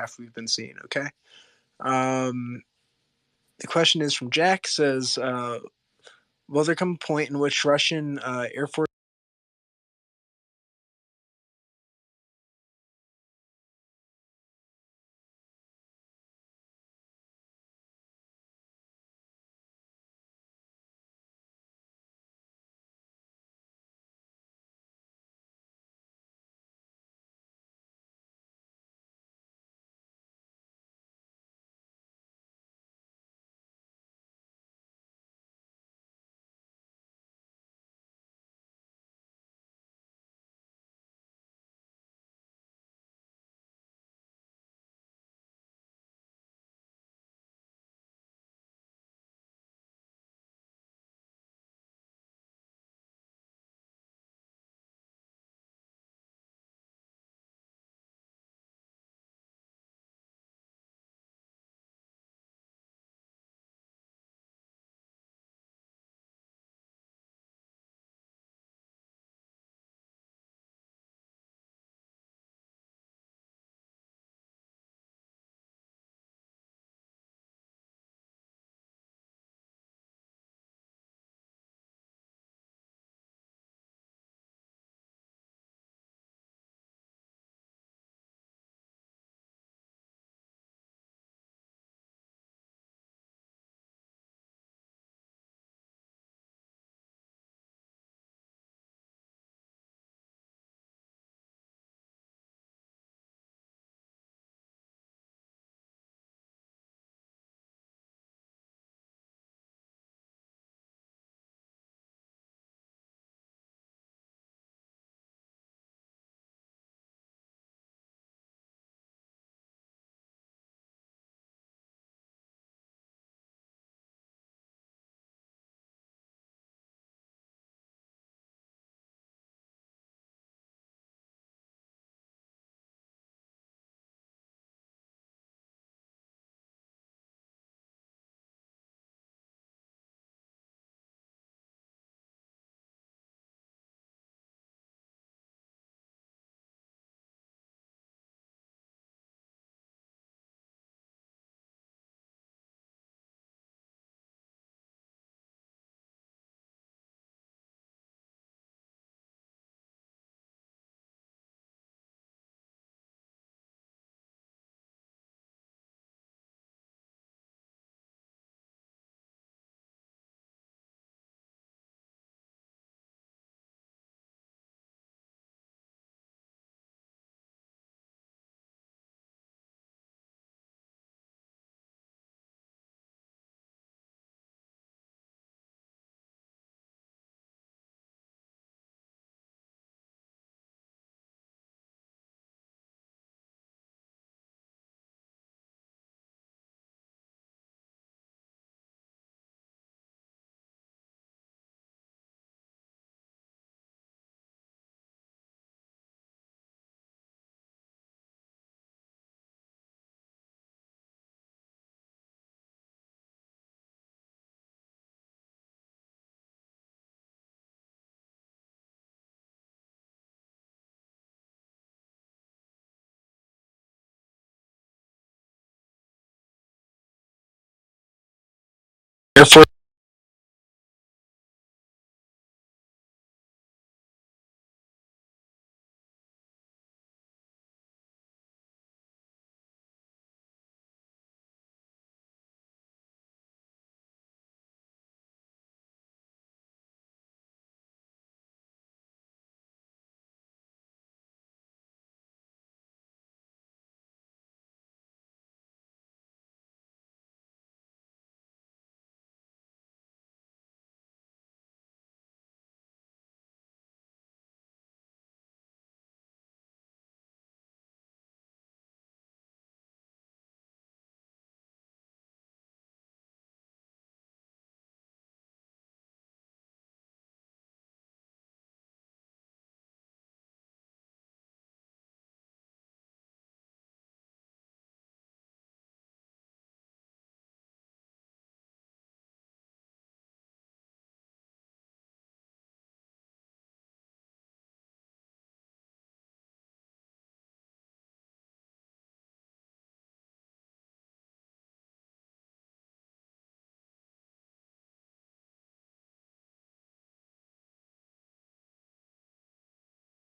graph we've been seeing, okay? The question is from Jack, says, will there come a point in which Russian Air Force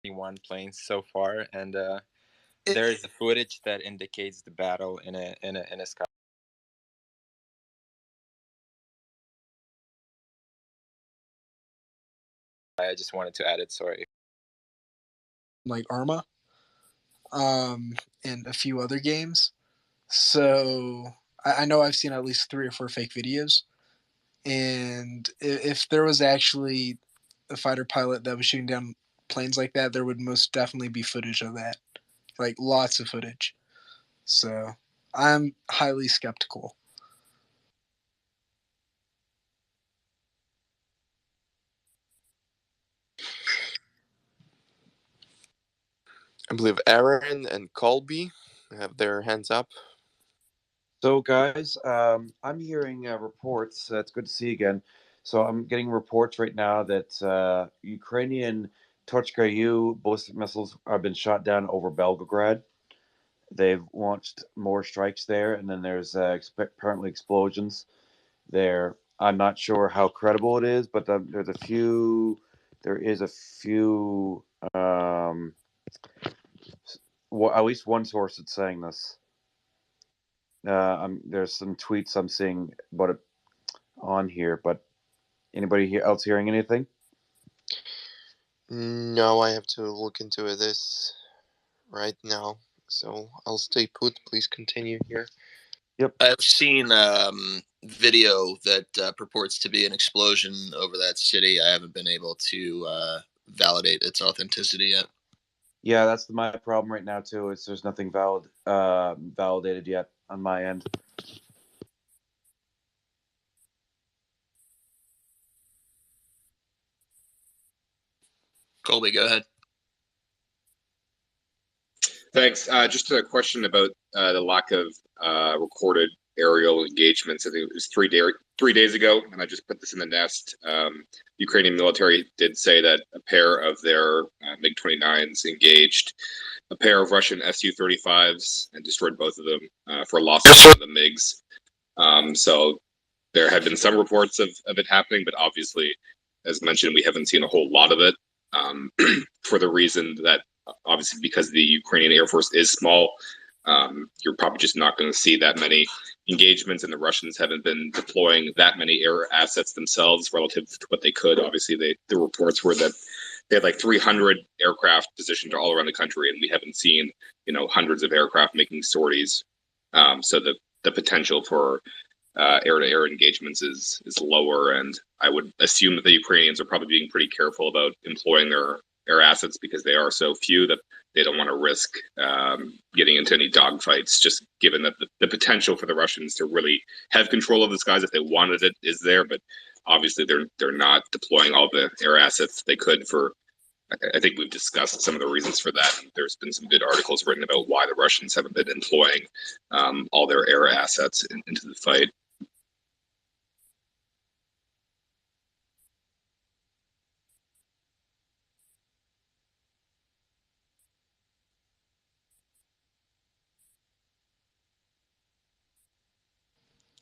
21 planes so far, and there is a footage that indicates the battle in a sky. I just wanted to add it. Sorry. Like Arma, and a few other games. So I know I've seen at least 3 or 4 fake videos, and if there was actually a fighter pilot that was shooting down planes like that, there would most definitely be footage of that, like lots of footage. So I'm highly skeptical. I believe Aaron and Colby have their hands up. So, guys, I'm hearing reports. It's good to see you again. So, I'm getting reports right now that Ukrainian Tochka-U ballistic missiles have been shot down over Belgorod. They've launched more strikes there, and then there's apparently explosions there. I'm not sure how credible it is, but there's a few. There is a few. At least one source that's saying this. There's some tweets I'm seeing about it on here, but anybody else hearing anything? No, I have to look into this right now, so I'll stay put. Please continue here. Yep. I've seen video that purports to be an explosion over that city. I haven't been able to validate its authenticity yet. Yeah, that's my problem right now too. Is there's nothing validated yet on my end. Colby, go ahead. Thanks. Just a question about the lack of recorded aerial engagements. I think it was 3 days ago, and I just put this in the nest. Ukrainian military did say that a pair of their MiG-29s engaged a pair of Russian Su-35s and destroyed both of them for a loss of the MiGs. So there have been some reports of it happening, but obviously, as mentioned, we haven't seen a whole lot of it for the reason that obviously because the Ukrainian Air Force is small, you're probably just not going to see that many engagements, and the Russians haven't been deploying that many air assets themselves relative to what they could. Obviously, the reports were that they had like 300 aircraft positioned all around the country, and we haven't seen hundreds of aircraft making sorties. So the potential for air-to-air engagements is lower, and I would assume that the Ukrainians are probably being pretty careful about employing their air assets because they are so few that they don't want to risk getting into any dogfights, just given that the potential for the Russians to really have control of the skies if they wanted it is there, but obviously they're not deploying all the air assets they could for. I think we've discussed some of the reasons for that. There's been some good articles written about why the Russians haven't been employing all their air assets into the fight.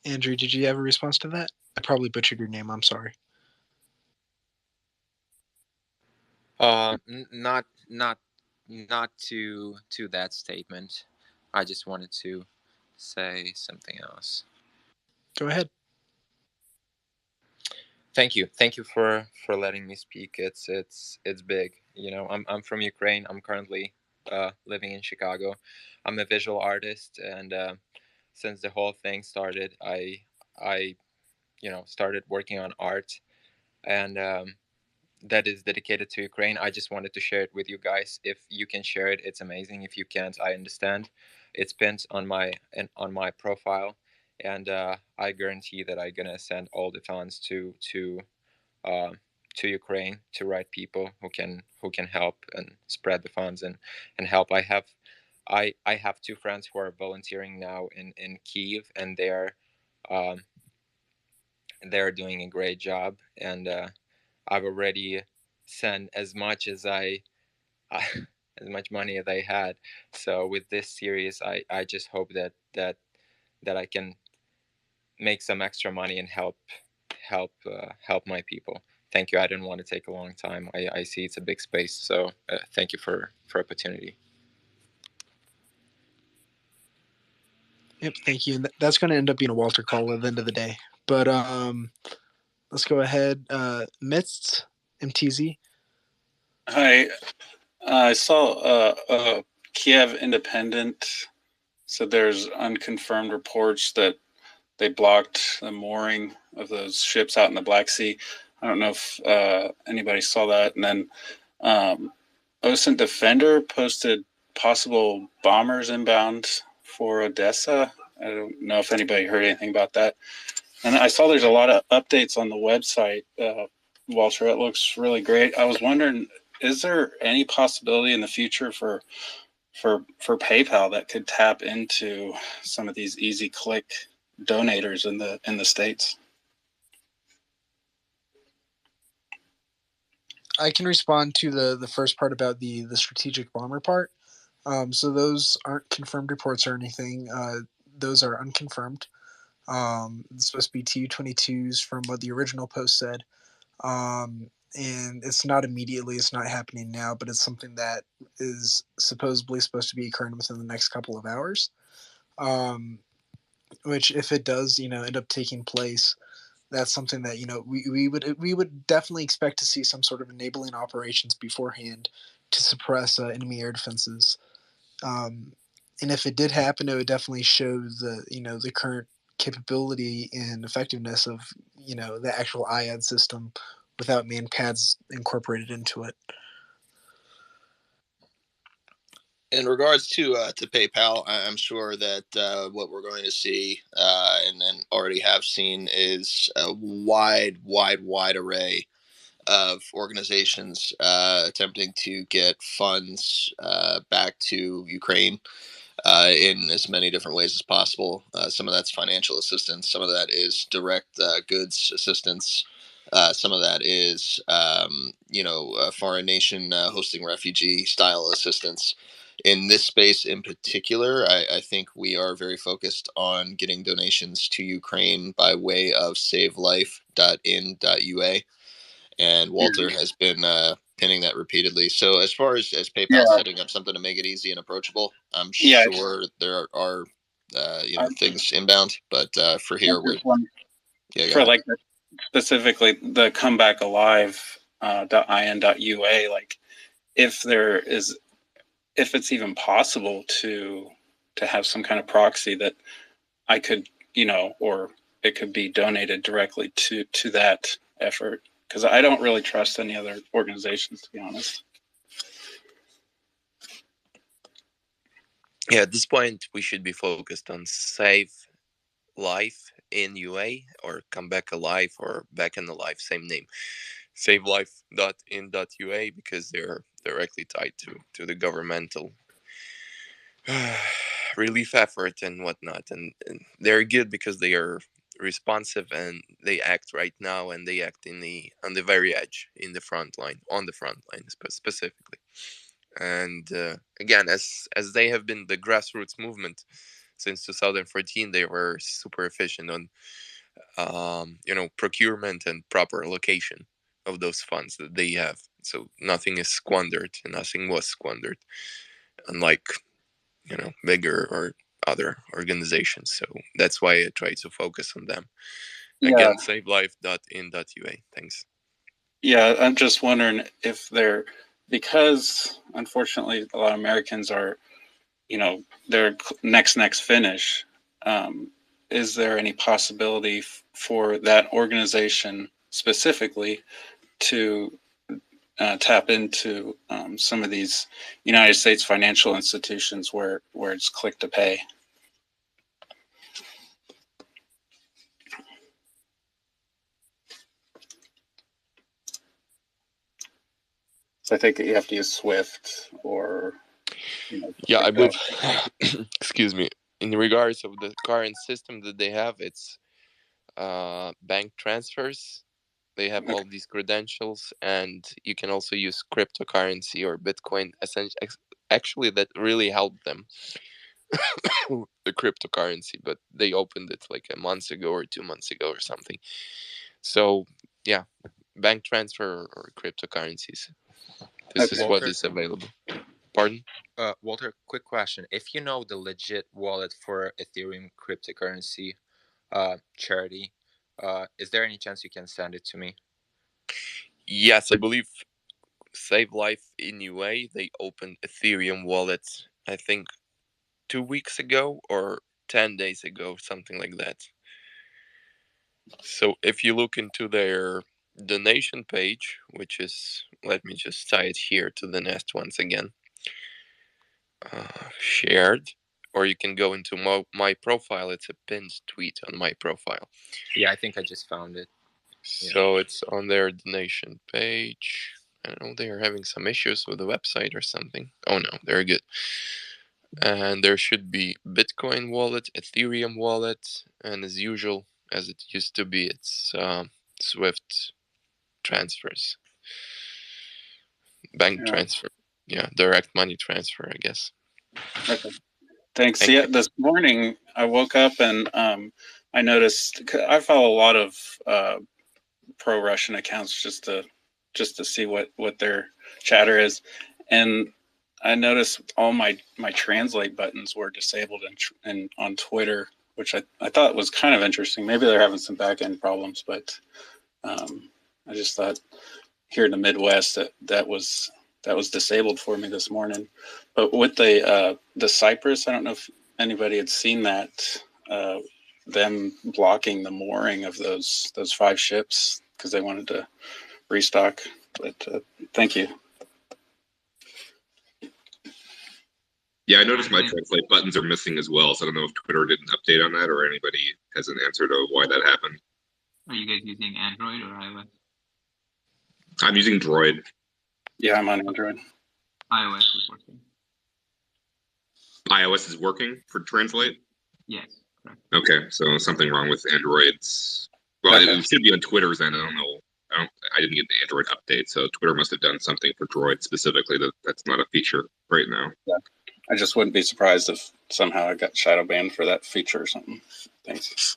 Andrew, did you have a response to that? I probably butchered your name. I'm sorry. Not to that statement. I just wanted to say something else. Go ahead. Thank you for letting me speak. It's big. I'm from Ukraine. I'm currently living in Chicago. I'm a visual artist, and since the whole thing started, I started working on art, and that is dedicated to Ukraine. I just wanted to share it with you guys. If you can share it, it's amazing. If you can't, I understand. It's pinned on my profile, and I guarantee that I'm gonna send all the funds to Ukraine, to right people who can help and spread the funds and help. I have 2 friends who are volunteering now in Kyiv, and they're doing a great job, and I've already sent as much as as much money as I had. So with this series, I just hope that I can make some extra money and help my people. thank you. I didn't want to take a long time. I see it's a big space, so thank you for opportunity. Yep, thank you. And that's going to end up being a Walter call at the end of the day. But let's go ahead. Midst MTZ. Hi, I saw Kiev Independent said there's unconfirmed reports that they blocked the mooring of those ships out in the Black Sea. I don't know if anybody saw that. And then Ocean Defender posted possible bombers inbound for Odessa. I don't know if anybody heard anything about that. And I saw there's a lot of updates on the website, Walter. It looks really great. I was wondering, is there any possibility in the future for PayPal that could tap into some of these easy click donators in the States? I can respond to the first part about the strategic bomber part. So those aren't confirmed reports or anything. Those are unconfirmed. It's supposed to be Tu-22s from what the original post said. And it's not immediately, it's not happening now, but it's something that is supposedly supposed to be occurring within the next couple of hours. Which, if it does, end up taking place, that's something that we would definitely expect to see some sort of enabling operations beforehand to suppress enemy air defenses. And if it did happen, it would definitely show the current capability and effectiveness of the actual IAD system without manpads incorporated into it. In regards to PayPal, I'm sure that what we're going to see and already have seen is a wide array of organizations attempting to get funds back to Ukraine in as many different ways as possible. Some of that's financial assistance. Some of that is direct goods assistance. Some of that is, a foreign nation hosting refugee style assistance. In this space in particular, I think we are very focused on getting donations to Ukraine by way of savelife.in.ua. And Walter has been pinning that repeatedly. So as far as PayPal setting up something to make it easy and approachable, I'm sure there are things inbound, but for here we're for like specifically the comeback alive .in.ua, like if it's even possible to have some kind of proxy that I could, or it could be donated directly to that effort, because I don't really trust any other organizations, to be honest. Yeah, at this point, we should be focused on Save Life in UA or Come Back Alive or Back in Alive, same name. SaveLife.in.ua, because they're directly tied to the governmental relief effort and whatnot. And they're good because they are responsive and they act right now, and they act on the very edge, on the front line specifically. And again, as they have been the grassroots movement since 2014, they were super efficient on procurement and proper allocation of those funds that they have. So nothing is squandered, and nothing was squandered, unlike bigger or other organizations. So that's why I try to focus on them. Again, savelife.in.ua. Thanks. Yeah, I'm just wondering if because unfortunately a lot of Americans are, their next finish. Is there any possibility for that organization specifically to tap into some of these United States financial institutions where it's click to pay? So I think you have to use SWIFT or. I believe. Excuse me. In regards of the current system that they have, it's bank transfers. They have all these credentials, and you can also use cryptocurrency or Bitcoin. Actually, that really helped them, the cryptocurrency, but they opened it like a month ago or 2 months ago or something. So, yeah, bank transfer or cryptocurrencies. This is what Walter, is available. Pardon? Walter, quick question. If you know the legit wallet for Ethereum cryptocurrency charity, is there any chance you can send it to me? Yes, I believe Save Life in UA, they opened Ethereum wallets, I think 2 weeks ago or 10 days ago, something like that. So if you look into their donation page, which is, let me just tie it here to the nest once again, shared, or you can go into my profile. It's a pinned tweet on my profile. Yeah, I think I just found it. So it's on their donation page. I don't know, they are having some issues with the website or something. Oh no, they're good. And there should be Bitcoin wallet, Ethereum wallet, and as usual, as it used to be, it's Swift transfers, bank transfer. Yeah, direct money transfer, I guess. Okay. Thanks. Thank Yeah, you. this morning I woke up and I noticed I follow a lot of pro-Russian accounts just to see what their chatter is, and I noticed all my translate buttons were disabled and on Twitter, which I thought was kind of interesting. Maybe they're having some back end problems, but I just thought here in the Midwest that was disabled for me this morning. But with the Cyprus, I don't know if anybody had seen that, them blocking the mooring of those 5 ships because they wanted to restock. But thank you. Yeah, I noticed my translate buttons are missing as well, so I don't know if Twitter did an update on that or anybody has an answer to why that happened. Are you guys using Android or iOS? I'm using Droid. Yeah, I'm on Android. iOS is working. iOS is working for translate? Yes, correct. Okay, so something wrong with Android's. Well, Okay. it should be on Twitter's end. I don't know. I didn't get the Android update, so Twitter must have done something for Droid specifically that's not a feature right now. Yeah. I just wouldn't be surprised if somehow I got shadow banned for that feature or something. Thanks.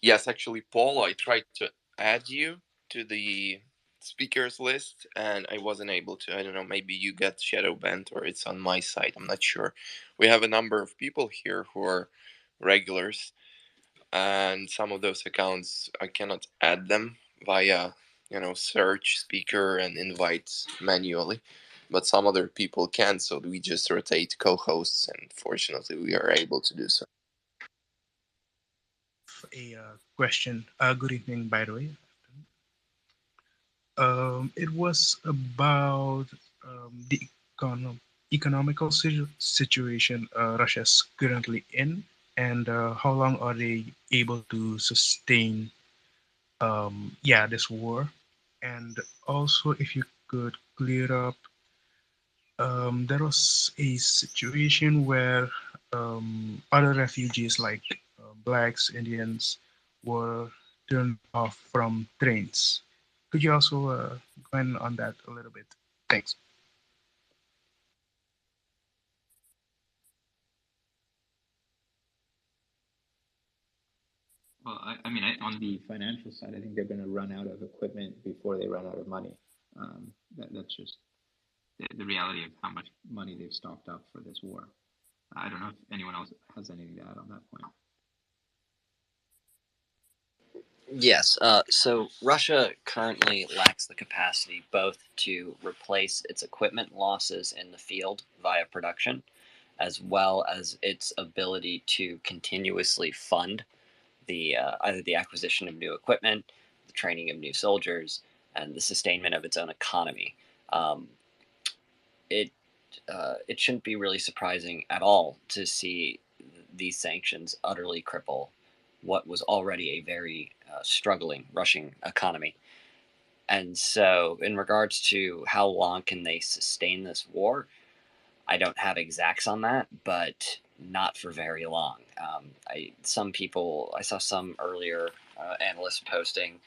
Yes, actually, Paul, I tried to add you to the speakers list and I wasn't able to. I don't know, maybe you got shadow banned or it's on my side. I'm not sure. We have a number of people here who are regulars, and some of those accounts I cannot add them via, search speaker and invites manually. But some other people can, so we just rotate co-hosts, and fortunately we are able to do so. A question. Good evening, by the way. It was about the economical situation Russia's currently in, and how long are they able to sustain this war? And also, if you could clear up, there was a situation where other refugees like blacks, Indians, were turned off from trains. Could you also go in on that a little bit? Thanks. Well, I mean, on the financial side, I think they're going to run out of equipment before they run out of money. That's just the reality of how much money they've stocked up for this war. I don't know if anyone else has anything to add on that point. Yes, so Russia currently lacks the capacity both to replace its equipment losses in the field via production, as well as its ability to continuously fund the either the acquisition of new equipment, the training of new soldiers, and the sustainment of its own economy. Um, it it shouldn't be really surprising at all to see these sanctions utterly cripple what was already a very struggling Russian economy. And so, in regards to how long can they sustain this war, I don't have exacts on that, but not for very long. I saw some earlier analysts posting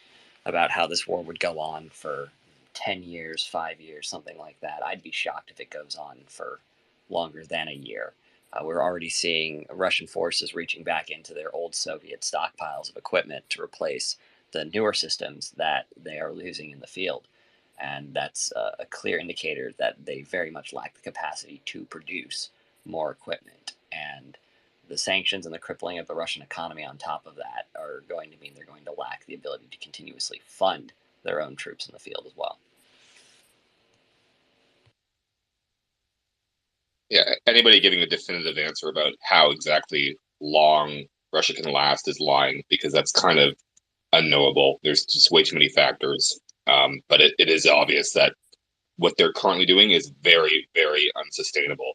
about how this war would go on for 10 years, 5 years, something like that. I'd be shocked if it goes on for longer than a year. We're already seeing Russian forces reaching back into their old Soviet stockpiles of equipment to replace the newer systems that they are losing in the field. And that's a clear indicator that they very much lack the capacity to produce more equipment. And the sanctions and the crippling of the Russian economy on top of that are going to mean they're going to lack the ability to continuously fund their own troops in the field as well. Yeah, anybody giving a definitive answer about how exactly long Russia can last is lying, because that's kind of unknowable. There's just way too many factors. But it is obvious that what they're currently doing is very, very unsustainable.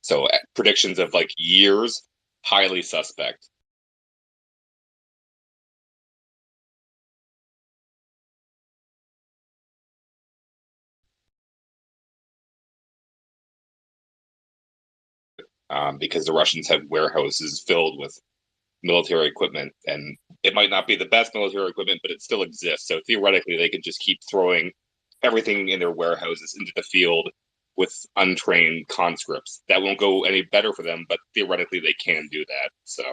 So predictions of like years, highly suspect. Because the Russians have warehouses filled with military equipment, and it might not be the best military equipment, but it still exists. So theoretically, they can just keep throwing everything in their warehouses into the field with untrained conscripts. That won't go any better for them, but theoretically, they can do that. So.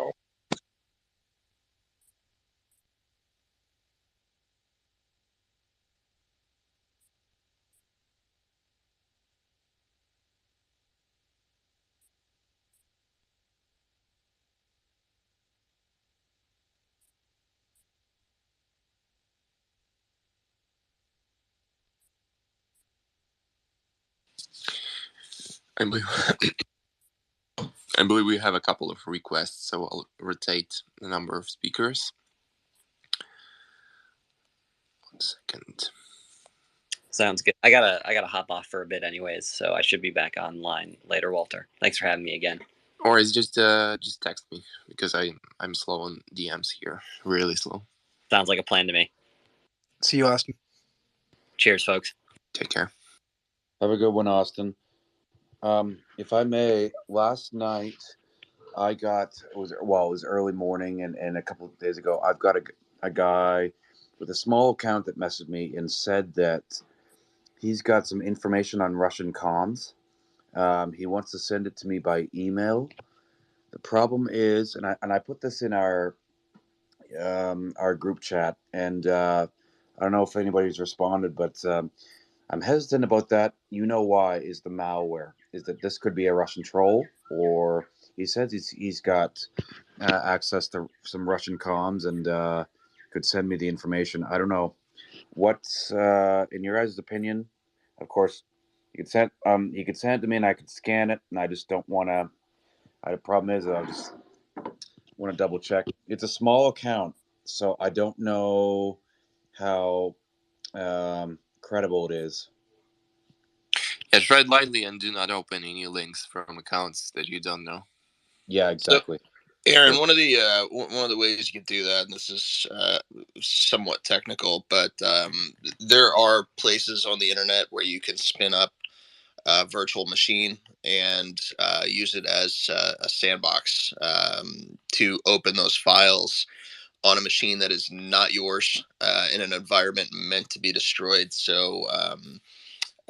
I believe, I believe we have a couple of requests, so I'll rotate the number of speakers. 1 second. Sounds good. I gotta hop off for a bit anyways, so I should be back online later, Walter. Thanks for having me again. Or is just text me, because I'm slow on DMs here, really slow. Sounds like a plan to me. See you, Austin. Cheers, folks. Take care. Have a good one, Austin. If I may, last night I got, it was early morning, and a couple of days ago, I've got a guy with a small account that messaged me and said that he's got some information on Russian comms. He wants to send it to me by email. The problem is, and I put this in our group chat, and I don't know if anybody's responded, but I'm hesitant about that. You know why? Is the malware? Is that this could be a Russian troll, or he says he's got access to some Russian comms and could send me the information. I don't know. What's in your guys' opinion? Of course, you could send it to me and I could scan it, and I just don't want to. The problem is I just want to double check. It's a small account, so I don't know how credible it is. Yeah, tread lightly and do not open any links from accounts that you don't know. Yeah, exactly. So, Aaron, one of the ways you can do that, and this is somewhat technical, but there are places on the internet where you can spin up a virtual machine and use it as a sandbox to open those files on a machine that is not yours in an environment meant to be destroyed. So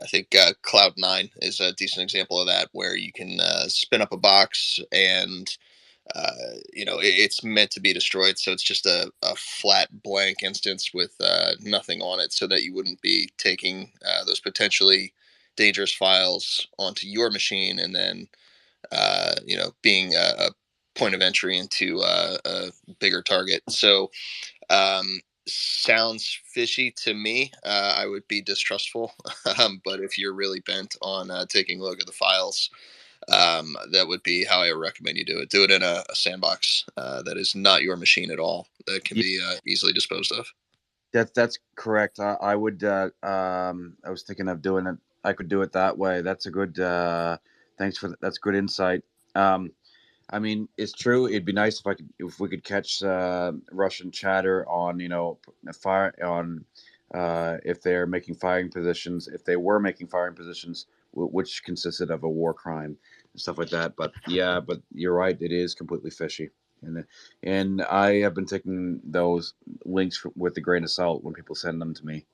I think Cloud9 is a decent example of that, where you can spin up a box and it's meant to be destroyed. So it's just a flat blank instance with nothing on it, so that you wouldn't be taking those potentially dangerous files onto your machine and then being a point of entry into a bigger target. So sounds fishy to me. I would be distrustful. But if you're really bent on taking a look at the files, that would be how I recommend you do it. Do it in a sandbox that is not your machine at all, that can be easily disposed of. That's correct. I would. I was thinking of doing it. I could do it that way. That's a good. Thanks for that. That's good insight. I mean, it's true. It'd be nice if we could catch Russian chatter on fire on if they're making firing positions, if they were making firing positions, which consisted of a war crime and stuff like that. But yeah, but you're right. It is completely fishy, and I have been taking those links with a grain of salt when people send them to me.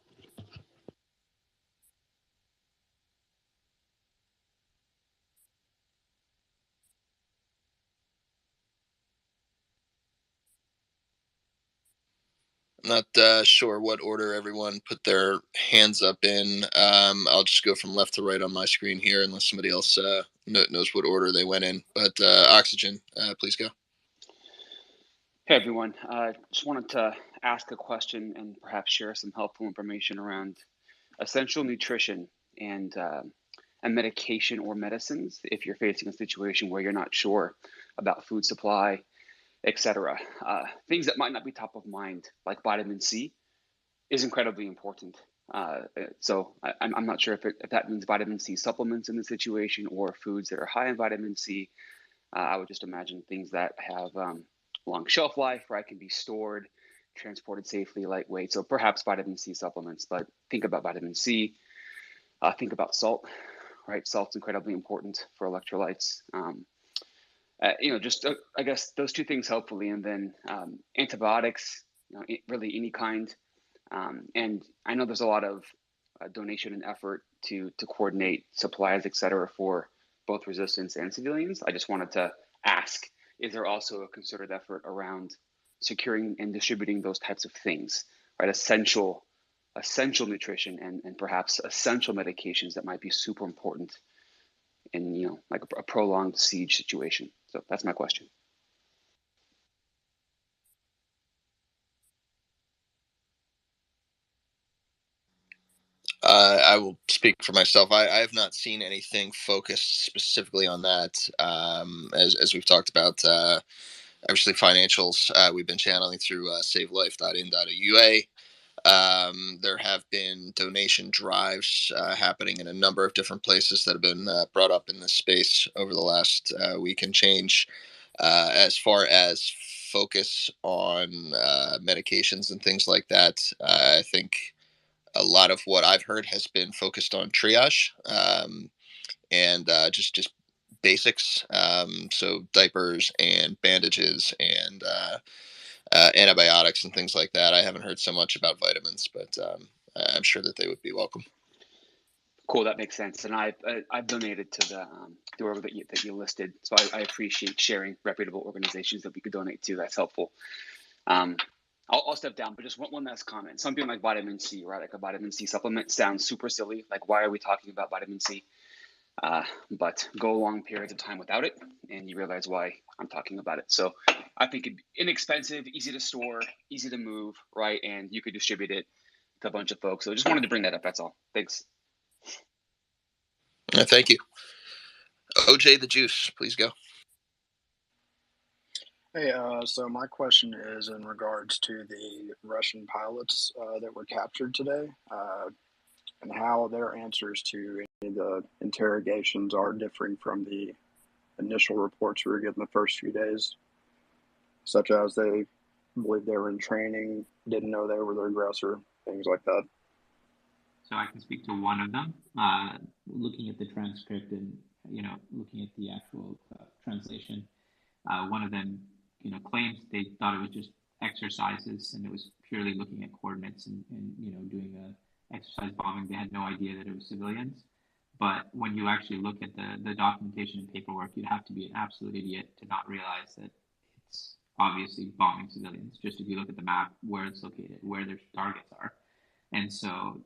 Not sure what order everyone put their hands up in. I'll just go from left to right on my screen here, unless somebody else knows what order they went in. But Oxygen, please go. Hey everyone, just wanted to ask a question and perhaps share some helpful information around essential nutrition and medication or medicines if you're facing a situation where you're not sure about food supply, etc. Things that might not be top of mind, like vitamin C, is incredibly important. So I'm not sure if that means vitamin C supplements in the situation or foods that are high in vitamin C. I would just imagine things that have long shelf life, right, can be stored, transported safely, lightweight. So perhaps vitamin C supplements, but think about vitamin C. Think about salt, right? Salt's incredibly important for electrolytes. Just I guess those two things hopefully, and then antibiotics, really any kind. And I know there's a lot of donation and effort to coordinate supplies, et cetera, for both resistance and civilians. I just wanted to ask, is there also a concerted effort around securing and distributing those types of things, right? Essential nutrition and perhaps essential medications that might be super important in, like a prolonged siege situation. So that's my question. I will speak for myself. I have not seen anything focused specifically on that. As we've talked about, obviously financials, we've been channeling through savelife.in.ua. There have been donation drives happening in a number of different places that have been brought up in this space over the last week and change. As far as focus on medications and things like that, I think a lot of what I've heard has been focused on triage and just basics. So diapers and bandages and antibiotics and things like that. I haven't heard so much about vitamins, but I'm sure that they would be welcome. Cool, that makes sense. And I've donated to the org that you listed, so I appreciate sharing reputable organizations that we could donate to. That's helpful. I'll step down, but just one last comment. Something like vitamin C, right? Like a vitamin C supplement sounds super silly. Like, why are we talking about vitamin C? But go long periods of time without it, and you realize why I'm talking about it. So I think it'd be inexpensive, easy to store, easy to move, right? And you could distribute it to a bunch of folks. So I just wanted to bring that up. That's all. Thanks. Thank you. OJ the Juice, please go. Hey, so my question is in regards to the Russian pilots that were captured today, and how their answers to any of the interrogations are differing from the initial reports we were getting the first few days, such as they believed they were in training, didn't know they were the aggressor, things like that. So I can speak to one of them. Looking at the transcript and looking at the actual translation, one of them claims they thought it was just exercises and it was purely looking at coordinates and doing a exercise bombing. They had no idea that it was civilians. But when you actually look at the documentation and paperwork, you'd have to be an absolute idiot to not realize that it's obviously bombing civilians. Just if you look at the map, where it's located, where their targets are. And so,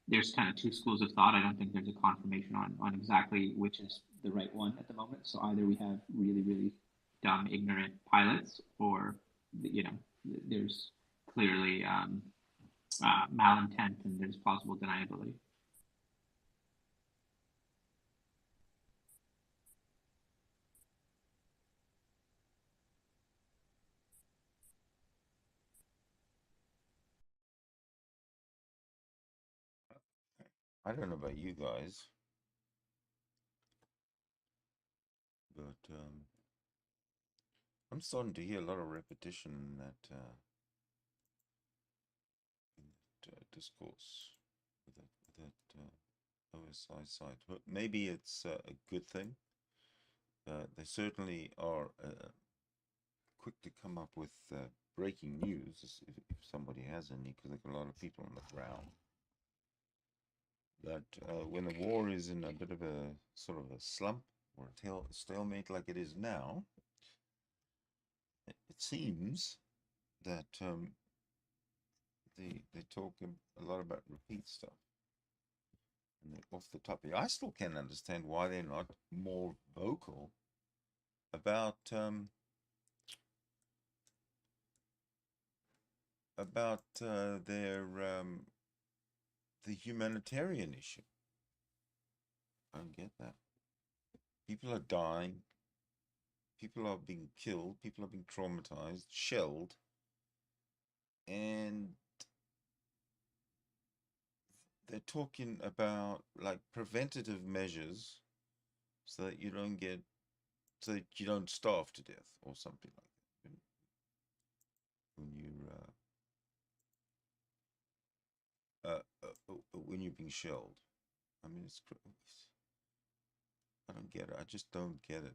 there's kind of two schools of thought. I don't think there's a confirmation on exactly which is the right one at the moment. So either we have really, really dumb, ignorant pilots, or there's clearly malintent and there's plausible deniability. I don't know about you guys, but I'm starting to hear a lot of repetition in that discourse with that OSI site. But maybe it's a good thing. They certainly are quick to come up with breaking news if somebody has any, because they've got a lot of people on the ground. That when the war is in a bit of a sort of a slump or a stalemate like it is now, it seems that they talk a lot about repeat stuff, and they're off the topic. I still can't understand why they're not more vocal about their the humanitarian issue. I don't get that. People are dying. People are being killed. People are being traumatized, shelled, and they're talking about like preventative measures so that you don't get, so that you don't starve to death or something like that when you're being shelled. I mean, I don't get it. I just don't get it.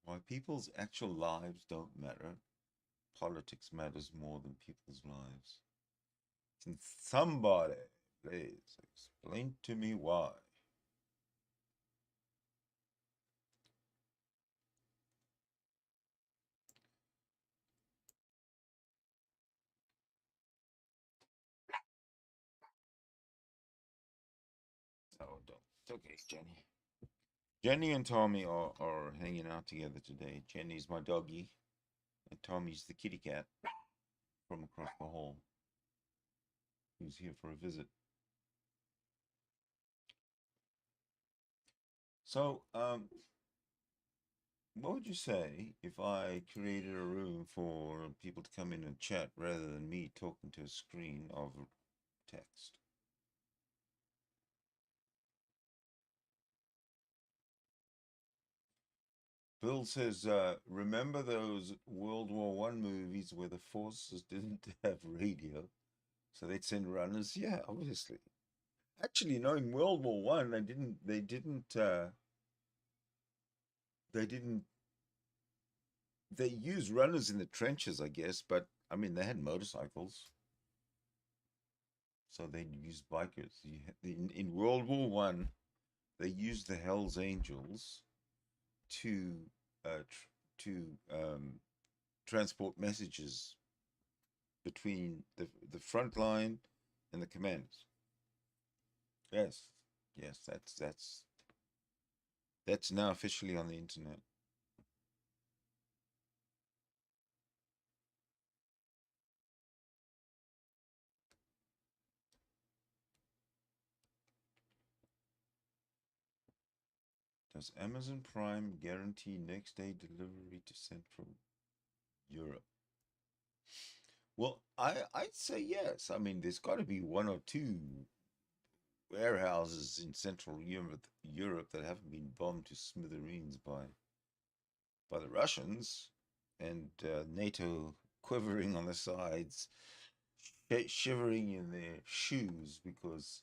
Why people's actual lives don't matter. Politics matters more than people's lives. Can somebody please explain to me why? Oh, don't. It's okay, Jenny. Jenny and Tommy are hanging out together today. Jenny's my doggy, and Tommy's the kitty cat from across the hall, who's here for a visit. So, what would you say if I created a room for people to come in and chat rather than me talking to a screen of text? Bill says, remember those World War I movies where the forces didn't have radio, so they'd send runners? Yeah, obviously. Actually, no, in World War One, they used runners in the trenches, I guess, but I mean, they had motorcycles, so they'd use bikers. In World War One, they used the Hells Angels to transport messages between the front line and the commanders. Yes, yes, that's now officially on the internet. Does Amazon Prime guarantee next day delivery to Central Europe? Well, I'd say yes. I mean, there's got to be one or two warehouses in Central Europe that haven't been bombed to smithereens by the Russians, and NATO quivering on the sides, shivering in their shoes because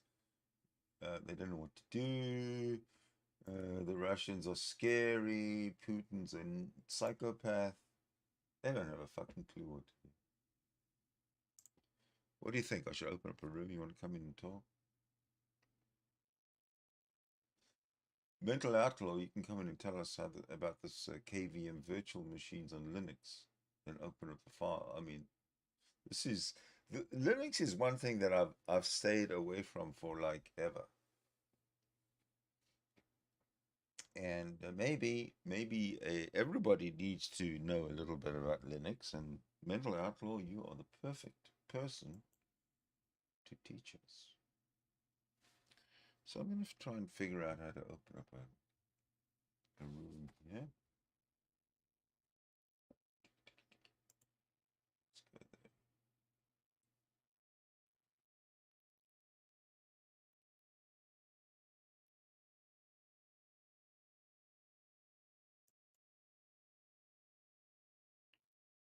they don't know what to do. The Russians are scary. Putin's a psychopath. They don't have a fucking clue what to do. What do you think? I should open up a room? You want to come in and talk? Mental Outlaw, you can come in and tell us about this KVM virtual machines on Linux. Then open up the file. I mean, Linux is one thing that I've stayed away from for like ever. And maybe everybody needs to know a little bit about Linux, and Mental Outlaw, you are the perfect person to teach us. So I'm going to try and figure out how to open up a room here. Let's go there.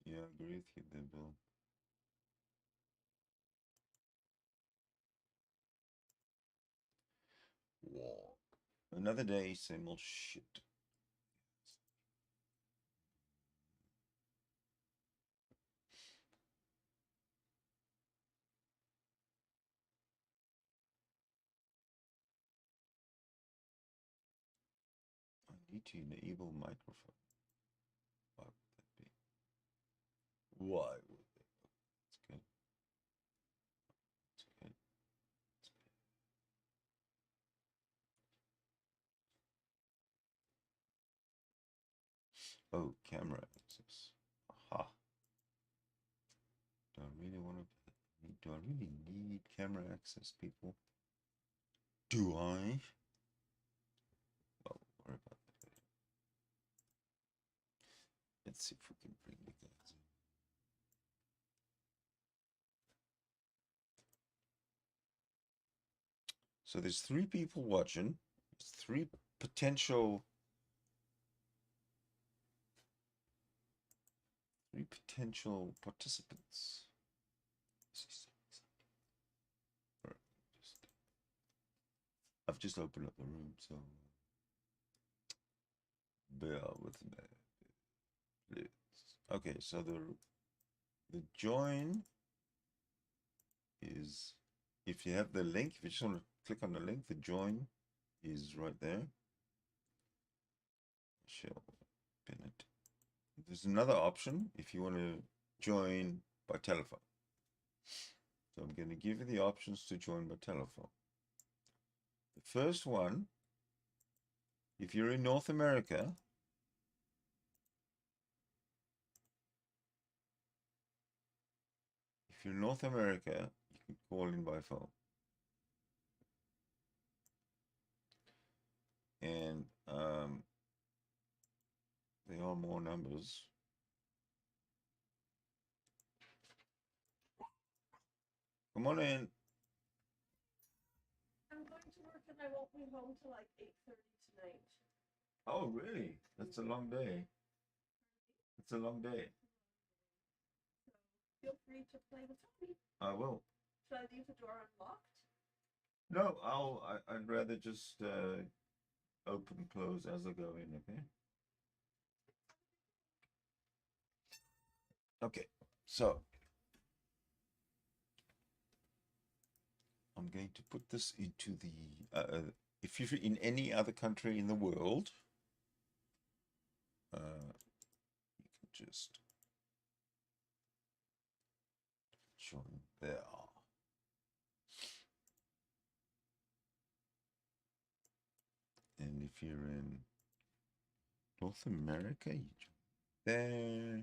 Yeah, I agree with you there, Bill. War. Another day, same old shit. I need to enable microphone. Why would that be? Why would that? Let's Oh, camera access. Aha. Do I really want to? Do I really need camera access, people? Do I? Well, worry about that later. Let's see if we can bring the guys in. So there's 3 people watching. There's 3 potential participants. I've just opened up the room, so bear with me. Okay, so the join is, if you have the link, if you just want to click on the link, the join is right there. Shall pin it. There's another option if you want to join by telephone. So I'm going to give you the options to join by telephone. The first one, if you're in North America, you can call in by phone. And there are more numbers. Come on in. I'm going to work and I won't be home till like 8:30 tonight. Oh, really? That's a long day. It's a long day. Feel free to play with Tommy. I will. Should I leave the door unlocked? No, I'd rather just open and close as I go in, okay? Okay, so I'm going to put this into the, if you're in any other country in the world, you can just join there. And if you're in North America, you join there.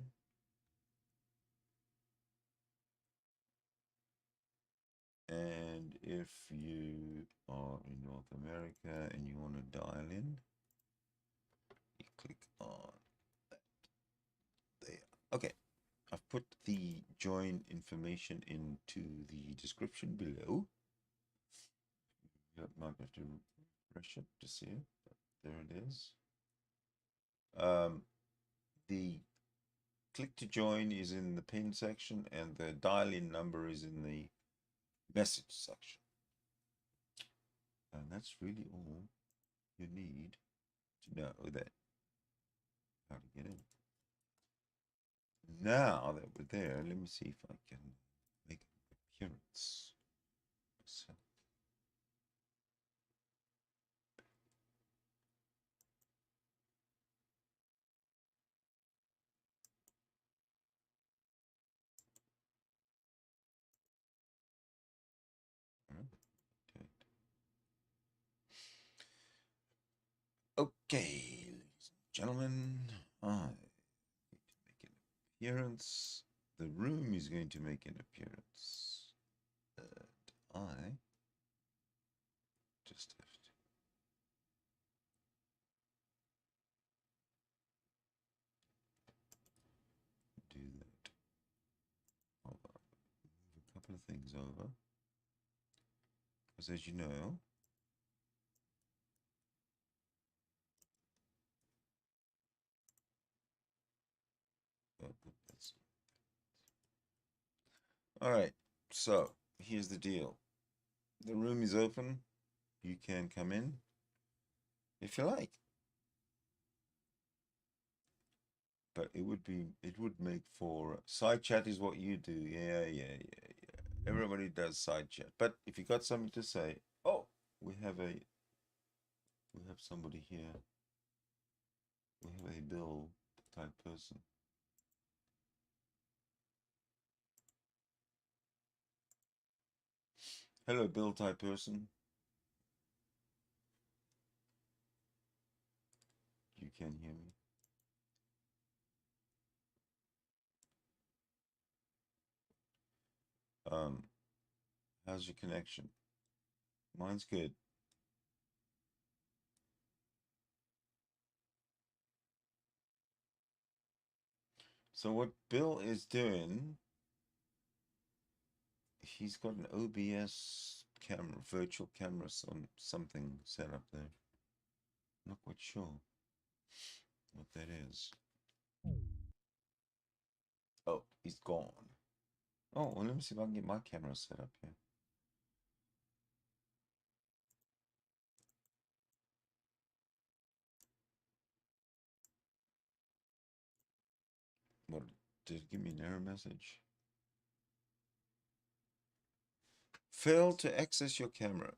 And if you are in North America and you want to dial in, you click on that there. Okay, I've put the join information into the description below. You might have to refresh it to see it, but there it is. The click to join is in the pin section and the dial in number is in the message section. And that's really all you need to know that how to get in. Now that we're there, let me see if I can make an appearance. So, okay, ladies and gentlemen, I need to make an appearance. The room is going to make an appearance. I just have to do that. Hold on. Move a couple of things over. Because as you know, all right, so here's the deal. The room is open. You can come in if you like. But it would make for side chat is what you do. Yeah. Everybody does side chat. But if you got something to say, oh, we have somebody here. We have a Bill type person. Hello, Bill type person. You can hear me. How's your connection? Mine's good. So what Bill is doing, he's got an OBS camera, virtual camera, something set up there. Not quite sure what that is. Oh, he's gone. Oh, well, let me see if I can get my camera set up here. What, did it give me an error message? Failed to access your camera.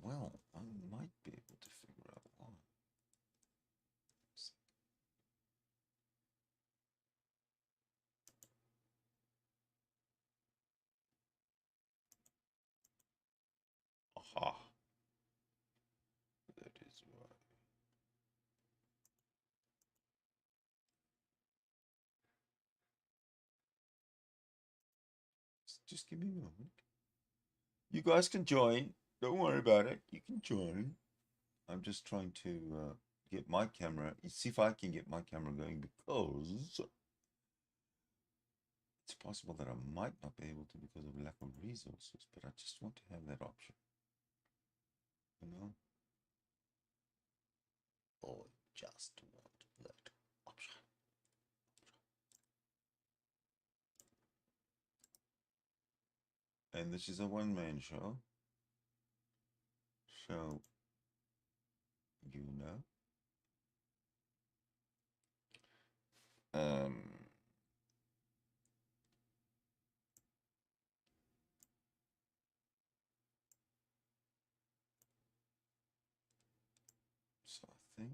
Well, I might be able to figure out why. Aha. That is why. Just give me a moment. You guys can join. Don't worry about it. You can join. I'm just trying to get my camera. See if I can get my camera going, because it's possible that I might not be able to because of lack of resources, but I just want to have that option. You know? Oh, just want that option. And this is a one-man show. So, you know. So I think,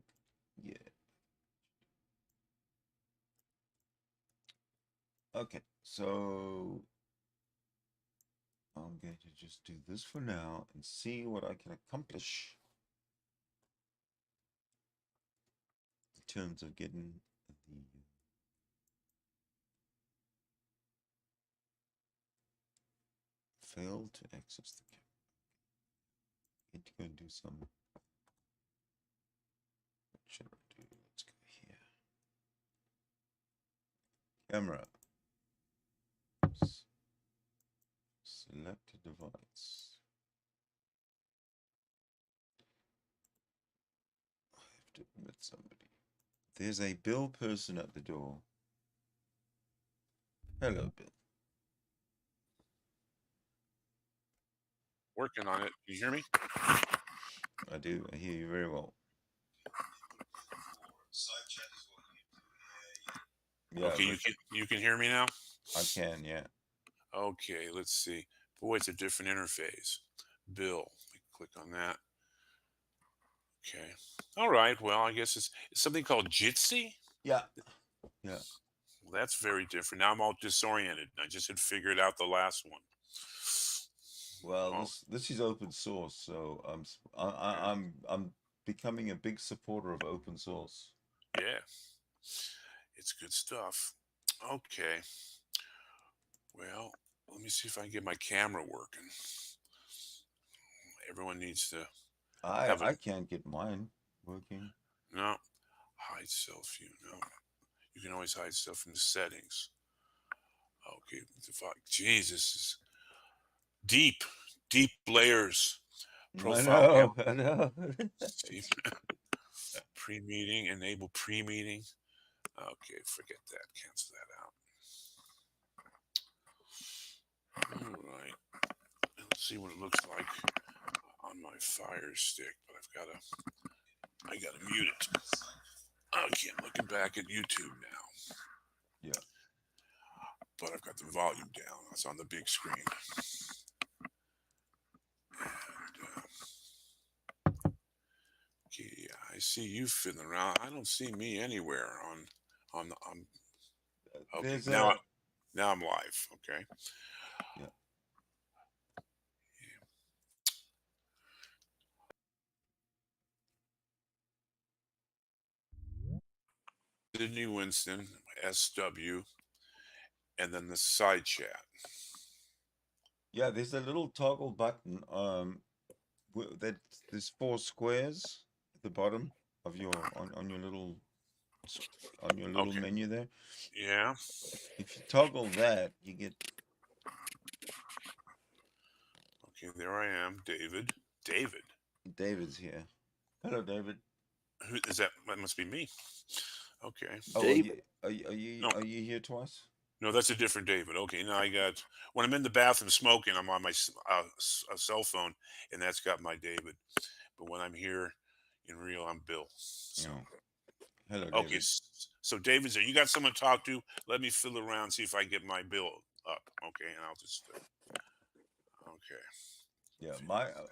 yeah. Okay, so I'm going to just do this for now and see what I can accomplish in terms of getting the failed to access the camera. I need to go and do some. What should I do? Let's go here. Camera. Select a device. I have to admit somebody. There's a Bill person at the door. Hello, Bill. Working on it. Do you hear me? I do. I hear you very well. Yeah, okay, you can hear me now? I can, yeah. Okay, let's see. Boy, it's a different interface. Bill, click on that. Okay. All right. Well, I guess it's something called Jitsi. Yeah. Yeah. Well, that's very different. Now I'm all disoriented. I just had figured out the last one. Well, this is open source, so I'm becoming a big supporter of open source. Yeah. It's good stuff. Okay. Well, let me see if I can get my camera working. Everyone needs to have I can't get mine working. No. Hide self view. No. You can always hide stuff in the settings. Okay. Jesus is deep layers. Profile. I know. Pre-meeting, enable pre-meeting. Okay, forget that. Cancel that out. All right. Let's see what it looks like on my Fire Stick, but I gotta mute it. Okay, I'm looking back at YouTube now. Yeah. But I've got the volume down. It's on the big screen. And, okay, I see you fiddling around. I don't see me anywhere on. Okay, now I'm live. Okay. Yeah. Sidney Winston, SW, and then the side chat. Yeah, there's a little toggle button. That there's 4 squares at the bottom of your on your little Okay. menu there. Yeah. If you toggle that, you get. Okay, there I am, David. David's here. Hello, David. Who is that? That must be me. Okay. Oh, David. are you No. are you here twice? No, that's a different David. Okay, now I got, when I'm in the bathroom smoking, I'm on my cell phone, and that's got my David. But when I'm here in real, I'm Bill. So, Hello, okay, David. so David's there. You got someone to talk to? Let me fill around, see if I get my Bill up. Okay, and I'll just. Okay. Yeah,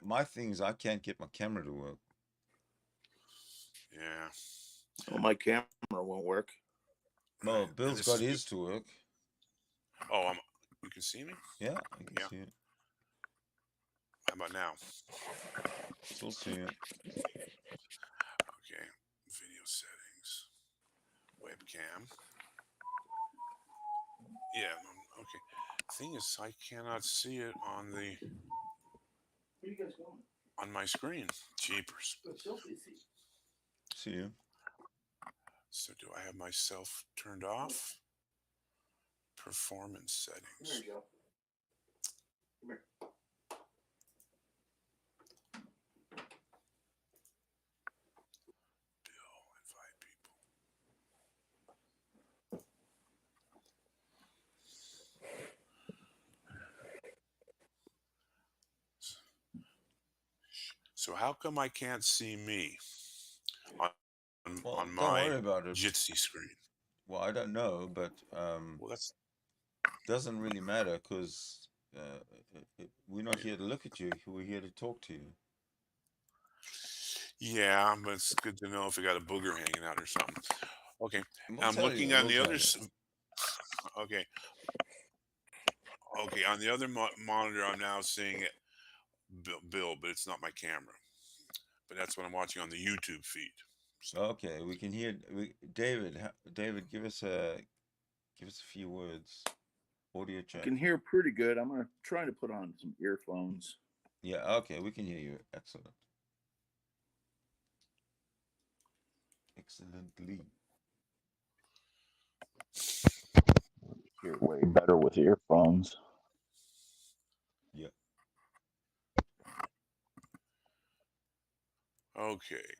my thing is I can't get my camera to work. Yeah. Oh, my camera won't work. Well, Bill's got his to work. Oh, you can see me? Yeah, I can see it. How about now? Still see it. Okay. Video settings. Webcam. Yeah. Okay. Thing is, I cannot see it on the. Where are you guys going? On my screen. Jeepers. See you. So do I have myself turned off? Performance settings. There you go. Come here. Bill, invite people. So how come I can't see me on Don't my worry about it. Jitsi screen? Well, I don't know, but well, that's doesn't really matter because we're not here to look at you. We're here to talk to you. Yeah, but it's good to know if you got a booger hanging out or something. Okay, We'll I'm looking you, on we'll the other. you. Okay, okay, on the other monitor, I'm now seeing it, Bill, but it's not my camera. But that's what I'm watching on the YouTube feed. So. Okay, we can hear David. David, give us a few words. Audio check. I can hear pretty good. I'm gonna try to put on some earphones. Yeah. Okay, we can hear you. Excellent. Excellently. Hear way better with earphones. Yeah. Okay.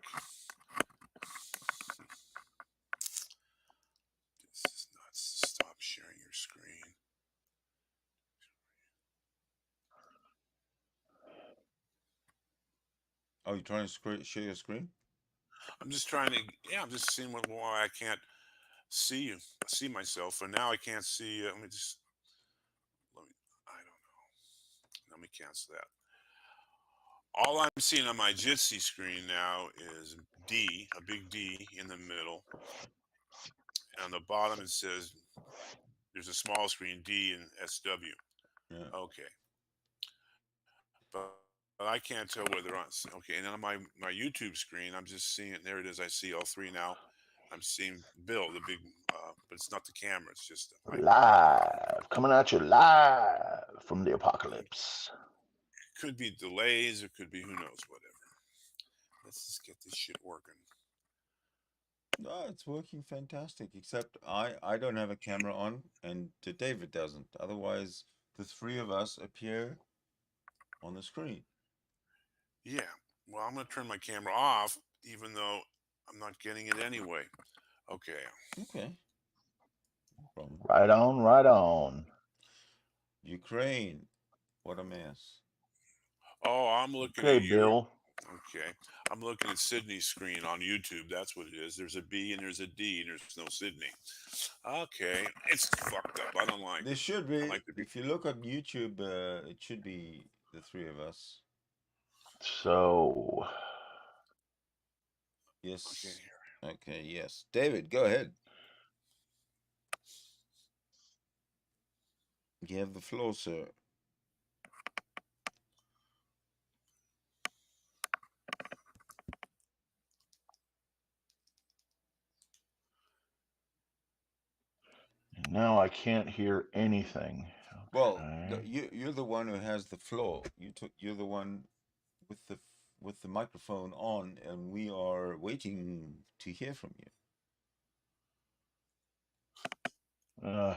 This is nuts. Stop sharing your screen. Oh, you're trying to share your screen? I'm just trying to. Yeah, I'm just seeing why I can't see myself, and now I can't see. Let me. I don't know. Let me cancel that. All I'm seeing on my Jitsi screen now is D, a big D in the middle. And on the bottom it says there's a small screen, D and SW. Yeah. Okay. But I can't tell whether on. Okay, and then on my YouTube screen, I'm just seeing it. There it is. I see all three now. I'm seeing Bill, the big, but it's not the camera. It's just Live, coming at you live from the apocalypse. It could be delays. It could be who knows, whatever. Let's just get this shit working. No, it's working fantastic. Except I don't have a camera on, and David doesn't. Otherwise, the three of us appear on the screen. Yeah. Well, I'm going to turn my camera off, even though I'm not getting it anyway. Okay. Okay. No problem. Right on, right on. Ukraine. What a mess. Oh, I'm looking Okay, at you. Bill. Okay. I'm looking at Sidney's screen on YouTube. That's what it is. There's a B and there's a D and there's no Sidney. Okay. It's fucked up. I don't like There should be. like If you look on YouTube, it should be the three of us. So. Yes. Okay, yes. David, go ahead. You have the floor, sir. Now I can't hear anything. Well, Okay. you're the one who has the floor. You're the one with the microphone on, and we are waiting to hear from you. Uh,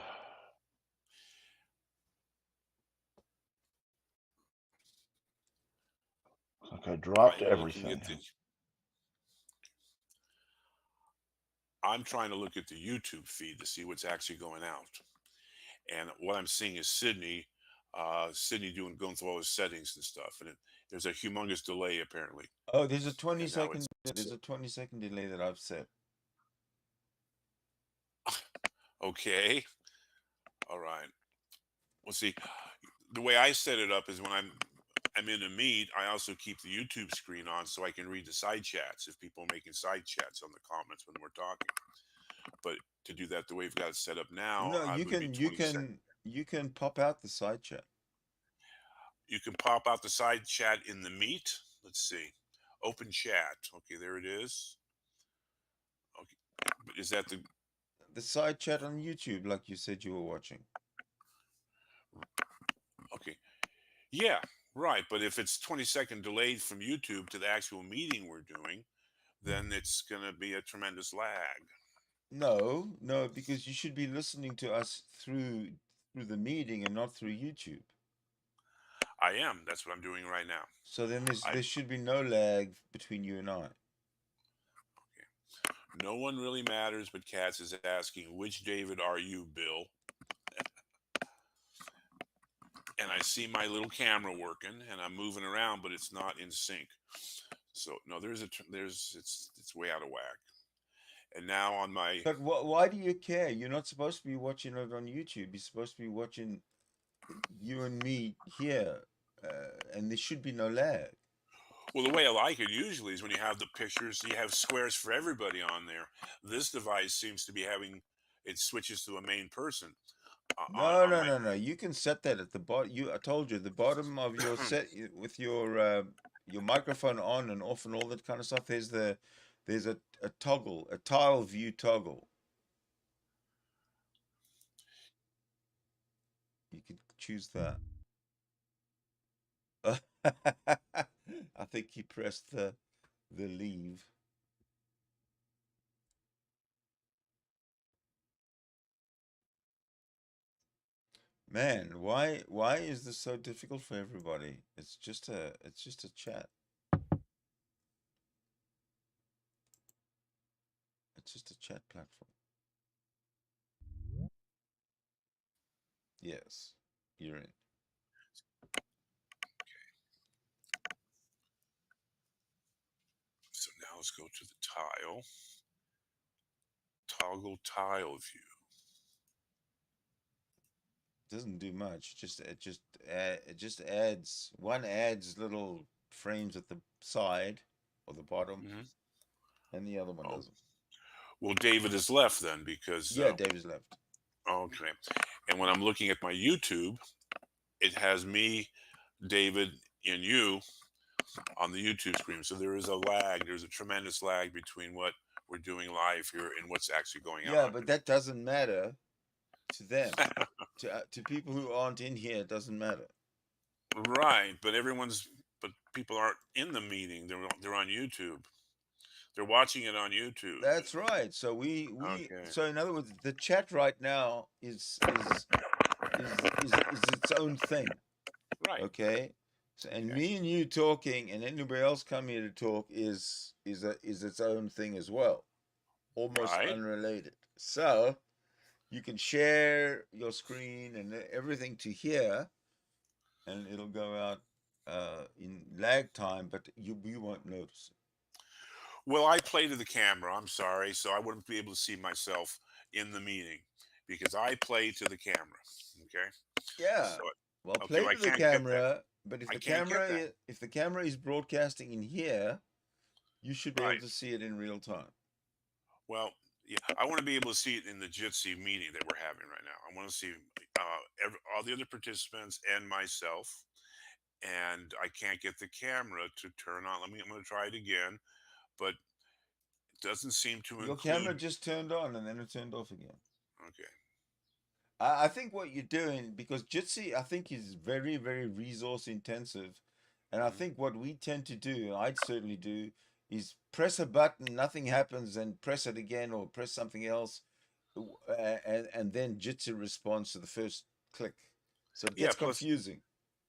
like I dropped I'm looking everything. at the. I'm trying to look at the YouTube feed to see what's actually going out, and what I'm seeing is Sidney, Sidney going through all his settings and stuff, and there's a humongous delay apparently. Oh, there's a 20 And now second there's a 20-second delay that I've set. Okay. All right. Well, see, the way I set it up is when I'm in a meet, I also keep the YouTube screen on so I can read the side chats if people are making side chats on the comments when we're talking. But to do that the way we've got it set up now, No, it would be 20 seconds. you can pop out the side chat. You can pop out the side chat in the meet. Let's see. Open chat. Okay, there it is. Okay. But is that the side chat on YouTube like you said you were watching? Okay. Yeah, right. But if it's 20-second delayed from YouTube to the actual meeting we're doing, then it's going to be a tremendous lag. No, because you should be listening to us through the meeting and not through YouTube. I am. That's what I'm doing right now. So then there should be no lag between you and I. Okay. No one really matters, but Katz is asking, which David are you, Bill? And I see my little camera working, and I'm moving around, but it's not in sync. So no, it's way out of whack. And now on my. But why do you care? You're not supposed to be watching it on YouTube. You're supposed to be watching you and me here, and there should be no lag. Well, the way I like it usually is when you have the pictures, you have squares for everybody on there. This device seems to be having it switches to a main person. No. You can set that at the bottom. I told you the bottom of your set with your microphone on and off and all that kind of stuff. There's a toggle, a tile view toggle. You can choose that. I think he pressed the leave. Man, why is this so difficult for everybody? It's just a chat. It's just a chat platform. Yes, you're in. So now let's go to the tile. Toggle tile view. Doesn't do much. It just adds little frames at the side or the bottom, and the other one doesn't. Well, David is left then because David's left. Okay, and when I'm looking at my YouTube, it has me, David, and you on the YouTube screen. So there is a lag. There's a tremendous lag between what we're doing live here and what's actually going on. Yeah, but that doesn't matter to them. to people who aren't in here, it doesn't matter. Right, but people aren't in the meeting. They're on YouTube. They're watching it on YouTube. That's right. So so in other words, the chat right now is its own thing. Right. Okay. So, and me and you talking and anybody else coming here to talk is its own thing as well, almost unrelated. So you can share your screen and everything to here, and it'll go out in lag time, but you won't notice it. Well, I play to the camera. I'm sorry, so I wouldn't be able to see myself in the meeting because I play to the camera. Okay. Yeah. So, well, play to the camera, but if the camera is broadcasting in here, you should be able to see it in real time. Well, yeah, I want to be able to see it in the Jitsi meeting that we're having right now. I want to see all the other participants and myself, and I can't get the camera to turn on. I'm going to try it again, but it doesn't seem to Your camera just turned on and then it turned off again. Okay. I think what you're doing, because Jitsi, I think, is very, very resource intensive. And I think what we tend to do, I'd certainly do, is press a button, nothing happens, and press it again or press something else. And then Jitsi responds to the first click. So it Yeah. gets Plus, confusing.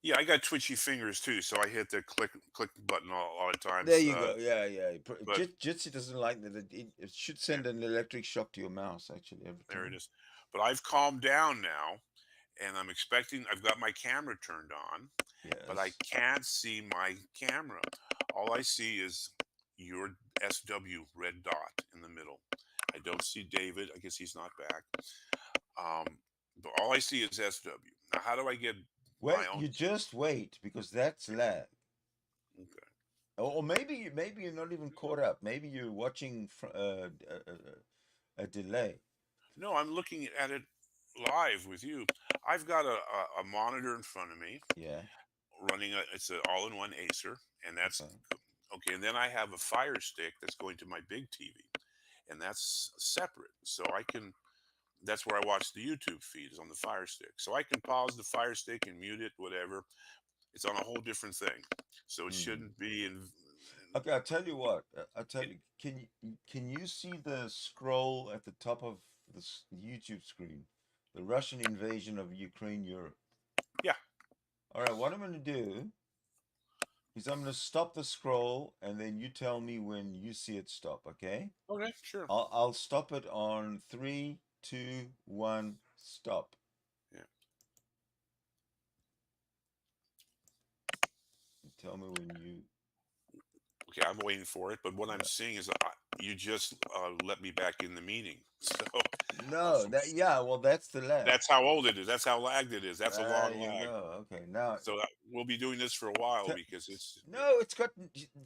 yeah, I got twitchy fingers too, so I hit the click button all the There times. you go. Yeah. But Jitsi doesn't like that. It should send an electric shock to your mouse, actually, every there it time. is. But I've calmed down now, and I'm expecting. I've got my camera turned on, but I Yes. can't see my camera. All I see is your SW red dot in the middle. I don't see David. I guess he's not back. But all I see is SW. Now, how do I get my Wait, own? you just wait, because that's lag. Okay. Or maybe you're not even caught up. Maybe you're watching a delay. No, I'm looking at it live with you. I've got a monitor in front of me. Yeah. Running it's an all-in-one Acer, and that's Okay. okay. And then I have a Fire Stick that's going to my big TV, and that's separate. So I can. That's where I watch the YouTube feed is on the Fire Stick. So I can pause the Fire Stick and mute it, whatever. It's on a whole different thing. So it shouldn't be in. Okay, I'll tell you what. I'll tell you. Can you see the scroll at the top of the YouTube screen? The Russian invasion of Ukraine, Europe. Yeah. All right. What I'm going to do is I'm going to stop the scroll, and then you tell me when you see it stop. Okay. Okay. Sure. I'll stop it on 3, 2, 1, stop. Yeah. Tell me when you. Okay, I'm waiting for it, but what I'm seeing is you just let me back in the meeting. So No, well, that's the lag. that's how old it is. That's how lagged it is. That's a long There you lag. go. Okay, now. So we'll be doing this for a while because it's. No, it's got.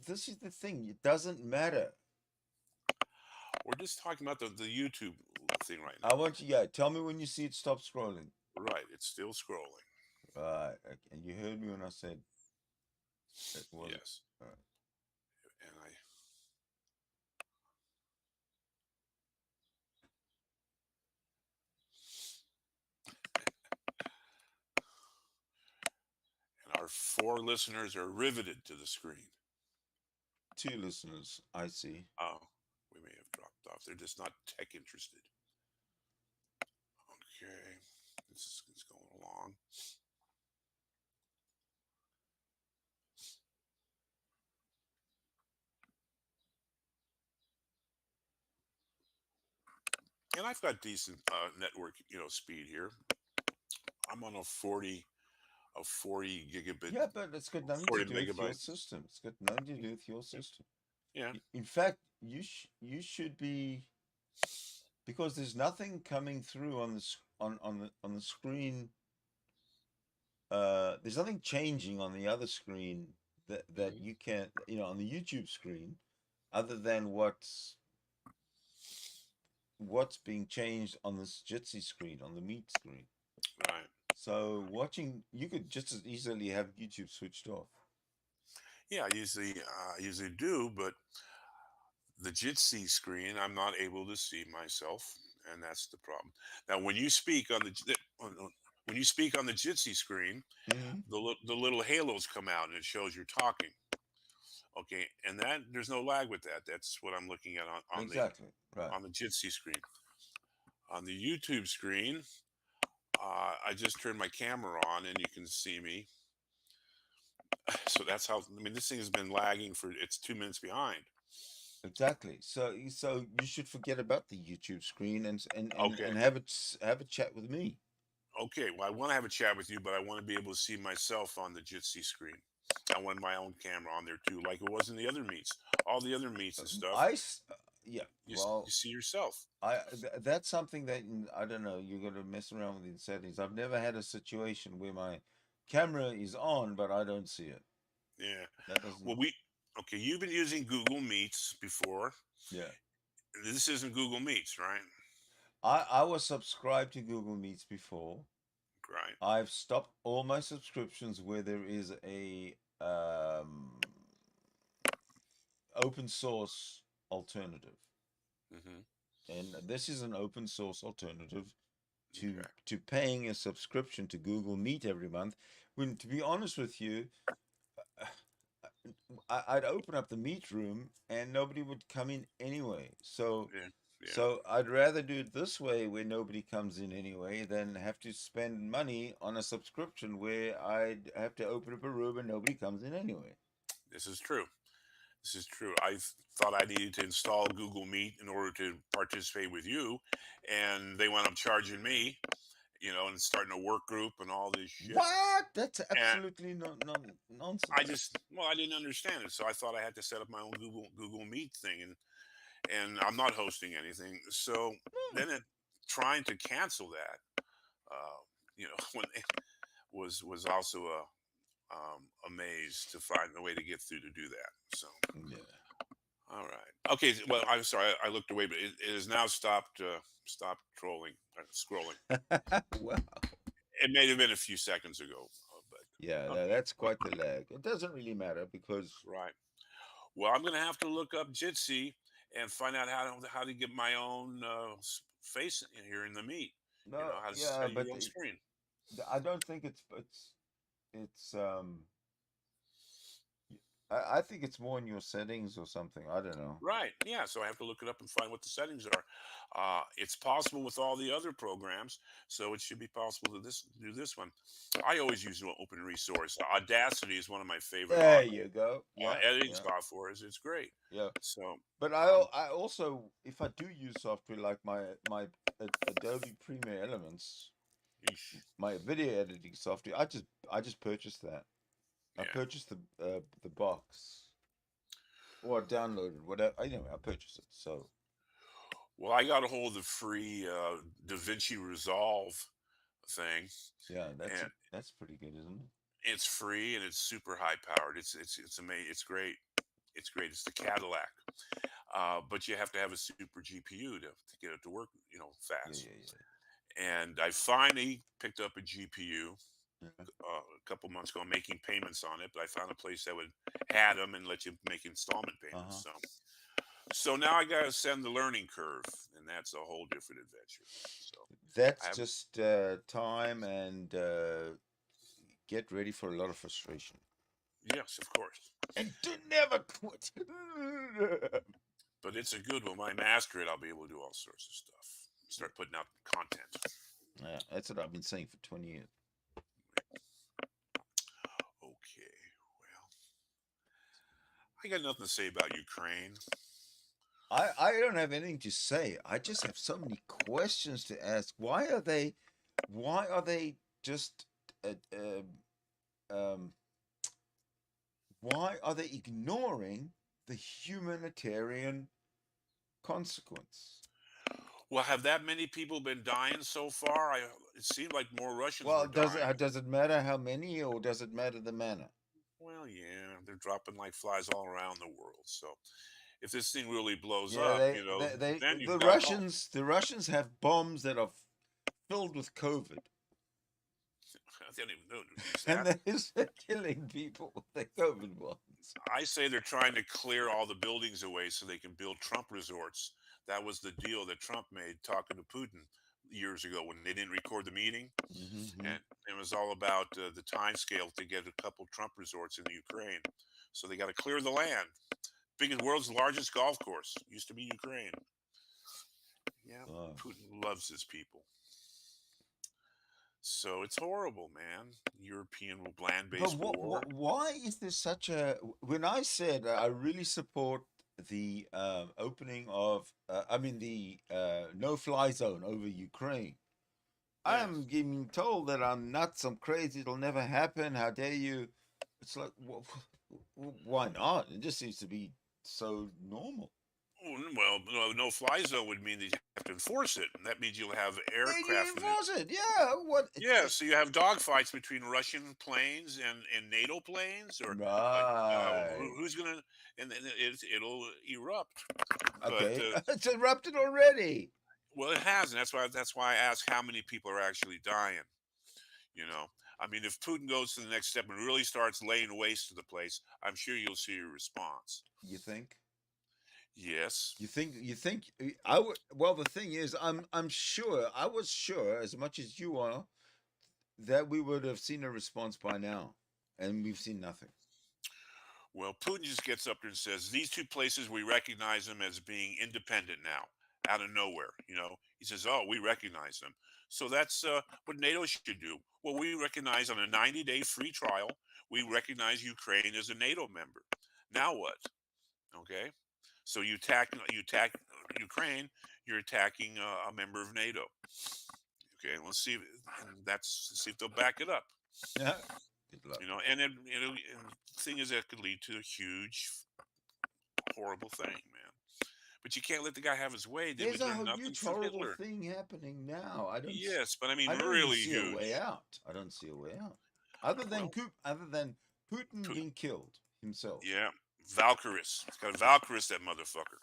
This is the thing. It doesn't matter. We're just talking about the YouTube thing right now. I want you. Yeah, tell me when you see it stop scrolling. Right, it's still scrolling. Right, and you heard me when I said. It was, yes. All right. And our 4 listeners are riveted to the screen. 2 listeners, I see. Oh, we may have dropped off. They're just not tech interested. Okay, this is going along. And I've got decent network, speed here. I'm on a 40 gigabit. Yeah, but it's got nothing to do with your system. It's got nothing to do with your system. Yeah. In fact, you should be, because there's nothing coming through on the screen. There's nothing changing on the other screen that you can, on the YouTube screen, other than what's being changed on this Jitsi screen, on the Meet screen. Right. So you could just as easily have YouTube switched off. Yeah, I usually do, but the Jitsi screen, I'm not able to see myself, and that's the problem. Now, when you speak on the Jitsi screen, the little halos come out and it shows you're talking. Okay, and there's no lag with that. That's what I'm looking at on exactly right on the Jitsi screen. On the YouTube screen, I just turned my camera on and you can see me. So that's how. I mean, this thing has been lagging it's 2 minutes behind. Exactly. So you should forget about the YouTube screen and Okay. have a chat with me. Okay. Well, I want to have a chat with you, but I want to be able to see myself on the Jitsi screen. I want my own camera on there too, like it was in the other meets. All the other meets and stuff. Yeah. You see yourself. That's something that I don't know. You got to mess around with the settings. I've never had a situation where my camera is on, but I don't see it. Yeah. That doesn't. Well, you've been using Google Meets before. Yeah. This isn't Google Meets, right? I was subscribed to Google Meets before. Right. I've stopped all my subscriptions where there is a open source alternative. Mm-hmm. And this is an open source alternative. to paying a subscription to Google Meet every month. When, to be honest with you, I'd open up the meet room and nobody would come in anyway. So I'd rather do it this way where nobody comes in anyway than have to spend money on a subscription where I'd have to open up a room and nobody comes in anyway. This is true. This is true. I thought I needed to install Google Meet in order to participate with you, and they wound up charging me, and starting a work group and all this shit. What? That's absolutely nonsense. I didn't understand it, so I thought I had to set up my own Google Meet thing, and I'm not hosting anything. So then trying to cancel that, when it was also a maze to find a way to get through to do that. So all right, okay. Well, I'm sorry, I looked away, but it has now stopped scrolling. Wow. It may have been a few seconds ago, but that's quite the lag. It doesn't really matter because right. Well, I'm going to have to look up Jitsi and find out how to get my own face in here in the meet. No, how to set but your own screen. I don't think it's I think it's more in your settings or something. I don't know. Right. Yeah. So I have to look it up and find what the settings are. It's possible with all the other programs, so it should be possible to do this one. I always use an open resource. Audacity is one of my favorite. There you go. Editing software it's great. Yeah. So, but I also, if I do use software like my Adobe Premiere Elements, my video editing software, I just purchased that. I purchased the box, or I downloaded whatever. Anyway, I purchased it. So, well, I got a hold of the free DaVinci Resolve thing. Yeah, that's pretty good, isn't it? It's free and it's super high powered. It's amazing. It's great. It's great. It's the Cadillac, but you have to have a super GPU to get it to work, fast. And I finally picked up a GPU. A couple months ago, making payments on it, but I found a place that would add them and let you make installment payments. So now I got to send the learning curve, and that's a whole different adventure. So that's just time and get ready for a lot of frustration. Yes, of course. And do never quit. But it's a good one. When I master it, I'll be able to do all sorts of stuff. Start putting out content. Yeah, that's what I've been saying for 20 years. Okay, well, I got nothing to say about Ukraine. I don't have anything to say. I just have so many questions to ask. Why are they just why are they ignoring the humanitarian consequence? Well, have that many people been dying so far? It seemed like more Russians Well, were dying. does it matter how many, or does it matter the manner? Well, yeah, they're dropping like flies all around the world. So, if this thing really blows Yeah, up, then you've got the Russians have bombs that are filled with COVID, I don't even know. and they're killing people with their COVID bombs. I say they're trying to clear all the buildings away so they can build Trump resorts. That was the deal that Trump made talking to Putin years ago when they didn't record the meeting. And it was all about the time scale to get a couple Trump resorts in the Ukraine. So they got to clear the land. World's largest golf course used to be Ukraine. Yeah, Putin loves his people. So it's horrible, man. European land-based war. Why is there such a... When I said I really support the opening of, the no-fly zone over Ukraine, I am getting told that I'm nuts, I'm crazy, it'll never happen, how dare you? It's like, why not? It just seems to be so normal. Well, no-fly zone would mean that you have to enforce it, and that means you'll have aircraft. You enforce it, yeah. What? Yeah, so you have dogfights between Russian planes and NATO planes, or who's gonna, and then it'll erupt. Okay, but, it's erupted already. Well, it has, and that's why I ask how many people are actually dying. I mean, if Putin goes to the next step and really starts laying waste to the place, I'm sure you'll see a response. You think? Yes. You think I would? Well, the thing is, I'm sure. I was sure, as much as you are, that we would have seen a response by now, and we've seen nothing. Well, Putin just gets up there and says, these two places, we recognize them as being independent now, out of nowhere. He says, oh, we recognize them. So that's what NATO should do. Well, we recognize on a 90-day free trial, we recognize Ukraine as a NATO member. Now what? Okay. So you attack Ukraine, you're attacking a member of NATO. Okay, let's see if they'll back it up. Yeah. Good luck. And then and the thing is that could lead to a huge, horrible thing, man. But you can't let the guy have his way. There's a nothing huge from horrible Hitler. thing happening now. Yes, but I mean, I don't really see huge. a way out. I don't see a way out. Other than Putin being killed himself. Yeah, Valkyries. It's got a Valkyries, that motherfucker.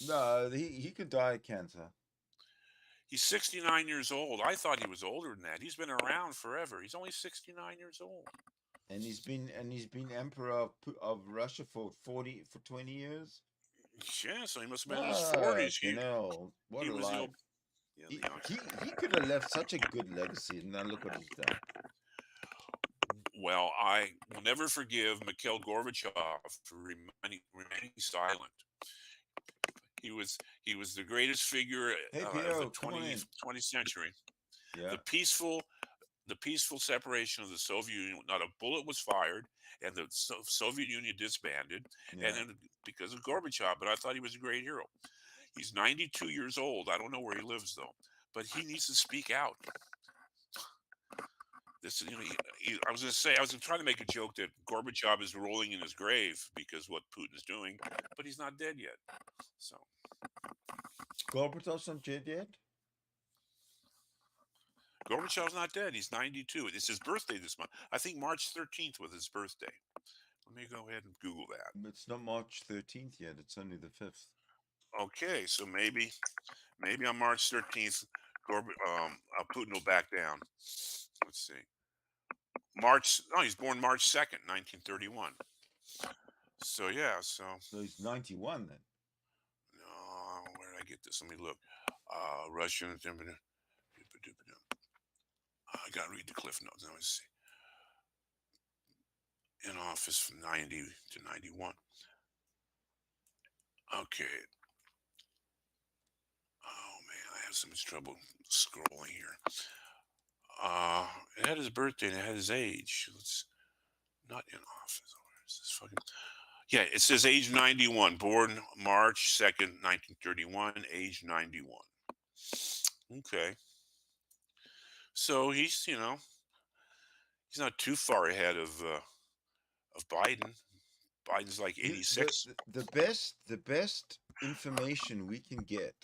No, he could die of cancer. He's 69 years old. I thought he was older than that. He's been around forever. He's only 69 years old. And he's been emperor of Russia for 20 years. Yeah, so he must have been in his 40s. What a life! He could have left such a good legacy, and now look what he's done. Well, I will never forgive Mikhail Gorbachev for remaining silent. He was the greatest figure of the 20th century. Yeah. The peaceful separation of the Soviet Union. Not a bullet was fired, and the Soviet Union disbanded. Yeah. And then because of Gorbachev, but I thought he was a great hero. He's 92 years old. I don't know where he lives though, but he needs to speak out. This, I was going to say, I was trying to make a joke that Gorbachev is rolling in his grave because what Putin's doing, but he's not dead yet. So Gorbachev's not dead yet? Gorbachev's not dead. He's 92. It's his birthday this month. I think March 13th was his birthday. Let me go ahead and Google that. It's not March 13th yet. It's only the 5th. Okay, so maybe on March 13th, Putin will back down. Let's see. He's born March 2nd, 1931. So yeah, so he's 91 then. No, where did I get this? Let me look. Russian. I gotta read the cliff notes. Let me see. In office from 90 to 91. Okay. Oh man, I have so much trouble scrolling here. It had his birthday and it had his age. It's not in office. Where is this fucking? Yeah, it says age 91. Born March 2nd, 1931. Age 91. Okay. So he's not too far ahead of Biden. Biden's like 86. The best information we can get,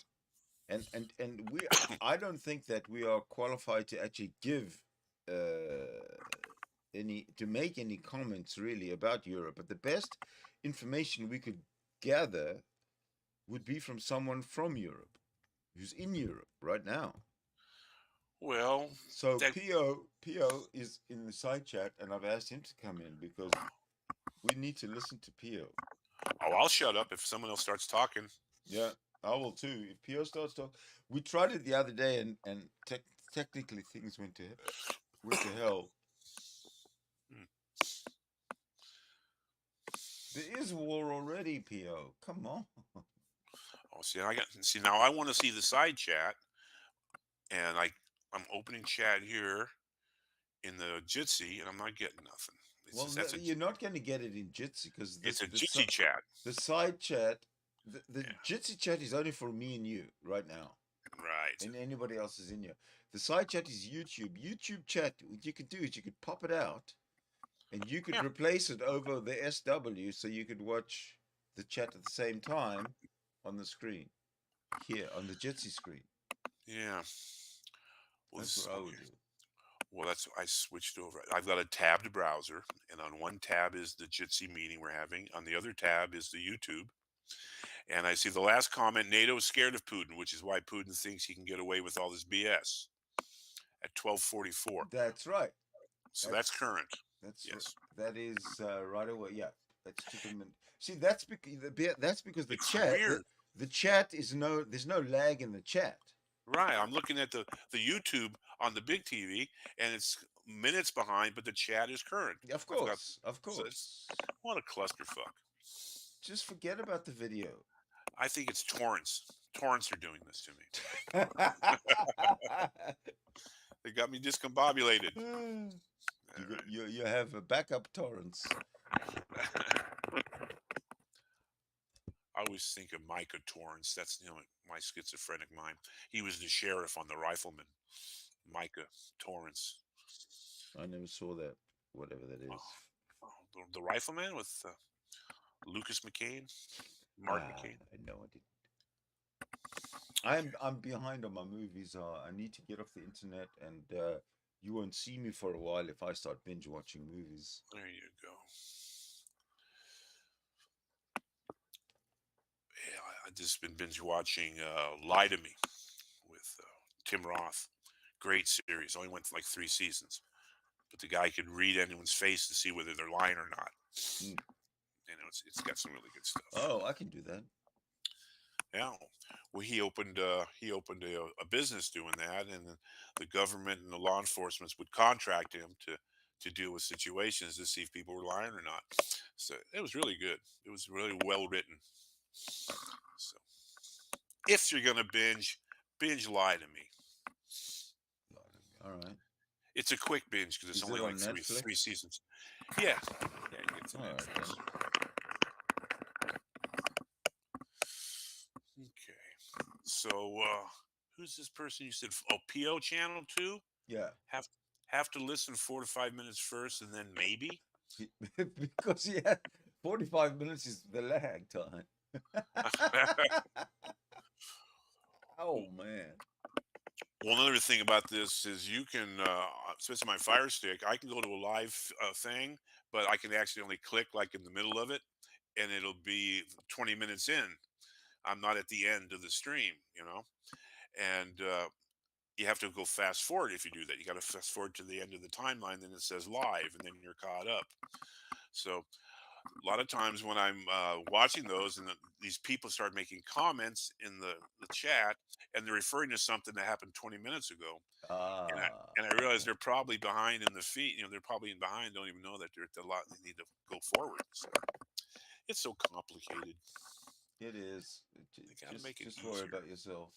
and I don't think that we are qualified to actually give make any comments really about Europe. But the best information we could gather would be from someone from Europe, who's in Europe right now. Well, so Pio is in the side chat, and I've asked him to come in because we need to listen to Pio. Oh, I'll shut up if someone else starts talking. Yeah, I will too. If Pio starts talking, we tried it the other day, and technically things went to hell. There is war already, Pio. Come on. Oh, see, now I want to see the side chat, and I'm opening chat here in the Jitsi, and I'm not getting nothing. You're not going to get it in Jitsi because it's a Jitsi chat. The side chat, the Jitsi chat is only for me and you right now. Right. And anybody else is in here. The side chat is YouTube. YouTube chat, what you could do is you could pop it out, and you could replace it over the SW, so you could watch the chat at the same time on the screen here on the Jitsi screen. Yeah. Well, that's what I would do. Well, I switched over. I've got a tabbed browser, and on one tab is the Jitsi meeting we're having. On the other tab is the YouTube. And I see the last comment, NATO is scared of Putin, which is why Putin thinks he can get away with all this BS at 12:44. That's right. So that's current. That is right away. Yeah, that's 2 minutes. See, that's because the chat. The chat is there's no lag in the chat. Right. I'm looking at the YouTube on the big TV, and it's minutes behind, but the chat is current. Of course, of course. What a clusterfuck. Just forget about the video. I think it's torrents. Torrents are doing this to me. They got me discombobulated. You have a backup torrents. I always think of Micah Torrance. That's my schizophrenic mind. He was the sheriff on The Rifleman. Micah Torrance. I never saw that. Whatever that is. The Rifleman with Lucas McCain, Mark McCain. No, I didn't. I'm behind on my movies. I need to get off the internet, and you won't see me for a while if I start binge watching movies. There you go. Yeah, I just been binge watching Lie to Me with Tim Roth. Great series. Only went like 3 seasons, but the guy could read anyone's face to see whether they're lying or not. It's got some really good stuff. Oh, I can do that. Yeah, well, he opened a business doing that, and the government and the law enforcement would contract him to deal with situations to see if people were lying or not. So it was really good. It was really well written. So if you're gonna binge Lie to Me. All right. It's a quick binge because it's only like three seasons. Yeah. You get to Netflix. Okay. So who's this person you said? Oh, PO Channel 2? Yeah. Have to listen 4 to 5 minutes first, and then maybe. Because 45 minutes is the lag time. Oh man. Well, another thing about this is you can, especially my Fire Stick, I can go to a live thing, but I can accidentally click like in the middle of it, and it'll be 20 minutes in. I'm not at the end of the stream, and you have to go fast forward if you do that. You got to fast forward to the end of the timeline, then it says live, and then you're caught up. So a lot of times when I'm watching those and these people start making comments in the chat and they're referring to something that happened 20 minutes ago. And I realize they're probably behind in the feed. They're probably behind, don't even know that they're at the lot. They need to go forward. So it's so complicated. It is. Just worry about yourself.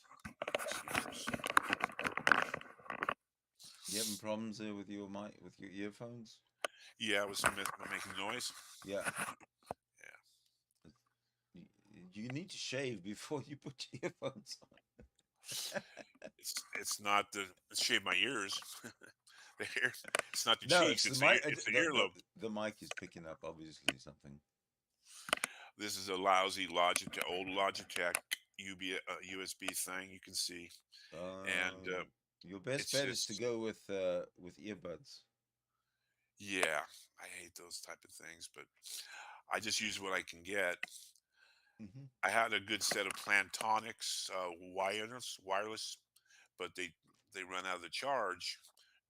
You having problems there with your mic, with your earphones? Yeah, I was making noise. Yeah. You need to shave before you put your earphones on. It's not shave my ears. It's not the cheeks. It's the earlobe. The mic is picking up obviously something. This is a lousy old Logitech USB thing. You can see, and your best bet is to go with earbuds. Yeah, I hate those type of things, but I just use what I can get. Mm-hmm. I had a good set of Plantonics wireless, but they run out of the charge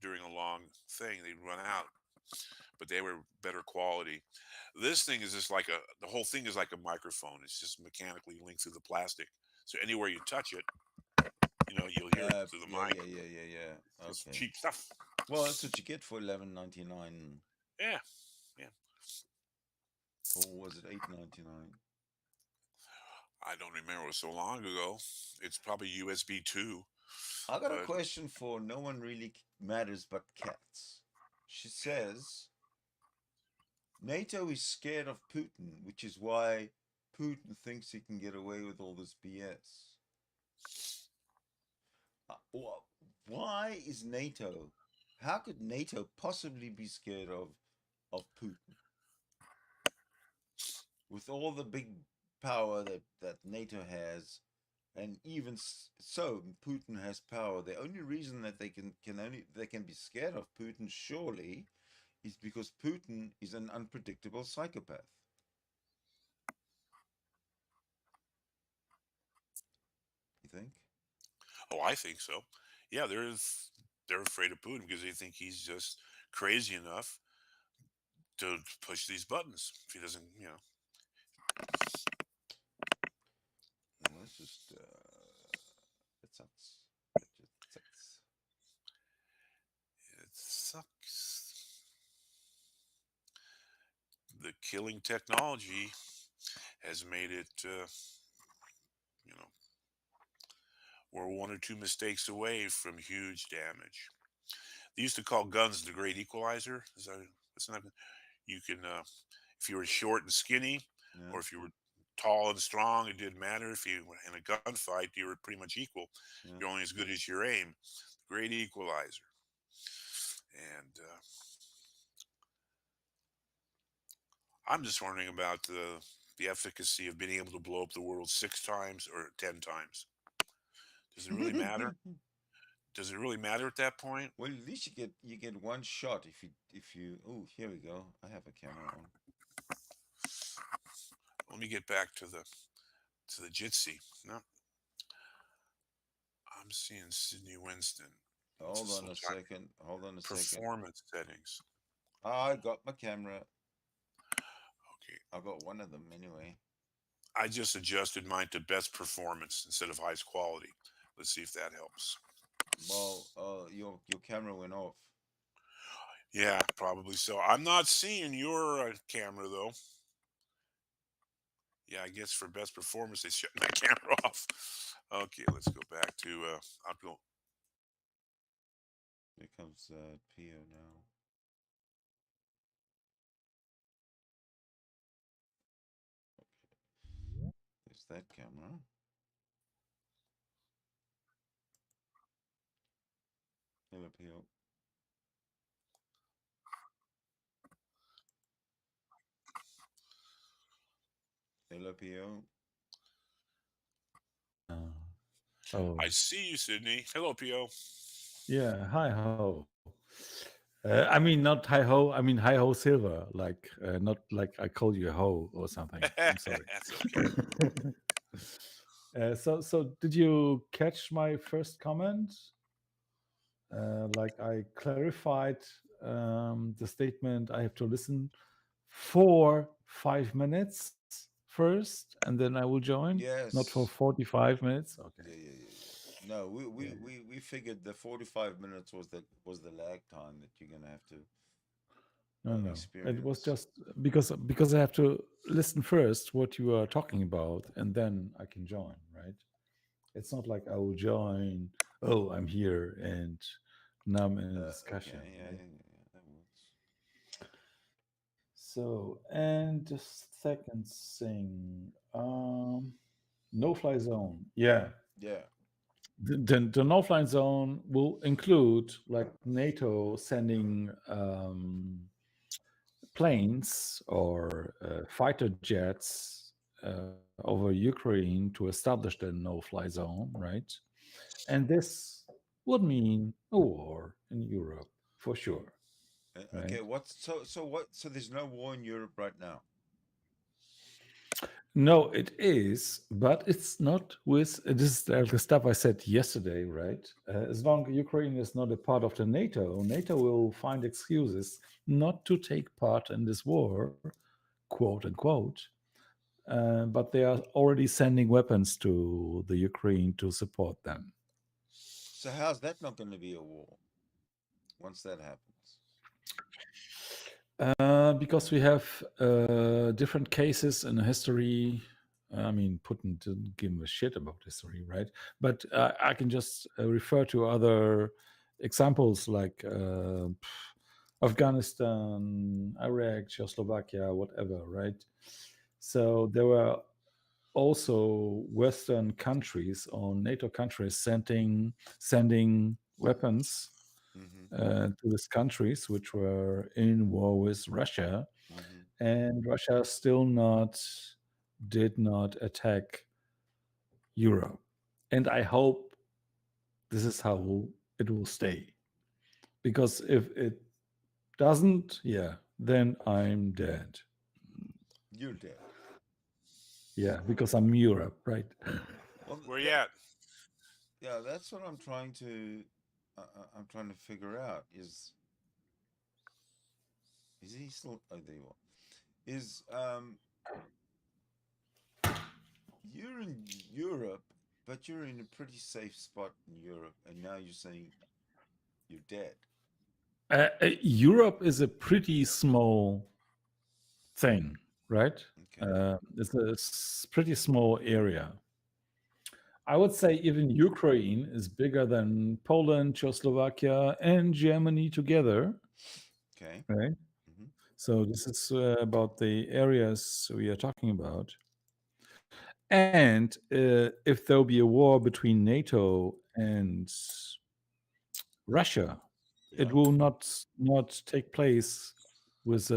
during a long thing. They run out, but they were better quality. This thing is just like the whole thing is like a microphone. It's just mechanically linked through the plastic. So anywhere you touch it, you'll hear it through the mic. Yeah. It's Okay. cheap stuff. Well, that's what you get for $11.99. Yeah. Or was it $8.99? I don't remember. It was so long ago. It's probably USB 2. I got a question for no one really matters but cats. She says NATO is scared of Putin, which is why Putin thinks he can get away with all this BS. Why is NATO? How could NATO possibly be scared of Putin? With all the big power that NATO has, and even so, Putin has power. The only reason that they can be scared of Putin, surely, is because Putin is an unpredictable psychopath. You think? Oh, I think so. Yeah, they're afraid of Putin because they think he's just crazy enough to push these buttons. If he doesn't, Well, it sucks. It just sucks. It sucks. The killing technology has made it, you know, we're one or two mistakes away from huge damage. They used to call guns the great equalizer. That's not, you can, if you were short and skinny, Yeah. or if you were tall and strong, it didn't matter. If you were in a gunfight, you were pretty much equal. Yeah. You're only as good as your aim. Great equalizer. And I'm just wondering about the efficacy of being able to blow up the world 6 times or 10 times. Does it really matter? Does it really matter at that point? Well, at least you get one shot if you. Oh, here we go. I have a camera on. Let me get back to the Jitsi. No, I'm seeing Sidney Winston. Hold on a second. Hold on a second. Performance settings. I got my camera. Okay. I got one of them anyway. I just adjusted mine to best performance instead of highest quality. Let's see if that helps. Well, your camera went off. Yeah, probably so. I'm not seeing your camera though. Yeah, I guess for best performance they shut my camera off. Okay, let's go back to. I'll go. Here comes Pio now. Okay. There's that camera. Hello, Pio. Hello, Pio. Oh, I see you, Sidney. Hello, Pio. yeah. Hi ho. I mean, not hi ho. I mean, hi ho silver. Like, not like I called you a ho or something. I'm sorry. That's okay. So did you catch my first comment? Like, I clarified the statement. I have to listen for 5 minutes first, and then I will join. Yes. Not for 45 minutes. Okay. Yeah. No, we figured the 45 minutes was the lag time that you're gonna have to No. experience. It was just because I have to listen first what you are talking about, and then I can join. Right? It's not like I will join. Oh, I'm here, and now I'm in a discussion. Okay, yeah, right? that works. So, and the second thing, no-fly zone. Yeah. Yeah. The no-fly zone will include like NATO sending planes or fighter jets over Ukraine to establish the no-fly zone, right? And this would mean a war in Europe for sure. Okay, Right? so there's no war in Europe right now. No, it is, but it's not with this is the stuff I said yesterday, right? As long as Ukraine is not a part of the NATO, NATO will find excuses not to take part in this war, quote unquote. But they are already sending weapons to the Ukraine to support them. So how's that not going to be a war once that happens? Because we have different cases in history. I mean, Putin didn't give a shit about history, right? But I can just refer to other examples like Afghanistan, Iraq, Czechoslovakia, whatever, right? So there were also Western countries or NATO countries sending weapons to these countries which were in war with Russia, and Russia still did not attack Europe. And I hope this is how it will stay, because if it doesn't, yeah, then I'm dead. You're dead. Yeah, because I'm Europe, right? Well, where you at? Yeah, that's what I'm trying to figure out. Is he still? Oh, there you are. Is you're in Europe But you're in a pretty safe spot in Europe, and now you're saying you're dead. Europe is a pretty small thing, right? Okay. It's a pretty small area. I would say even Ukraine is bigger than Poland, Czechoslovakia, and Germany together. Okay. Right. Mhm. So this is about the areas we are talking about. And if there'll be a war between NATO and Russia, it Yeah. will not take place with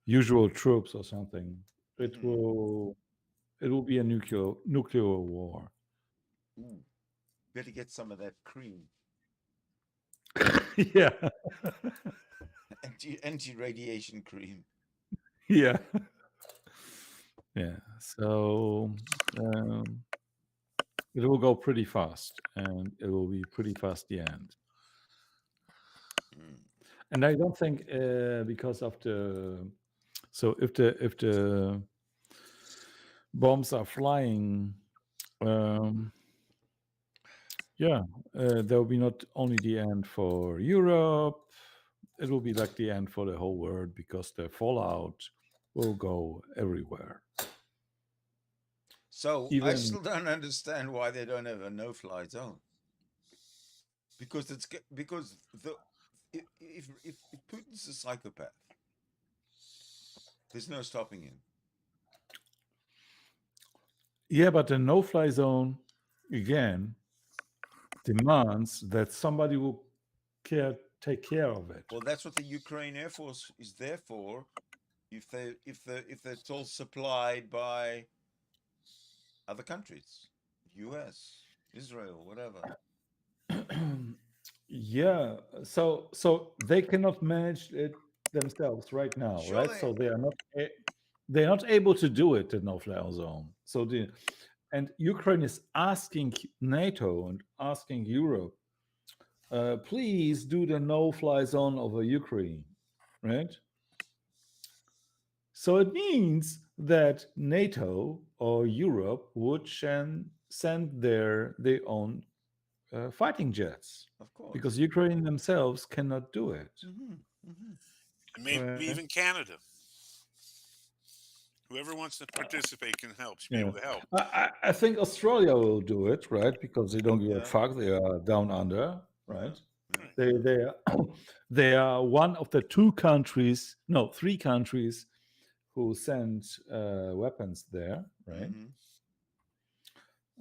usual troops or something. It Mhm. will be a nuclear war. Ooh. Better get some of that cream. Yeah. Anti-radiation cream. Yeah. Yeah. So it will go pretty fast, and it will be pretty fast the end. And I don't think because of the if the bombs are flying, yeah, there will be not only the end for Europe, it will be like the end for the whole world because the fallout will go everywhere. So I Even still don't understand why they don't have a no-fly zone. Because if Putin's a psychopath, there's no stopping him. yeah, but the no-fly zone again demands that somebody will take care of it. Well, that's what the Ukraine Air Force is there for. If it's all supplied by other countries, U.S., Israel, whatever. Yeah, so they cannot manage it themselves right now, Sure right? So they're not able to do it in no-fly zone. So and Ukraine is asking NATO and asking Europe, please do the no-fly zone over Ukraine, right? So it means that NATO or Europe would send their own fighting jets. Of course. Because Ukraine themselves cannot do it. Mm-hmm. Mm-hmm. And maybe Right. even Canada. Whoever wants to participate can help. Should be able to help. I think Australia will do it, right? Because they don't give a Yeah. fuck. They are down under, right? Yeah. They are one of the three countries who send weapons there, right?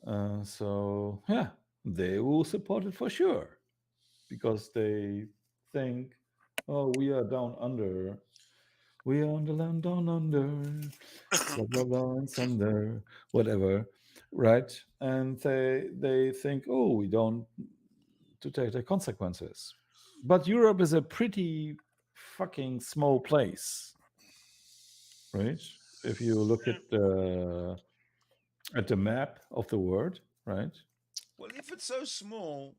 Mm-hmm. So yeah, they will support it for sure because they think, oh, we are down under. We are on the land down under, blah blah blah, and thunder, whatever, right? And they think, oh, we don't to take the consequences. But Europe is a pretty fucking small place, right? If you look at the map of the world, right? Well, if it's so small,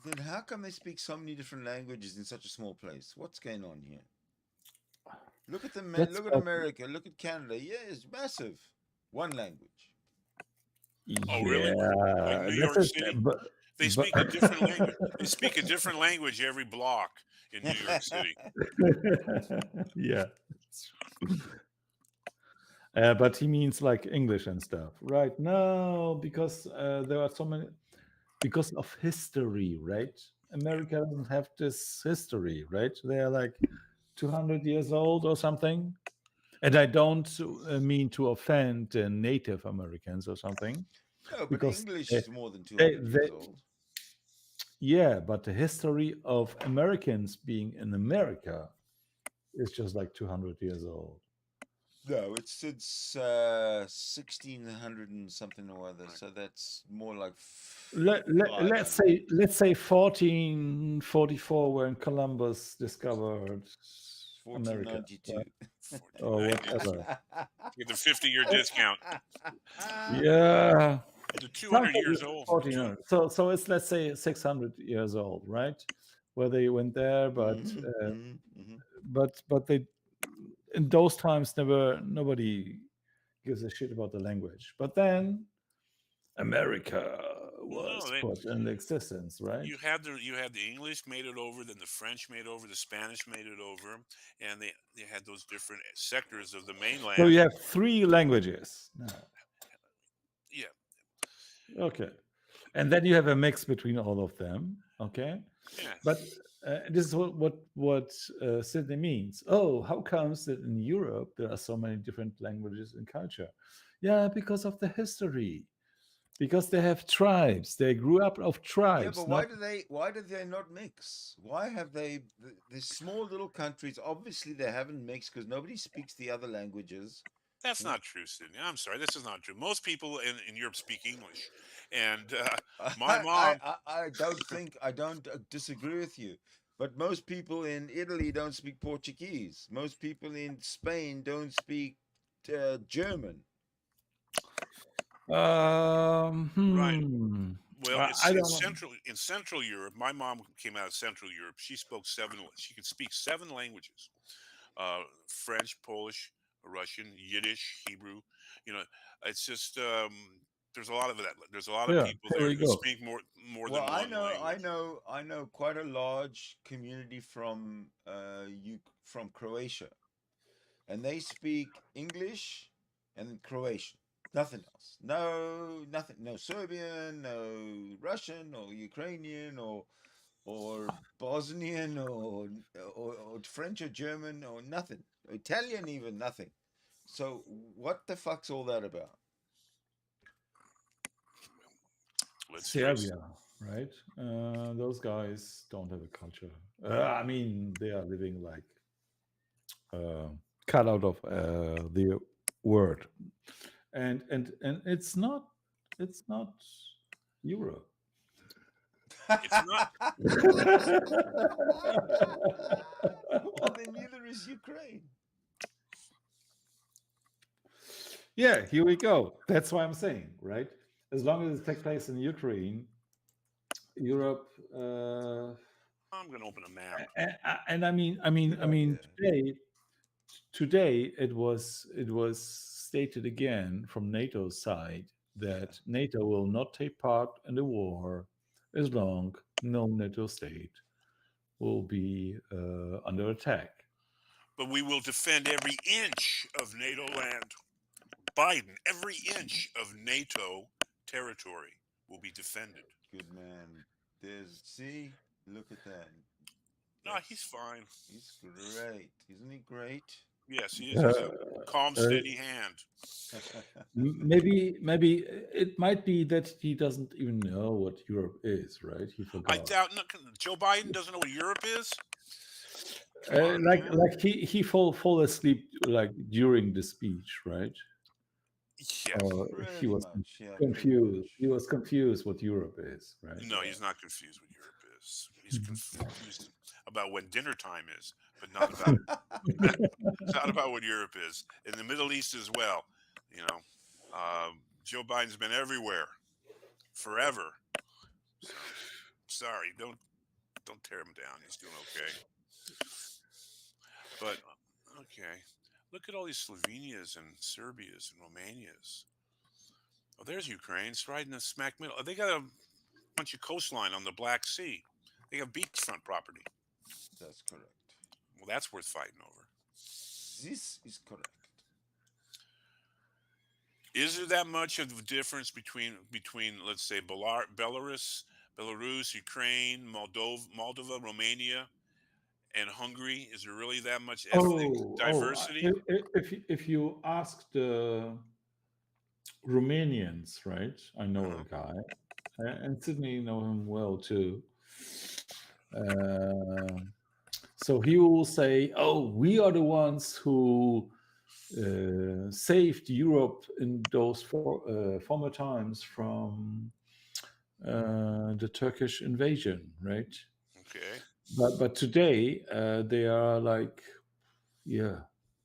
then how come they speak so many different languages in such a small place? What's going on here? Look at look at America. Look at Canada. Yeah, it's massive. One language. Oh, really? Like New York City? They speak a different language. They speak a different language every block in New York City. Yeah. But he means like English and stuff, right? No, because there are so many, because of history, right? America doesn't have this history, right? They are like 200 years old or something. And I don't mean to offend Native Americans or something. No, but because English is more than 200 years old. Yeah, but the history of Americans being in America is just like 200 years old. No, it's since 1600 and something or other. So that's more like let's say 1444 when Columbus discovered America, 1492 or whatever. Get the 50-year discount. Yeah, the 200 years old. 1400. So it's, let's say, 600 years old, right? Where they went there, but but they, in those times, nobody gives a shit about the language. But then America was No, they, put in existence, right? you had the English made it over, then the French made it over, the Spanish made it over, and they had those different sectors of the So mainland. you have 3 languages now. Yeah, Okay. And then you have a mix between all of them. Okay. yeah. But this is what Sidney means. Oh, how comes that in Europe there are so many different languages and culture? Yeah, because of the history. Because they have tribes. They grew up of Yeah, tribes. but Not why do they not mix? Why have they these small little countries? Obviously, they haven't mixed because nobody speaks the other languages. That's not true, Sidney. I'm sorry, this is not true. Most people in Europe speak English, and my mom. I don't think I don't disagree with you, but most people in Italy don't speak Portuguese. Most people in Spain don't speak German. Right. hmm. Well, I in don't know. Central Europe. My mom came out of Central Europe. She spoke she could speak 7 languages: French, Polish, Russian, Yiddish, Hebrew. You know, it's just there's a lot of that. There's a lot of Yeah, people here there we who go. speak more Well, than one language. I know quite a large community from from Croatia, and they speak English and Croatian. Nothing else. No, nothing. No Serbian, no Russian, or Ukrainian, or Bosnian, or French or German, or nothing. Italian, even nothing. So what the fuck's all that about? Let's face it. Serbia, right? Those guys don't have a culture. I mean, they are living like cut out of the word, and it's not Europe. It's not. Well, then neither is Ukraine. Yeah, here we go. That's why I'm saying, right? As long as it takes place in Ukraine, Europe, I'm going to open a map. and I mean, today it was stated again from NATO's side that NATO will not take part in the war as long no NATO state will be under attack. But we will defend every inch of NATO land. Biden, every inch of NATO territory will be defended. Good man. Look at that. No, he's fine. He's great. Isn't he great? Yes, he is. He's a calm, steady hand. Maybe it might be that he doesn't even know what Europe is, right? He forgot. I doubt. No, Joe Biden doesn't know what Europe is. Like he fall asleep like during the speech, right? Yeah, he was confused. He was confused what Europe is, right? No, he's not confused what Europe is. He's confused about when dinner time is, but not about not about what Europe is. In the Middle East as well, you know, Joe Biden's been everywhere, forever. So, sorry, don't tear him down. He's doing okay. But okay, look at all these Slovenias and Serbias and Romanias. Oh, there's Ukraine. It's right in the smack middle. They got a bunch of coastline on the Black Sea. They have beachfront property. That's correct. Well, that's worth fighting over. This is correct. Is there that much of a difference between let's say Belarus, Ukraine, Moldova, Romania, and Hungary? Is there really that much ethnic diversity? If you ask the Romanians, right? I know a guy, and Sidney know him well too. So he will say, "Oh, we are the ones who saved Europe in those former times from the Turkish invasion, right?" Okay. But today they are like,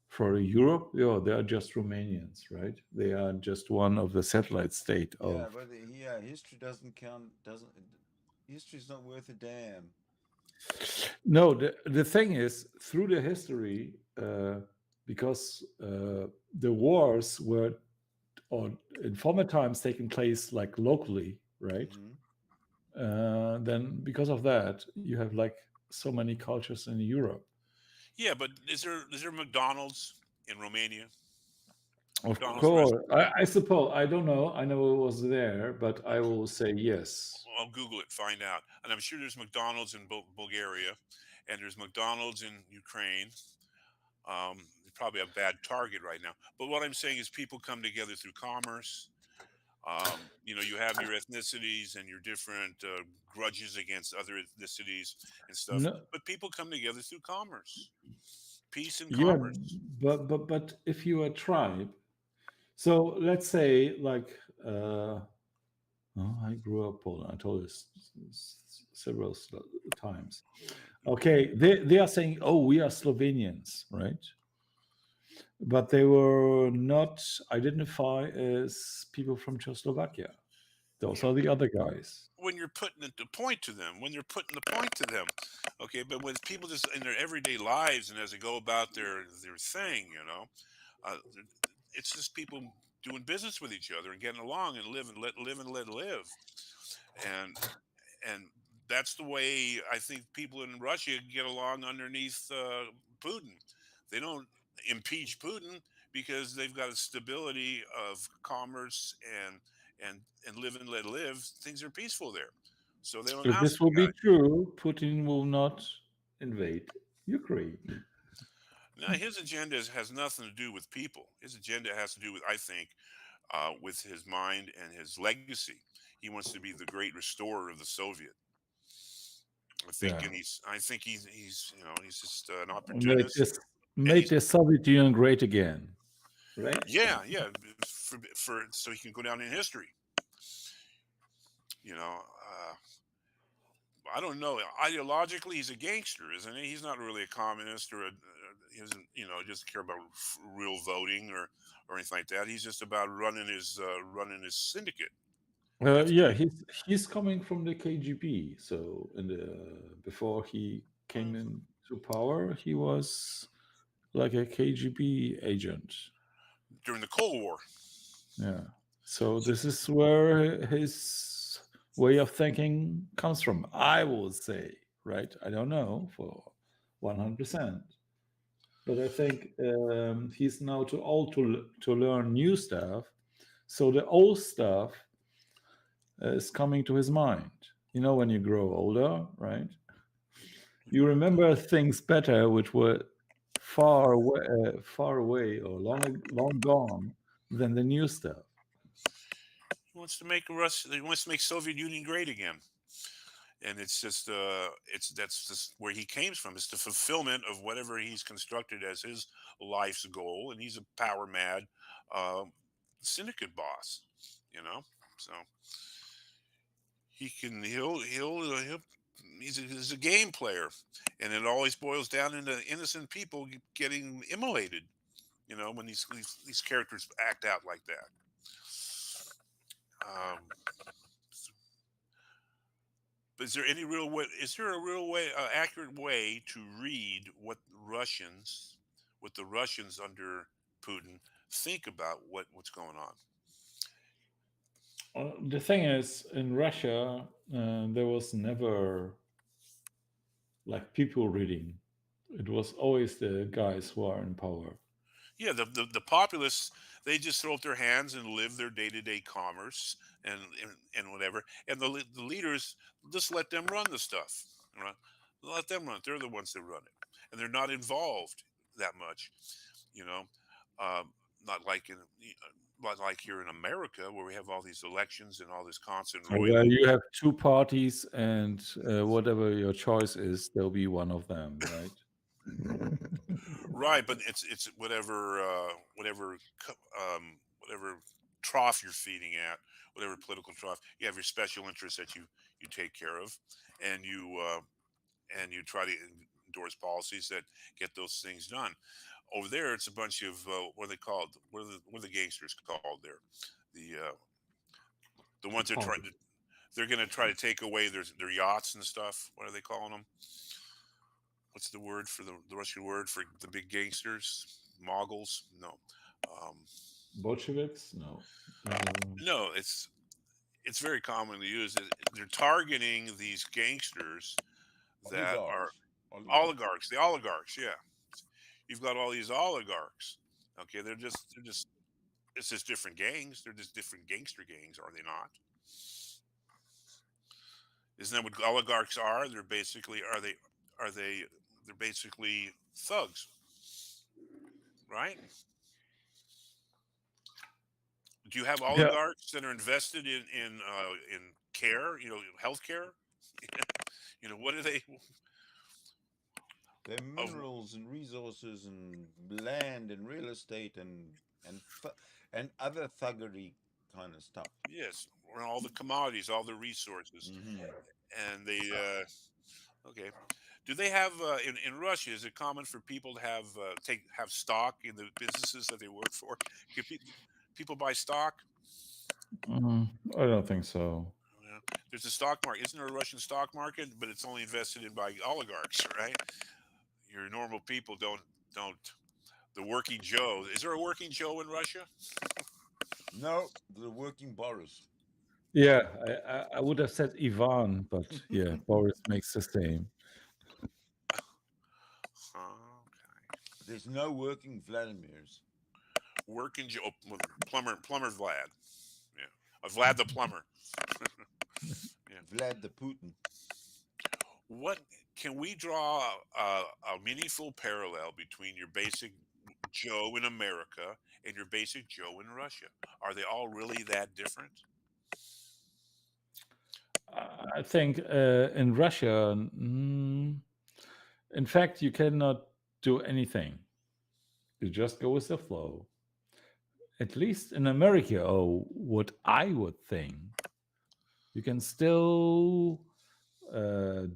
for Europe, they are just Romanians, right? They are just one of the satellite state of. Yeah, but history doesn't count. History's not worth a damn. No, the thing is, through the history, because the wars were or in former times taking place like locally, right? Then because of that, you have like so many cultures in Europe. Yeah, but is there McDonald's in Romania? Of McDonald's course, restaurant. I suppose. I don't know. I know it was there, but I will say yes. I'll Google it, find out. And I'm sure there's McDonald's in Bulgaria, and there's McDonald's in Ukraine. Probably a bad target right now. But what I'm saying is people come together through commerce. You have your ethnicities and your different grudges against other ethnicities and stuff. No, But people come together through commerce, peace and yeah, commerce. but if you are a tribe, so let's say like I grew up Poland. I told this several times. Okay, they are saying, oh, we are Slovenians, right? But they were not identified as people from Czechoslovakia. Those are the other guys. When you're putting the point to them, okay, but when people just in their everyday lives and as they go about their thing, it's just people doing business with each other and getting along and live and let live, and that's the way I think people in Russia get along underneath Putin. They don't impeach Putin because they've got a stability of commerce and live and let live. Things are peaceful there, so they don't If ask this the will be guy. true, Putin will not invade Ukraine. Now, his agenda has nothing to do with people. His agenda has to do with, I think, with his mind and his legacy. He wants to be the great restorer of the Soviet. I think he's he's just an opportunist. Make the Soviet Union great again, right? Yeah, for so he can go down in history. I don't know. Ideologically, he's a gangster, isn't he? He's not really a communist he doesn't, doesn't care about real voting or anything like that. He's just about running his syndicate. Yeah, he's coming from the KGB. So before he came into power, he was like a KGB agent during the Cold War. Yeah. So this is where his way of thinking comes from. I would say, right? I don't know for 100%, but I think he's now too old to learn new stuff. So the old stuff is coming to his mind. When you grow older, right? You remember things better, which were far away or long gone, than the new stuff. He wants to make He wants to make Soviet Union great again, and it's just that's just where he came from. It's the fulfillment of whatever he's constructed as his life's goal, and he's a power mad syndicate boss. So he's a game player, and it always boils down into innocent people getting immolated. When these characters act out like that. But is there any real way? Is there a real way, accurate way to read what the Russians under Putin think about what's going on? The thing is, in Russia, there was never like people reading. It was always the guys who are in power. Yeah, the populace, they just throw up their hands and live their day-to-day commerce and whatever. And the leaders just let them run the stuff. Right? Let them run it. They're the ones that run it, and they're not involved that much. Not like here in America where we have all these elections and all this constant Where you have two parties, and whatever your choice is, there'll be one of them, right? Right, but it's whatever trough you're feeding at, whatever political trough. You have your special interests that you take care of, and you try to endorse policies that get those things done. Over there, it's a bunch of what are they called? What are the gangsters called there? The ones that they're going to try to take away their yachts and stuff. What are they calling them? What's the word for the Russian word for the big gangsters? Moguls? No. Bolsheviks? No. No, it's very commonly used. They're targeting these gangsters that are oligarchs. The oligarchs, yeah. You've got all these oligarchs. Okay, they're just it's just different gangs. They're just different gangster gangs, are they not? Isn't that what oligarchs are? They're basically they're basically thugs, right? Do you have Yeah. oligarchs that are invested in care? Healthcare. What are they? They're minerals and resources and land and real estate and other thuggery kind of stuff. Yes, or all the commodities, all the resources, and they. Okay, do they have in Russia? Is it common for people to have stock in the businesses that they work for? Can people buy stock? I don't think so. Yeah. There's a stock market. Isn't there a Russian stock market? But it's only invested in by oligarchs, right? Your normal people don't. The working Joe. Is there a working Joe in Russia? No, the working Boris. Yeah, I would have said Ivan, but yeah, Boris makes the same. There's no working Vladimirs. Working Joe, plumber Vlad. Yeah, Vlad the plumber. Yeah. Vlad the Putin. What can we draw a meaningful parallel between your basic Joe in America and your basic Joe in Russia? Are they all really that different? I think in Russia, in fact, you cannot do anything. You just go with the flow. At least in America, what I would think, you can still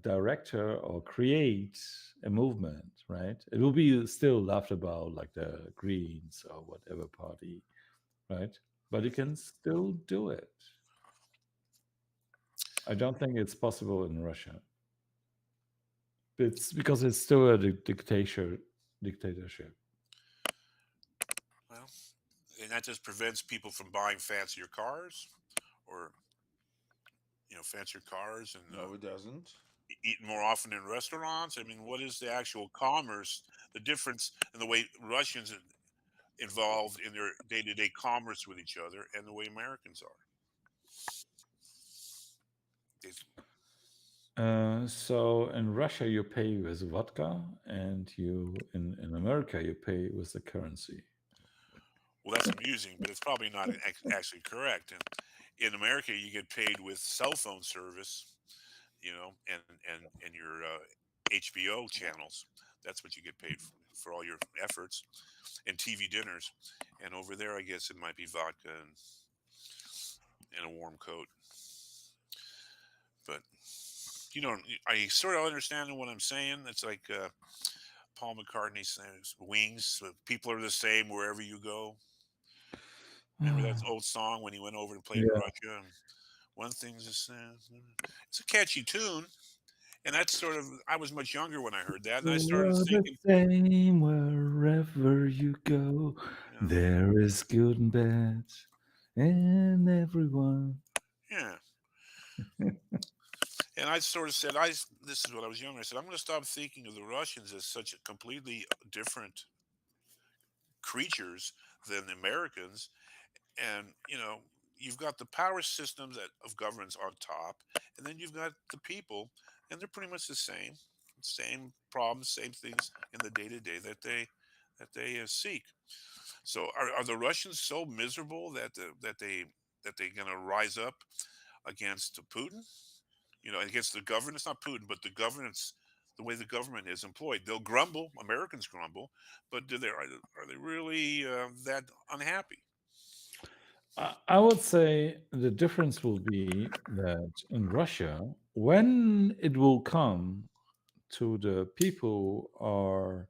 direct or create a movement, right? It will be still laughed about, like the Greens or whatever party, right? But you can still do it. I don't think it's possible in Russia. It's because it's still a dictatorship. Well, and that just prevents people from buying fancier cars, or fancier cars, and no, it doesn't. Eating more often in restaurants. I mean, what is the actual commerce? The difference in the way Russians are involved in their day-to-day commerce with each other, and the way Americans are. So in Russia you pay with vodka, and in America you pay with the currency. Well, that's amusing, but it's probably not actually correct. And in America, you get paid with cell phone service, and your HBO channels. That's what you get paid for all your efforts, and TV dinners. And over there, I guess it might be vodka and a warm coat. But are you sort of understanding what I'm saying? It's like Paul McCartney says, "Wings. People are the same wherever you go." Remember that old song when he went over to play in Russia? One thing's the same. It's a catchy tune, and that's sort of. I was much younger when I heard that, and I started thinking, the same wherever you go. There is good and bad, and everyone. Yeah. And I sort of said, this is what I was younger. I said, I'm going to stop thinking of the Russians as such a completely different creatures than the Americans. And, you've got the power systems of governments on top, and then you've got the people, and they're pretty much the same problems, same things in the day-to-day that they seek. So are the Russians so miserable that they're going to rise up against Putin? Against the government. It's not Putin, but the governance, the way the government is employed. They'll grumble. Americans grumble, but are they really that unhappy? I would say the difference will be that in Russia, when it will come to the people who are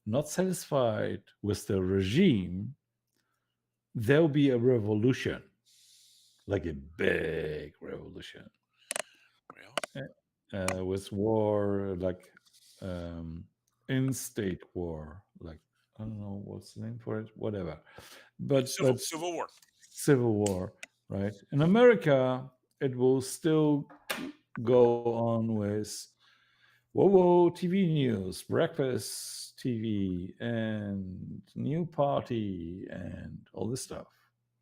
not satisfied with the regime, there'll be a revolution, like a big revolution. With war, like in-state war, like I don't know what's the name for it. Whatever, but Civil War. Civil War, right? In America, it will still go on with whoa TV news, breakfast TV, and new party, and all this stuff.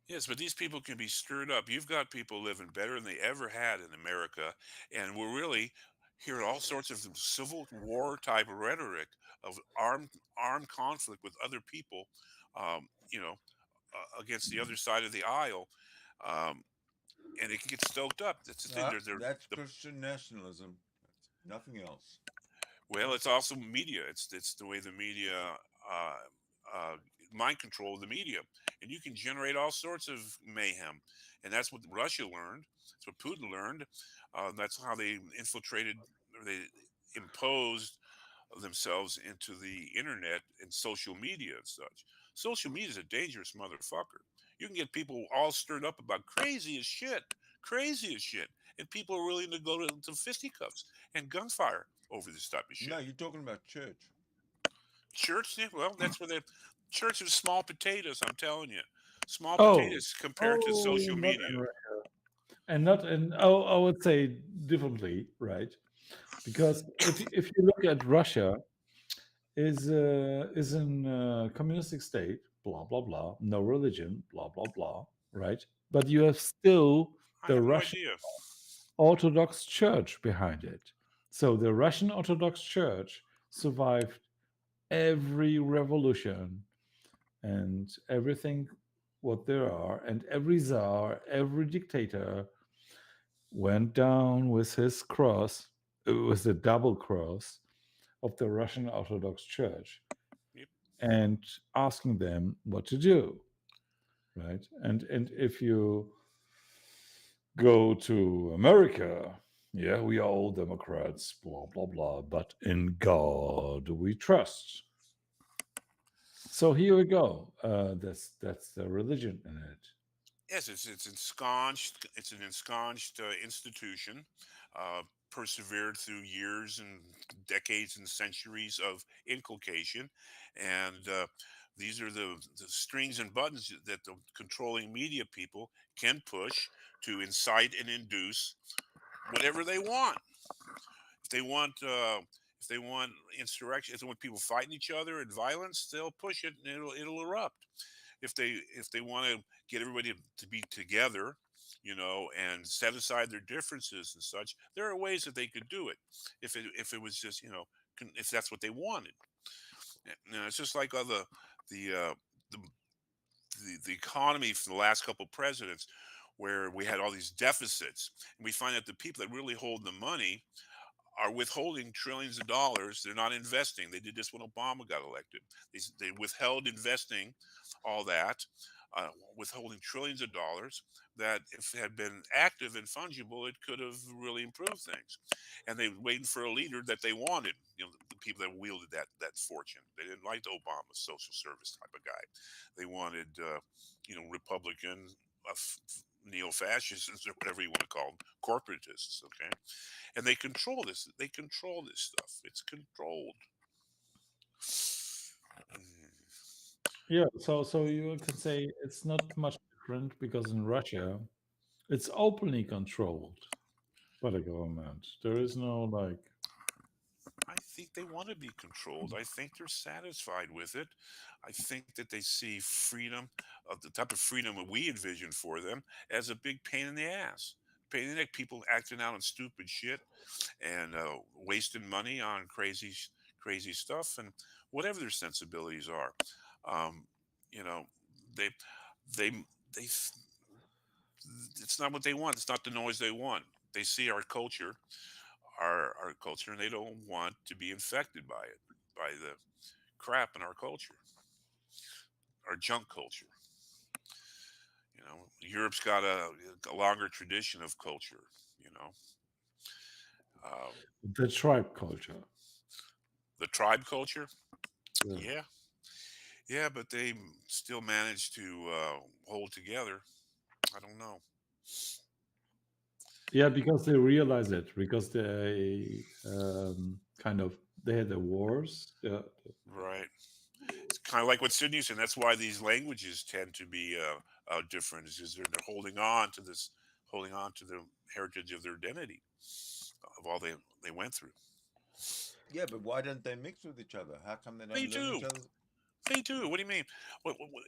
Yes, but these people can be stirred up. You've got people living better than they ever had in America, and we're really hearing all sorts of Civil War type rhetoric of armed conflict with other people, you know, against the other side of the aisle, um, and it can get stoked up. That's the thing. That's Christian nationalism. Nothing else. Well, it's also media. It's the way the media mind control the media, and you can generate all sorts of mayhem, and that's what Russia learned. That's what Putin learned. That's how they infiltrated, or they imposed themselves into the internet and social media and such. Social media is a dangerous motherfucker. You can get people all stirred up about crazy as shit, and people are willing to go to fisticuffs and gunfire over this type of shit. No, you're talking about church. Church? Yeah, well, that's where the church is small potatoes. I'm telling you, small Oh, potatoes compared to social not media. in Russia. And not in. Oh, I would say differently, right? Because if you look at Russia, is a communistic state, blah blah blah, no religion, blah blah blah, right? But you have still I the have no Russian idea. Orthodox Church behind it. So the Russian Orthodox Church survived every revolution and everything what there are, and every czar, every dictator went down with his cross, with the double cross of the Russian Orthodox Church, Yep. and asking them what to do, right? And if you go to America, yeah, we are all Democrats, blah blah blah, but in God we trust. So here we go. That's the religion in it. Yes, it's ensconced. It's an ensconced institution, persevered through years and decades and centuries of inculcation, and these are the strings and buttons that the controlling media people can push to incite and induce whatever they want. If they want, if they want insurrection, if they want people fighting each other and violence, they'll push it and it'll erupt. If they want to get everybody to be together, and set aside their differences and such, there are ways that they could do it. If it was just, if that's what they wanted. It's just like all the economy for the last couple of presidents, where we had all these deficits, and we find that the people that really hold the money are withholding trillions of dollars. They're not investing. They did this when Obama got elected. They withheld investing, all that, withholding trillions of dollars that, if it had been active and fungible, it could have really improved things. And they were waiting for a leader that they wanted, the people that wielded that fortune. They didn't like Obama's social service type of guy. They wanted, Republican, neo-fascists, or whatever you want to call them, corporatists, okay? And they control this. They control this stuff. It's controlled. Yeah, so you can say it's not much different, because in Russia, it's openly controlled by the government. There is no I think they want to be controlled. I think they're satisfied with it. I think that they see freedom, the type of freedom that we envision for them, as a big pain in the ass. Pain in the neck, people acting out on stupid shit and wasting money on crazy stuff, and whatever their sensibilities are. Um, you know, they they it's not what they want. It's not the noise they want. They see our culture, our culture, and they don't want to be infected by it, by the crap in our culture, our junk culture. Europe's got a longer tradition of culture. Um, the tribe culture. the tribe culture. Yeah. Yeah, but they still manage to hold together. I don't know. Yeah, because they realize it, because they kind of they had the wars. Yeah. Right. kind of like what Sidney said. That's why these languages tend to be different, is because they're holding on to the heritage of their identity, of all they went through. Yeah, but why don't they mix with each other? How come they don't They learn do. each other? They do. What do you mean?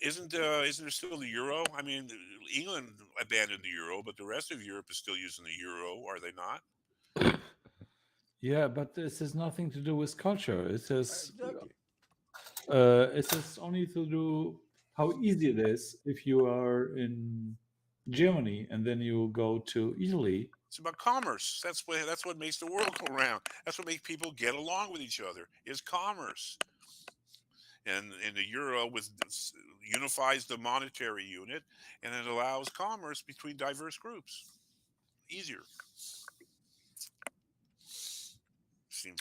Isn't there still the euro? I mean, England abandoned the euro, but the rest of Europe is still using the euro, are they not? Yeah, but this has nothing to do with culture. Exactly. It has only to do how easy it is if you are in Germany and then you go to Italy. It's about commerce. That's what makes the world go round. That's what makes people get along with each other, is commerce. And the euro unifies the monetary unit, and it allows commerce between diverse groups easier.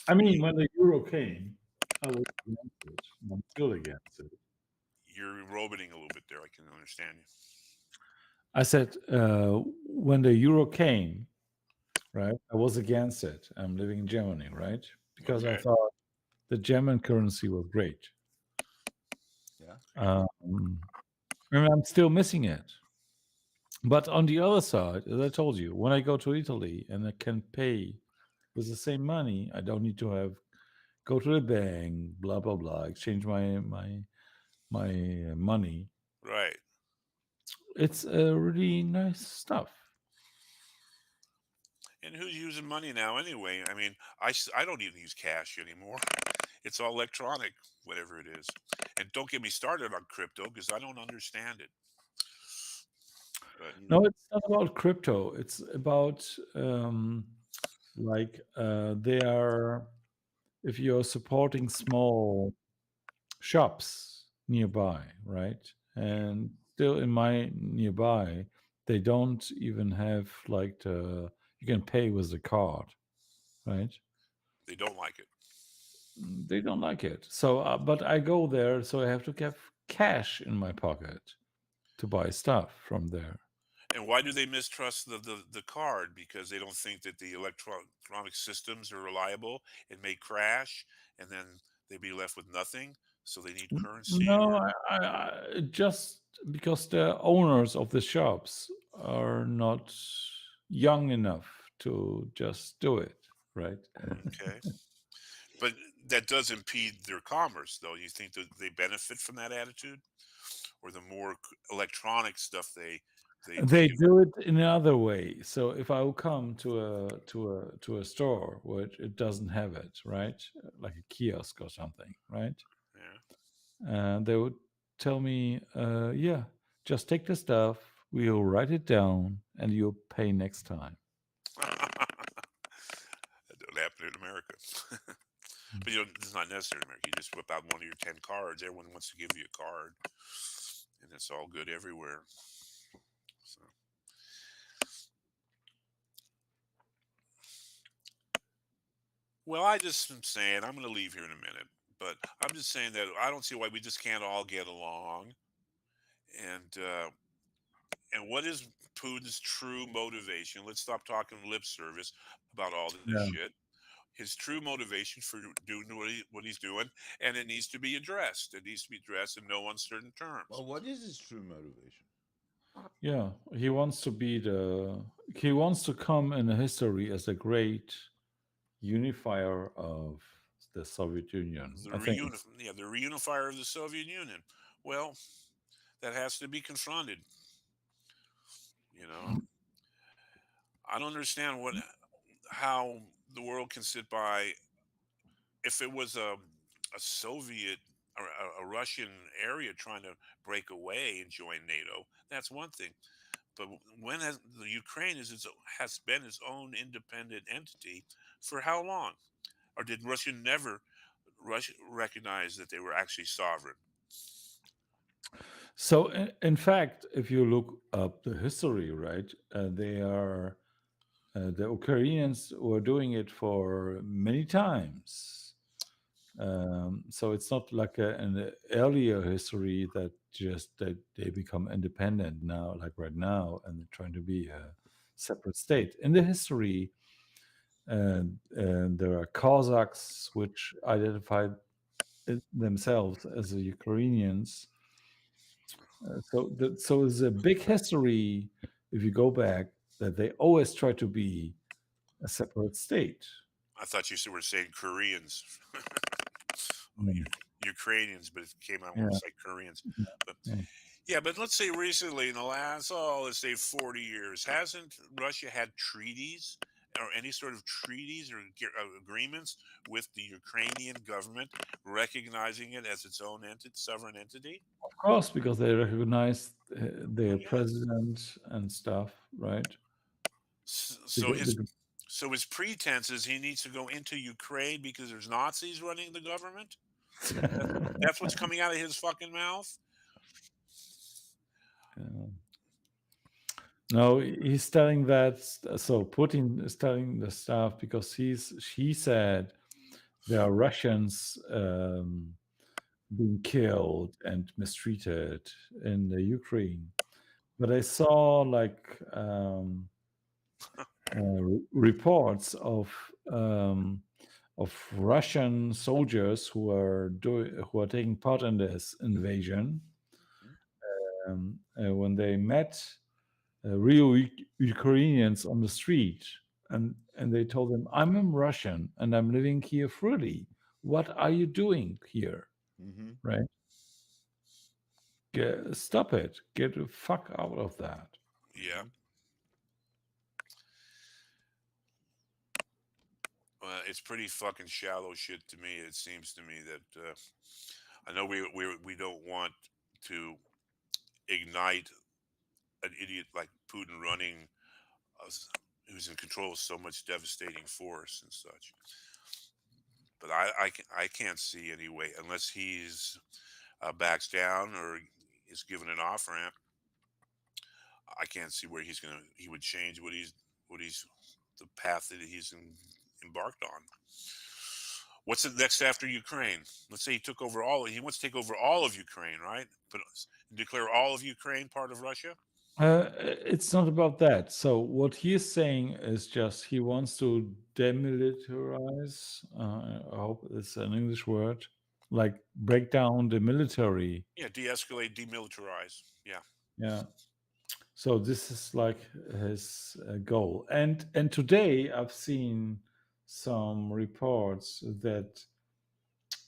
I mean, when the euro came, I was against it. I'm still against it. You're roboting a little bit there. I can understand you. I said, when the euro came, right, I was against it. I'm living in Germany, right? Because I thought the German currency was great. Yeah. And I'm still missing it. But on the other side, as I told you, when I go to Italy and I can pay with the same money, I don't need to go to the bank, blah blah blah, exchange my money. Right. It's really nice stuff. And who's using money now anyway? I mean, I don't even use cash anymore. It's all electronic, whatever it is. And don't get me started on crypto, because I don't understand it. But, no, it's not about crypto. It's about if you're supporting small shops nearby, right? And still in my nearby, they don't even have you can pay with the card, right? They don't like it. They don't like it. So, but I go there, so I have to have cash in my pocket to buy stuff from there. And why do they mistrust the card? Because they don't think that the electronic systems are reliable. It may crash, and then they'd be left with nothing. So they need currency. No, I just because the owners of the shops are not young enough to just do it, right? Okay. But that does impede their commerce, though. You think that they benefit from that attitude? Or the more electronic stuff they do it in another way. So if I will come to a store where it doesn't have it, right, like a kiosk or something, right? Yeah. And they would tell me, yeah, just take the stuff, we'll write it down, and you'll pay next time. That don't happen in America. But it's not necessary in America. You just whip out one of your 10 cards. Everyone wants to give you a card, and it's all good everywhere. So. Well, I just am saying, I'm going to leave here in a minute, but I'm just saying that I don't see why we just can't all get along. And what is Putin's true motivation? Let's stop talking lip service about all this shit. His true motivation for doing what he's doing, and it needs to be addressed. It needs to be addressed in no uncertain terms. Well, what is his true motivation? Yeah, he wants to come in history as a great unifier of the Soviet Union. The reunifier of the Soviet Union. Well, that has to be confronted. You know, I don't understand how the world can sit by. If it was a Soviet or a Russian area trying to break away and join NATO, that's one thing. But when the Ukraine has been its own independent entity for how long? Or did Russia never recognize that they were actually sovereign? So, in fact, if you look up the history, right, the Ukrainians were doing it for many times. So it's not like an earlier history that they become independent now, like right now, and they're trying to be a separate state. In the history, and there are Cossacks which identified themselves as the Ukrainians. So there's a big history, if you go back, that they always try to be a separate state. I thought you were saying Koreans. Mm. Ukrainians, but it came out Yeah. worse like Koreans. But Yeah. but let's say recently, in the last, let's say 40 years, hasn't Russia had treaties or any sort of treaties or agreements with the Ukrainian government recognizing it as its own sovereign entity? Of course, because they recognize their president and stuff, right? So his pretense is he needs to go into Ukraine because there's Nazis running the government? That's what's coming out of his fucking mouth? No, he's telling that. So Putin is telling the stuff because he said there are Russians being killed and mistreated in the Ukraine. But I saw reports of Russian soldiers who are taking part in this invasion. When they met real Ukrainians on the street, and they told them, "I'm Russian and I'm living here freely. What are you doing here?" Mm-hmm. Right? Stop it. Get the fuck out of that. Yeah. Well, it's pretty fucking shallow shit to me. It seems to me that I know we don't want to ignite an idiot like Putin running, who's in control of so much devastating force and such. But I can't see any way unless he's backs down or is given an off ramp. I can't see where he would change what he's the path that he's embarked on. What's the next after Ukraine? Let's say he wants to take over all of Ukraine, right? But declare all of Ukraine part of Russia? It's not about that. So what he is saying is just he wants to demilitarize. I hope it's an English word, like break down the military. Yeah, de-escalate, demilitarize. Yeah. Yeah. So this is like his goal. And today I've seen some reports that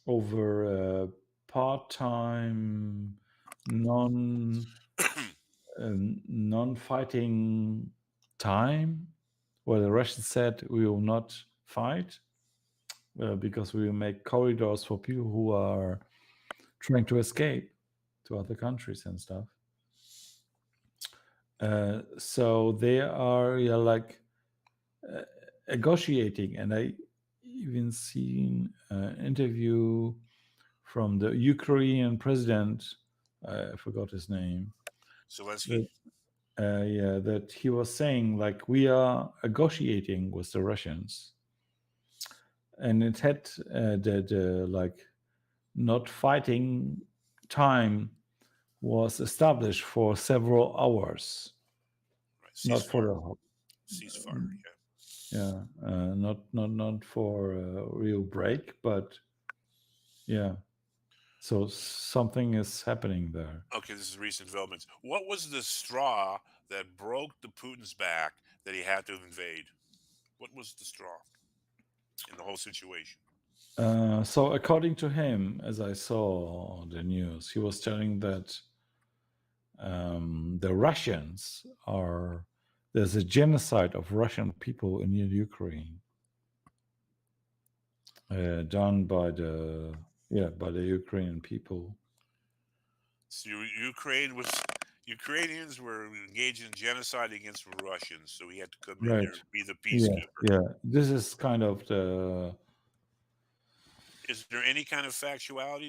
over part-time non-fighting time, where the Russians said we will not fight because we will make corridors for people who are trying to escape to other countries and stuff. So they are negotiating, and I even seen an interview from the Ukrainian president. I forgot his name. Zelensky. That he was saying we are negotiating with the Russians, and it had that not fighting time was established for several hours. Right. Not for a ceasefire. Yeah, not for a real break, but yeah. So something is happening there. Okay, this is recent developments. What was the straw that broke the Putin's back that he had to invade? What was the straw in the whole situation? So according to him, as I saw on the news, he was telling that the Russians there's a genocide of Russian people in Ukraine done by the Ukrainian people. So Ukrainians were engaged in genocide against Russians, so he had to come in there and be the peacekeeper. Yeah, this is kind of the. Is there any kind of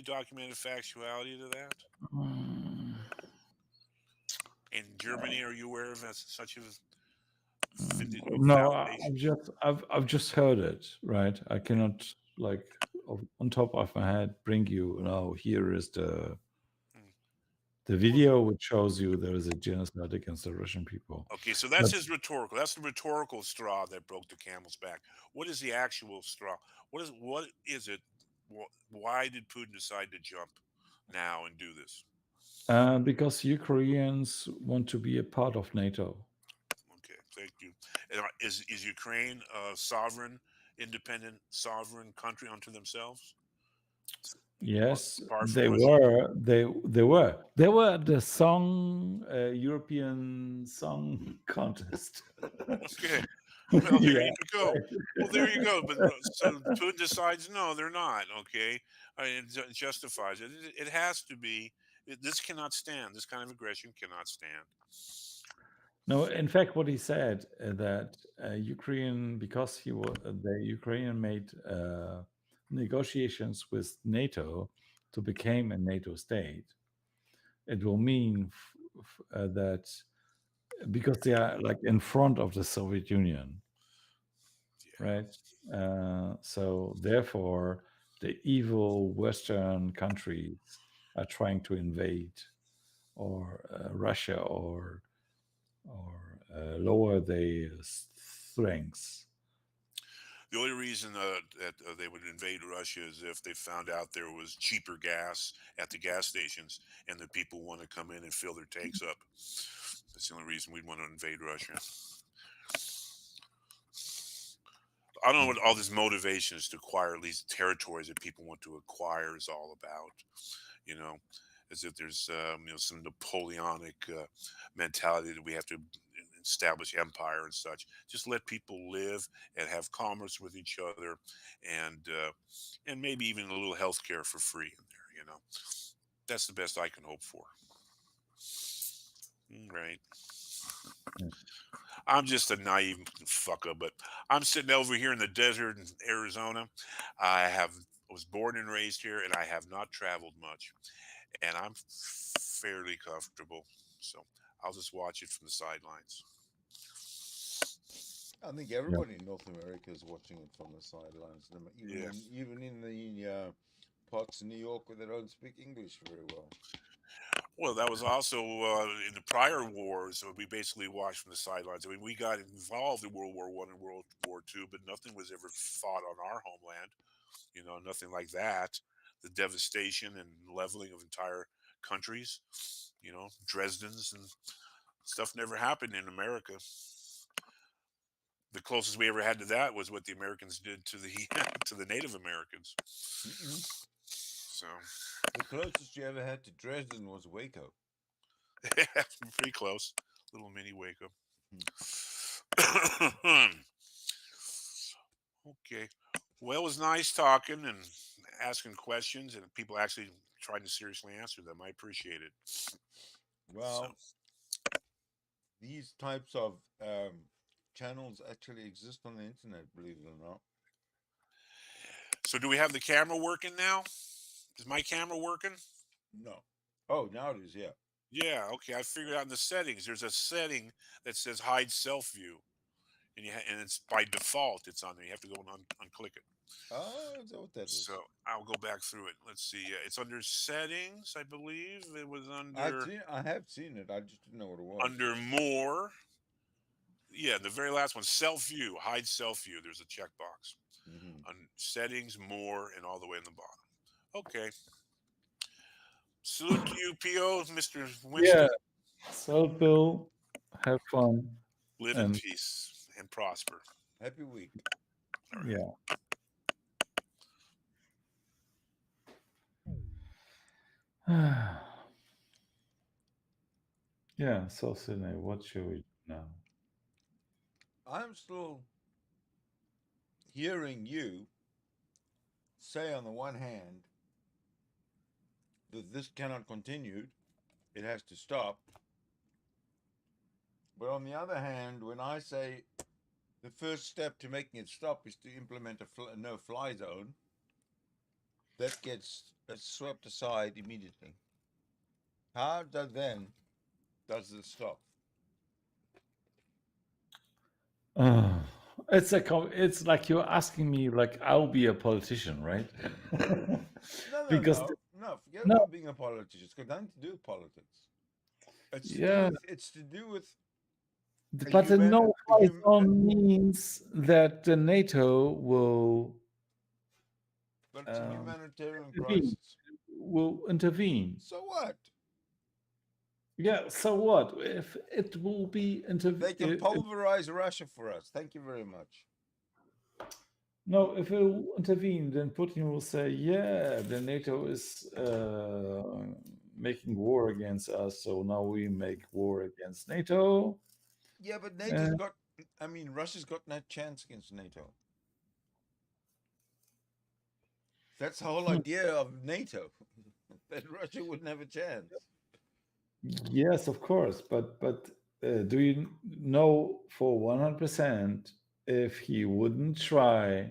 documented factuality to that? In Germany, are you aware of such a? No, I've just heard it. Right, I cannot on top of my head bring you. No, here is the video which shows you there is a genocide against the Russian people. Okay, so that's his rhetorical. That's the rhetorical straw that broke the camel's back. What is the actual straw? What is it Why did Putin decide to jump now and do this? Because Ukrainians want to be a part of NATO. Okay, thank you. And is Ukraine a sovereign, independent, sovereign country unto themselves? Yes, Apart from they Russia? were. They were the song European Song Contest. Okay. Well, there Yeah, you go. right. Well, there you go. But so Putin decides, no, they're not. Okay, I mean, it justifies it. It has to be. This cannot stand. This kind of aggression cannot stand. No, in fact, what he said that Ukraine, because the Ukrainian made negotiations with NATO to become a NATO state, it will mean that because they are like in front of the Soviet Union, right? So therefore, the evil Western countries are trying to invade or Russia or lower their strengths. The only reason that they would invade Russia is if they found out there was cheaper gas at the gas stations and the people want to come in and fill their tanks up. That's the only reason we'd want to invade Russia. I don't know what all this motivations to acquire these territories that people want to acquire is all about. You know, as if there's some Napoleonic mentality that we have to establish empire and such. Just let people live and have commerce with each other, and maybe even a little health care for free in there. You know, that's the best I can hope for. Right. I'm just a naive fucker, but I'm sitting over here in the desert in Arizona. I was born and raised here, and I have not traveled much, and I'm fairly comfortable. So I'll just watch it from the sidelines. I think everybody in North America is watching it from the sidelines. Even in the parts of New York where they don't speak English very well. Well, that was also in the prior wars. We basically watched from the sidelines. I mean, we got involved in World War I and World War II, but nothing was ever fought on our homeland. You know, nothing like that. The devastation and leveling of entire countries. You know, Dresden's and stuff never happened in America. The closest we ever had to that was what the Americans did to the to the Native Americans. So the closest you ever had to Dresden was Waco. Pretty close, little mini Waco. Okay, well, it was nice talking and asking questions, and people actually trying to seriously answer them. I appreciate it. Well, these types of channels actually exist on the internet, believe it or not. So do we have the camera working now? Is my camera working? No. Oh, now it is, yeah. Yeah, okay. I figured out in the settings, there's a setting that says hide self view. And it's by default, it's on there. You have to go and unclick it. Oh, is that what that is? So I'll go back through it. Let's see. It's under settings, I believe. It was under. I have seen it. I just didn't know what it was. Under more. Yeah, the very last one, self view, hide self view. There's a checkbox. On settings, more, and all the way in the bottom. Okay. Salute to you, P.O., Mr. Winston. Yeah. So, Bill, have fun. Live in peace and prosper. Happy week. Right. Yeah. Yeah, so Sidney, what should we do now? I'm still hearing you say on the one hand that this cannot continue, it has to stop. But on the other hand, when I say the first step to making it stop is to implement a no-fly zone, that gets swept aside immediately. How does it stop? It's like you're asking me, like I'll be a politician, right? No, forget about being a politician. It's got nothing to do with politics. It's to do with. But the no-fly zone means that the NATO will But it's a humanitarian intervene. crisis. Will intervene. So what? Yeah, so what? If it will be They can pulverize Russia for us. Thank you very much. No, if it will intervene, then Putin will say, yeah, the NATO is making war against us, so now we make war against NATO. Yeah, but NATO's got, I mean, Russia's got no chance against NATO. That's the whole idea of NATO, that Russia wouldn't have a chance. Yes, of course, but do you know for 100% if he wouldn't try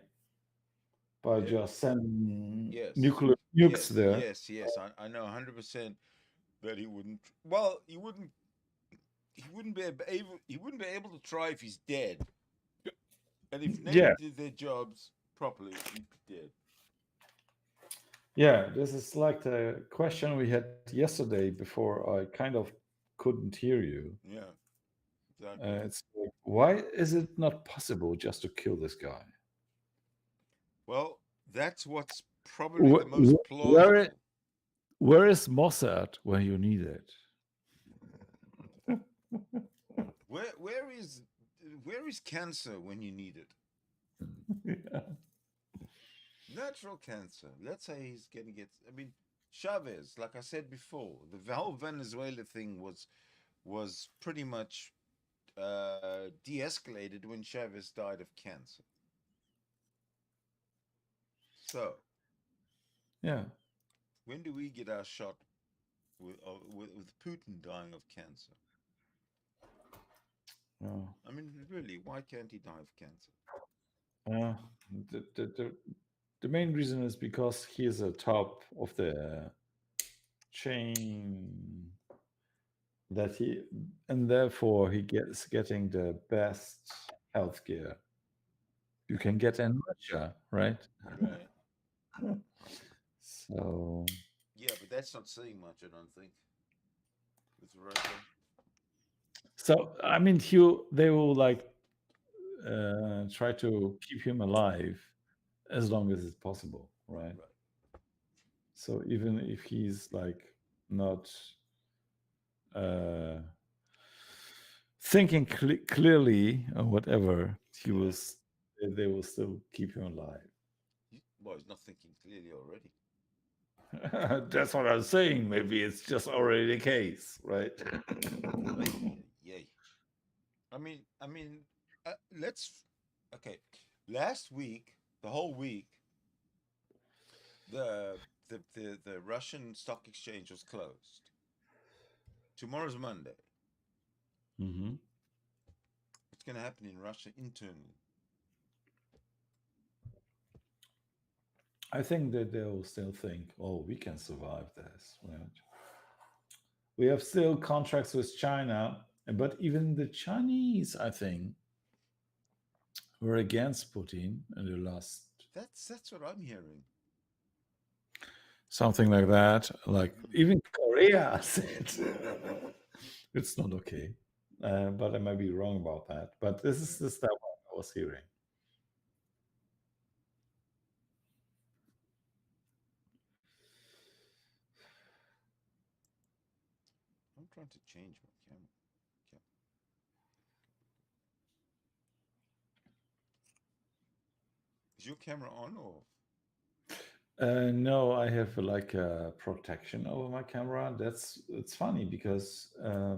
by just sending nuclear nukes there? Yes, I know 100% that he wouldn't. Well, he wouldn't be able to try if he's dead. And if NATO did their jobs properly, he'd be dead. Yeah, this is like the question we had yesterday before I kind of couldn't hear you. Yeah, exactly. It's like, why is it not possible just to kill this guy? Well, that's what's probably the most plausible. Where is Mossad when you need it? Where is cancer when you need it? Yeah. Natural cancer. Let's say he's going to get. I mean, Chavez, like I said before, the whole Venezuela thing was pretty much de-escalated when Chavez died of cancer. So, yeah, when do we get our shot with Putin dying of cancer? Oh. I mean, really, why can't he die of cancer? The main reason is because he is at top of the chain and therefore he gets getting the best healthcare you can get in Russia, right? Right. So. Yeah, but that's not saying much, I don't think, with Russia. So I mean, they will like try to keep him alive as long as it's possible, right? So even if he's like not thinking clearly or whatever, they will still keep him alive. Well, he's not thinking clearly already. That's what I'm saying. Maybe it's just already the case, right? Yay. I mean, okay. Last week, the whole week, the Russian stock exchange was closed. Tomorrow's Monday. Mm-hmm. What's going to happen in Russia internally? I think that they will still think, oh, we can survive this, right? We have still contracts with China, but even the Chinese, I think, were against Putin in the last. That's what I'm hearing. Something like that. Like even Korea said it's not okay. But I might be wrong about that. But this is the stuff I was hearing. I'm trying to change my camera. Is your camera on or off? No, I have like a protection over my camera. It's funny because I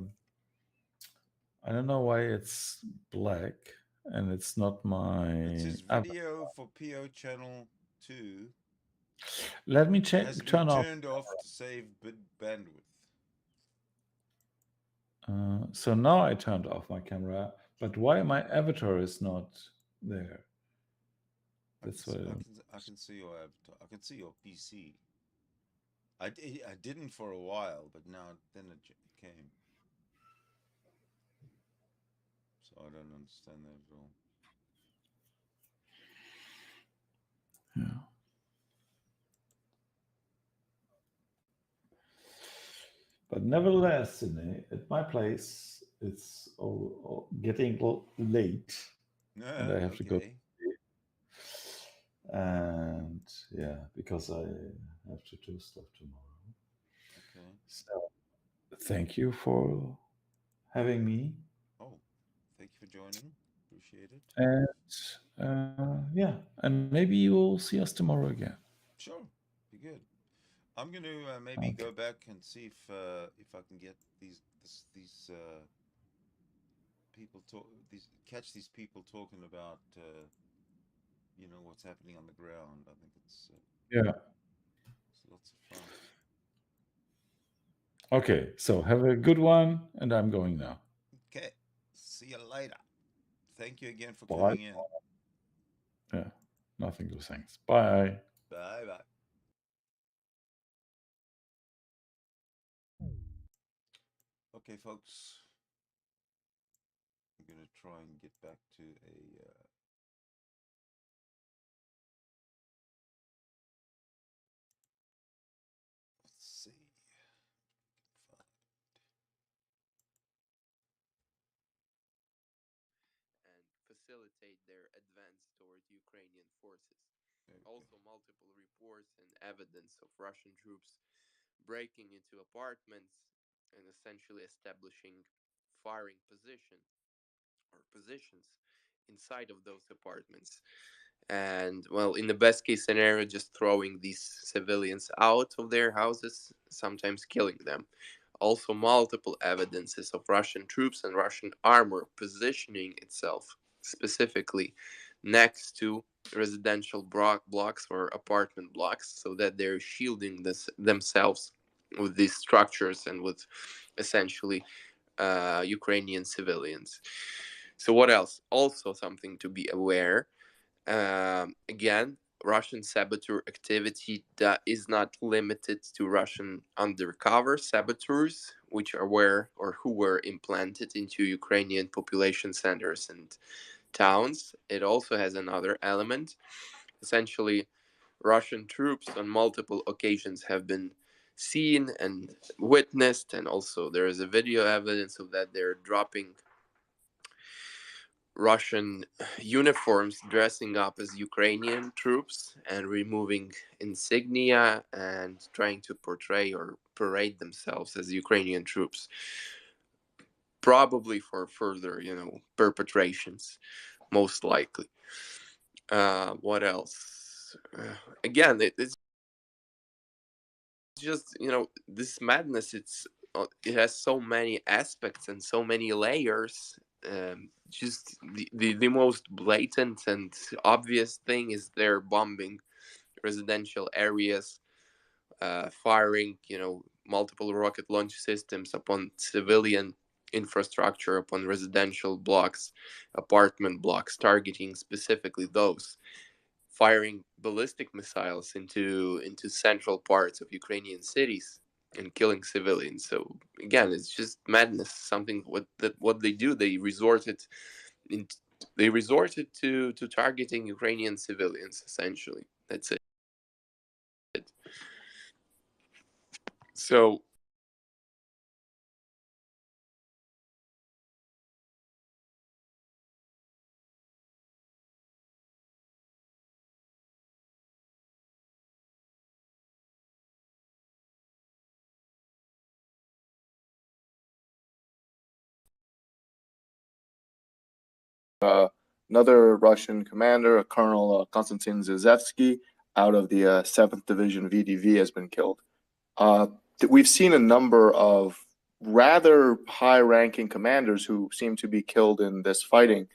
don't know why it's black and it's not my. It says video for PO channel 2. Let me turn off. Turned off to save bandwidth. So now I turned off my camera, but why my avatar is not there? That's what I can see your avatar. I can see your PC. I didn't for a while, but now then it came. So I don't understand that at all. Yeah. But nevertheless, Sidney, at my place, it's getting late, and I have to go. And yeah, because I have to do stuff tomorrow. Okay. So thank you for having me. Oh, thank you for joining. Appreciate it. And yeah, and maybe you will see us tomorrow again. Sure, be good. I'm going to maybe Okay. go back and see if I can get these people catch these people talking about what's happening on the ground. I think it's Yeah. lots of fun. Okay, so have a good one, and I'm going now. Okay, see you later. Thank you again for Bye. coming in. Yeah, nothing to thanks. Bye. Bye bye. Okay, folks. I'm gonna try and get back to a. Let's see. And facilitate their advance toward Ukrainian forces. Also, multiple reports and evidence of Russian troops breaking into apartments and essentially establishing firing positions inside of those apartments. And well, in the best case scenario, just throwing these civilians out of their houses, sometimes killing them. Also, multiple evidences of Russian troops and Russian armor positioning itself specifically next to residential blocks or apartment blocks so that they're shielding themselves with these structures and with essentially Ukrainian civilians. So, what else? Also, something to be aware. Again, Russian saboteur activity that is not limited to Russian undercover saboteurs, which are who were implanted into Ukrainian population centers and towns. It also has another element. Essentially, Russian troops on multiple occasions have been seen and witnessed, and also there is a video evidence of that. They're dropping Russian uniforms, dressing up as Ukrainian troops and removing insignia and trying to portray or parade themselves as Ukrainian troops, probably for further, perpetrations, most likely. What else? Again, it's just this madness. It has so many aspects and so many layers. Just the most blatant and obvious thing is they're bombing residential areas, firing multiple rocket launch systems upon civilian infrastructure, upon residential blocks, apartment blocks, targeting specifically those, firing ballistic missiles into central parts of Ukrainian cities and killing civilians. So again, it's just madness. Something what they do, they resorted to targeting Ukrainian civilians. Essentially, that's it. So another Russian commander, Colonel Konstantin Zizevsky, out of the 7th Division VDV, has been killed. We've seen a number of rather high-ranking commanders who seem to be killed in this fighting.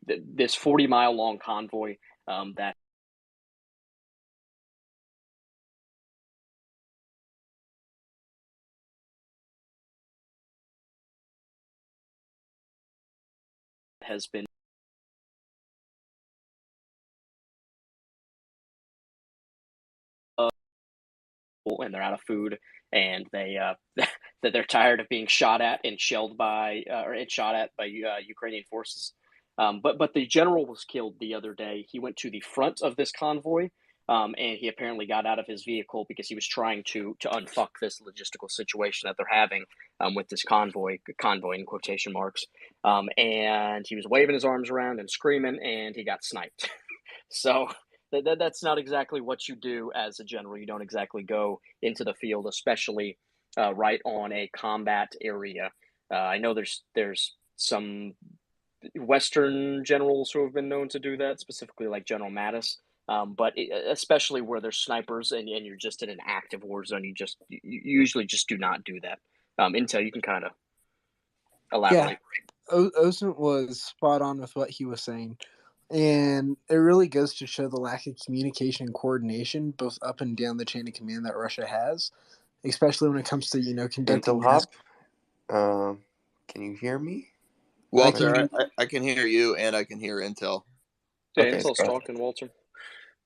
this 40-mile long convoy that has been and they're out of food, and they that they're tired of being shot at and shelled by Ukrainian forces. But the general was killed the other day. He went to the front of this convoy, and he apparently got out of his vehicle because he was trying to unfuck this logistical situation that they're having with this convoy in quotation marks. And he was waving his arms around and screaming, and he got sniped. So that's not exactly what you do as a general. You don't exactly go into the field, especially right on a combat area. I know there's some Western generals who have been known to do that, specifically like General Mattis. But especially where there's snipers and you're just in an active war zone, you usually just do not do that. Intel, you can kind of elaborate. Yeah, Osen was spot on with what he was saying. And it really goes to show the lack of communication and coordination, both up and down the chain of command that Russia has, especially when it comes to, conducting Intel Hop, can you hear me? Walter, I can hear you, and I can hear Intel. Yeah, Okay, Intel's so- talking, Walter.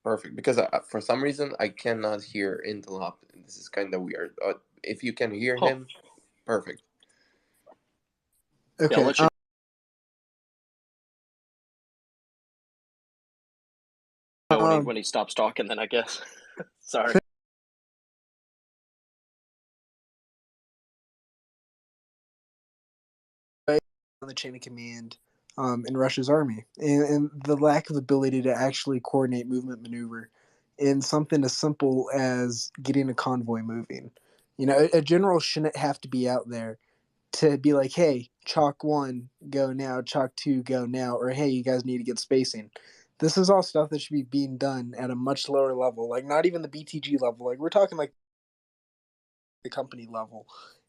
Perfect, because for some reason I cannot hear Intel Hop. This is kind of weird. If you can hear him, perfect. Okay. Yeah, I'll let you when he stops talking, then I guess. Sorry. On the chain of command in Russia's army, and the lack of ability to actually coordinate movement maneuver in something as simple as getting a convoy moving. A general shouldn't have to be out there to be like, hey, chalk 1, go now, chalk 2, go now, or hey, you guys need to get spacing. This is all stuff that should be being done at a much lower level, like not even the BTG level. Like we're talking like the company level.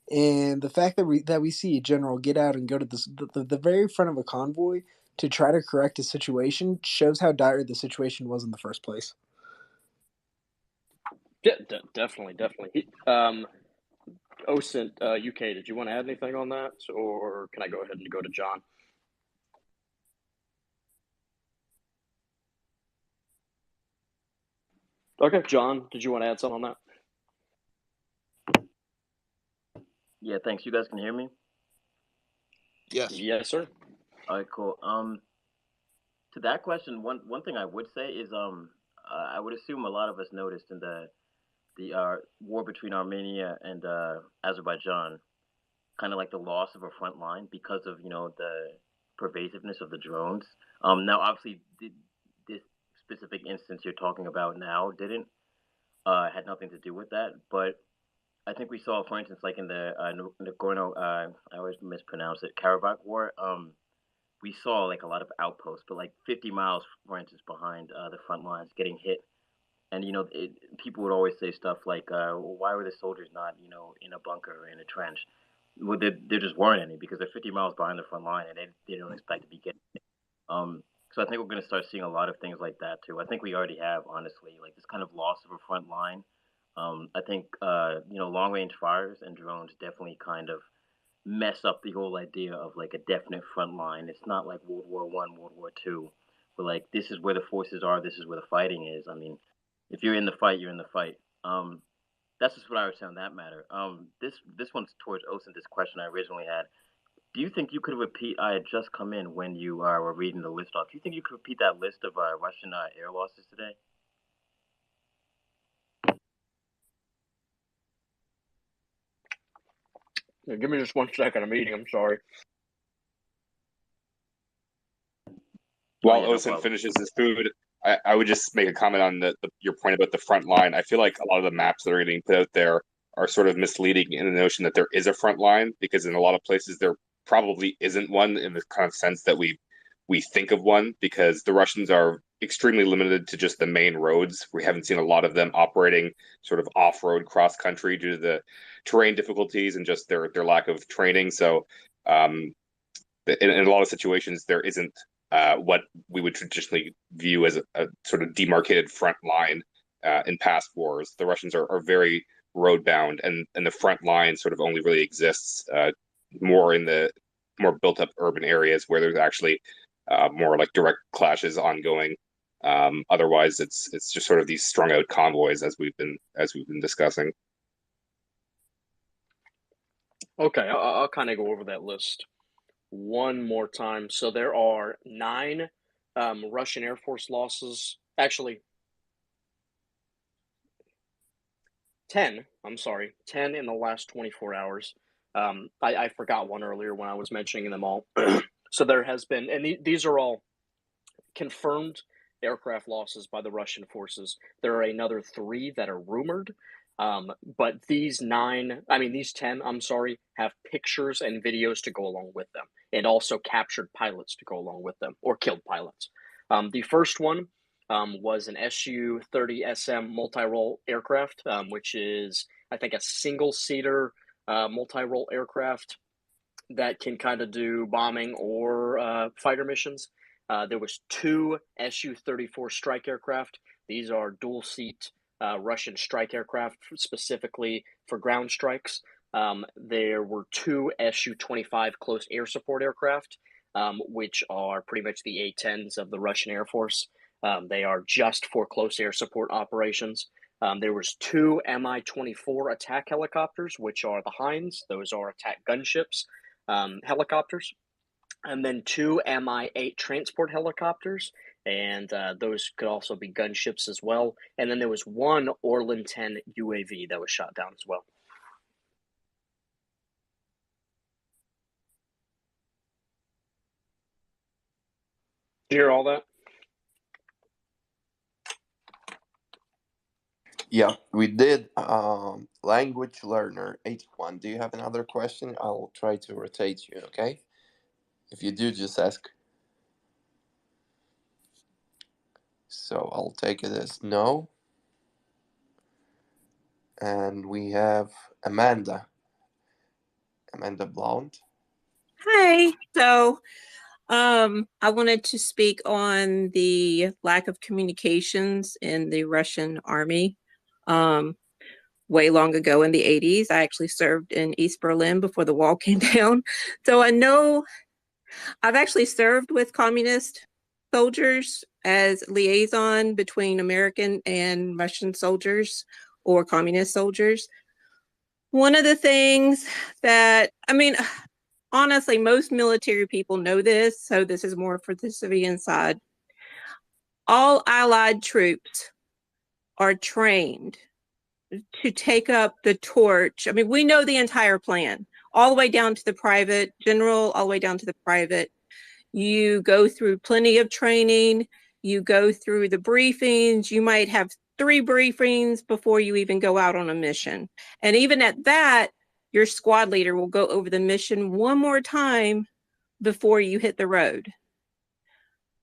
And the fact that we see a general get out and go to the very front of a convoy to try to correct a situation shows how dire the situation was in the first place. Yeah, definitely. Osen, UK, did you want to add anything on that, or can I go ahead and go to John? Okay, John, did you want to add something on that? Yeah, thanks. You guys can hear me? Yes. Yes, sir. All right, cool. To that question, one thing I would say is I would assume a lot of us noticed in the war between Armenia and Azerbaijan, kind of like the loss of a front line because of the pervasiveness of the drones. Now, obviously, this specific instance you're talking about now didn't had nothing to do with that, but I think we saw, for instance, like in the Nagorno, I always mispronounce it, Karabakh War. We saw like a lot of outposts, but like 50 miles, for instance, behind the front lines, getting hit. And people would always say stuff like, well, "Why were the soldiers not, in a bunker or in a trench?" Well, there just weren't any because they're 50 miles behind the front line, and they don't expect to be getting hit. So I think we're going to start seeing a lot of things like that too. I think we already have, honestly, like this kind of loss of a front line. I think long range fires and drones definitely kind of mess up the whole idea of like a definite front line. It's not like World War I, World War II, but like this is where the forces are. This is where the fighting is. I mean, if you're in the fight, you're in the fight. That's just what I would say on that matter. This one's towards Osen. This question I originally had. Do you think you could repeat? I had just come in when you were reading the list off. Do you think you could repeat that list of Russian air losses today? Yeah, give me just 1 second. I'm eating. I'm sorry. While Osen finishes his food, I would just make a comment on your point about the front line. I feel like a lot of the maps that are getting put out there are sort of misleading in the notion that there is a front line, because in a lot of places there probably isn't one in the kind of sense that we think of one, because the Russians are extremely limited to just the main roads. We haven't seen a lot of them operating sort of off-road cross country due to the terrain difficulties and just their lack of training. So in a lot of situations there isn't what we would traditionally view as a sort of demarcated front line in past wars. The Russians are very road bound, and the front line sort of only really exists more in the more built up urban areas where there's actually more like direct clashes ongoing. Otherwise, it's just sort of these strung out convoys as we've been discussing. Okay, I'll kind of go over that list one more time. So there are 9 Russian Air Force losses. Actually, 10. I'm sorry, 10 in the last 24 hours. I forgot one earlier when I was mentioning them all. So there has been, and these are all confirmed aircraft losses by the Russian forces. There are another 3 that are rumored. But these 10, I'm sorry, have pictures and videos to go along with them, and also captured pilots to go along with them, or killed pilots. The first one was an Su-30SM multi-role aircraft, which is, I think, a single-seater multi-role aircraft that can kind of do bombing or fighter missions. There was 2 Su-34 strike aircraft. These are dual-seat Russian strike aircraft, specifically for ground strikes. There were 2 Su-25 close air support aircraft, which are pretty much the A-10s of the Russian Air Force. They are just for close air support operations. There was 2 Mi-24 attack helicopters, which are the Hinds. Those are attack gunships helicopters. And then 2 Mi-8 transport helicopters, and those could also be gunships as well. And then there was 1 Orlan 10 UAV that was shot down as well. Did you hear all that? Yeah, we did. Language learner 81. Do you have another question? I'll try to rotate you, okay? If you do, just ask. So I'll take it as no. And we have Amanda. Amanda Blount. Hi. So I wanted to speak on the lack of communications in the Russian army. Way long ago in the 80s, I actually served in East Berlin before the wall came down. So I know I've actually served with communist soldiers as liaison between American and Russian soldiers or communist soldiers. One of the things that, honestly, most military people know this, so this is more for the civilian side. All Allied troops are trained to take up the torch. We know the entire plan, all the way down to the private general, all the way down to the private. You go through plenty of training. You go through the briefings. You might have 3 briefings before you even go out on a mission. And even at that, your squad leader will go over the mission one more time before you hit the road.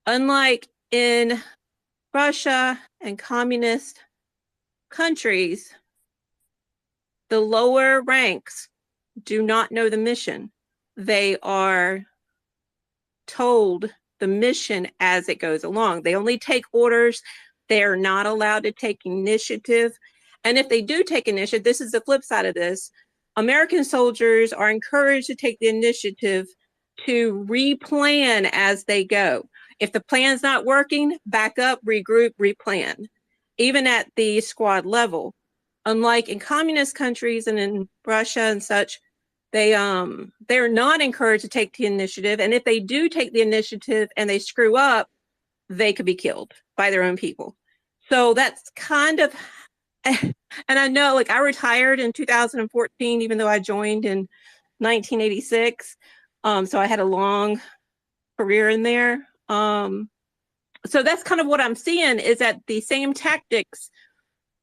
Unlike in Russia and communist countries, the lower ranks do not know the mission. They are told the mission as it goes along. They only take orders. They are not allowed to take initiative. And if they do take initiative, this is the flip side of this. American soldiers are encouraged to take the initiative to replan as they go. If the plan's not working, back up, regroup, replan, even at the squad level. Unlike in communist countries and in Russia and such, they're not encouraged to take the initiative. And if they do take the initiative and they screw up, they could be killed by their own people. So that's kind of, and I know, like, I retired in 2014, even though I joined in 1986. So I had a long career in there. So that's kind of what I'm seeing, is that the same tactics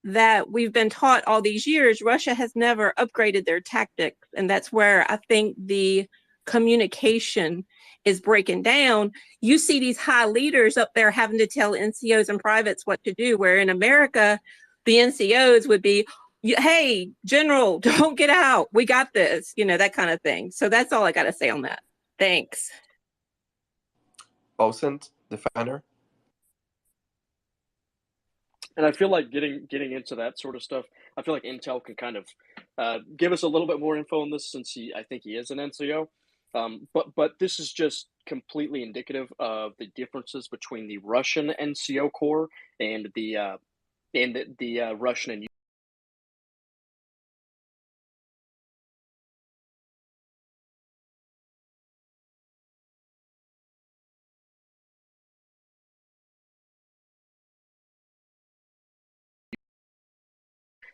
that we've been taught all these years, Russia has never upgraded their tactics. And that's where I think the communication is breaking down. You see these high leaders up there having to tell NCOs and privates what to do, where in America, the NCOs would be, hey, General, don't get out. We got this, that kind of thing. So that's all I got to say on that. Thanks. Osint, defender. And I feel like getting into that sort of stuff, I feel like Intel can kind of give us a little bit more info on this, since I think he is an NCO. But this is just completely indicative of the differences between the Russian NCO Corps and the Russian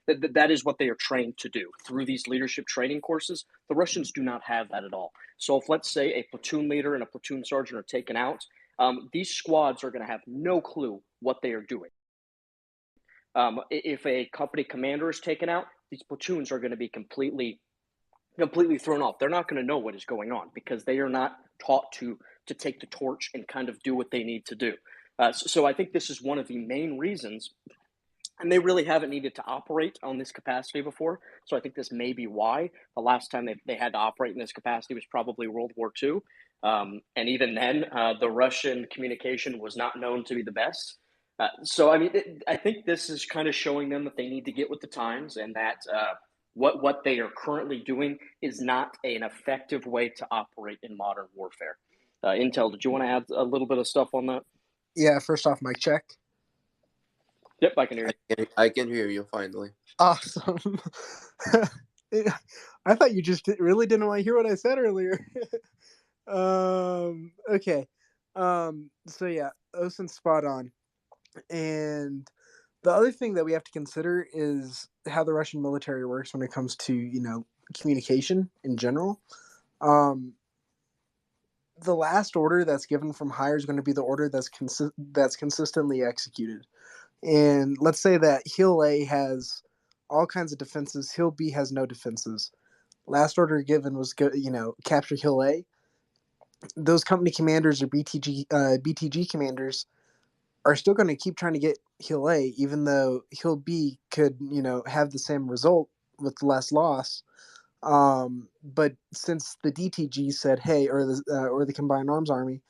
and that is what they are trained to do through these leadership training courses. The Russians do not have that at all. So if, let's say, a platoon leader and a platoon sergeant are taken out, these squads are going to have no clue what they are doing. If a company commander is taken out, these platoons are going to be completely thrown off. They're not going to know what is going on because they are not taught to take the torch and kind of do what they need to do. So I think this is one of the main reasons, and they really haven't needed to operate on this capacity before. So I think this may be why. The last time they had to operate in this capacity was probably World War II. And even then, the Russian communication was not known to be the best. So, I mean, I think this is kind of showing them that they need to get with the times, and that what they are currently doing is not an effective way to operate in modern warfare. Intel, did you want to add a little bit of stuff on that? Yeah, first off, mic check. Yep, I can hear you. I can hear you finally. Awesome. I thought you just really didn't want to hear what I said earlier. Okay. So yeah, Osin's spot on. And the other thing that we have to consider is how the Russian military works when it comes to, communication in general. The last order that's given from higher is going to be the order that's consistently executed. And let's say that Hill A has all kinds of defenses. Hill B has no defenses. Last order given was capture Hill A. Those company commanders or BTG commanders are still going to keep trying to get Hill A, even though Hill B could have the same result with less loss. But since the DTG said, hey, or the Combined Arms Army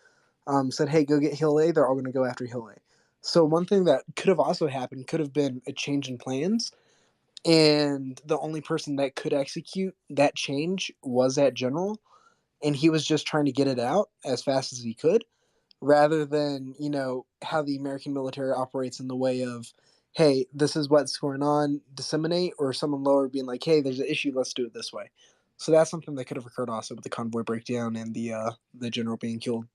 said, hey, go get Hill A, they're all going to go after Hill A. So one thing that could have also happened could have been a change in plans, and the only person that could execute that change was that general, and he was just trying to get it out as fast as he could, rather than, how the American military operates in the way of, hey, this is what's going on, disseminate, or someone lower being like, hey, there's an issue, let's do it this way. So that's something that could have occurred also with the convoy breakdown and the general being killed.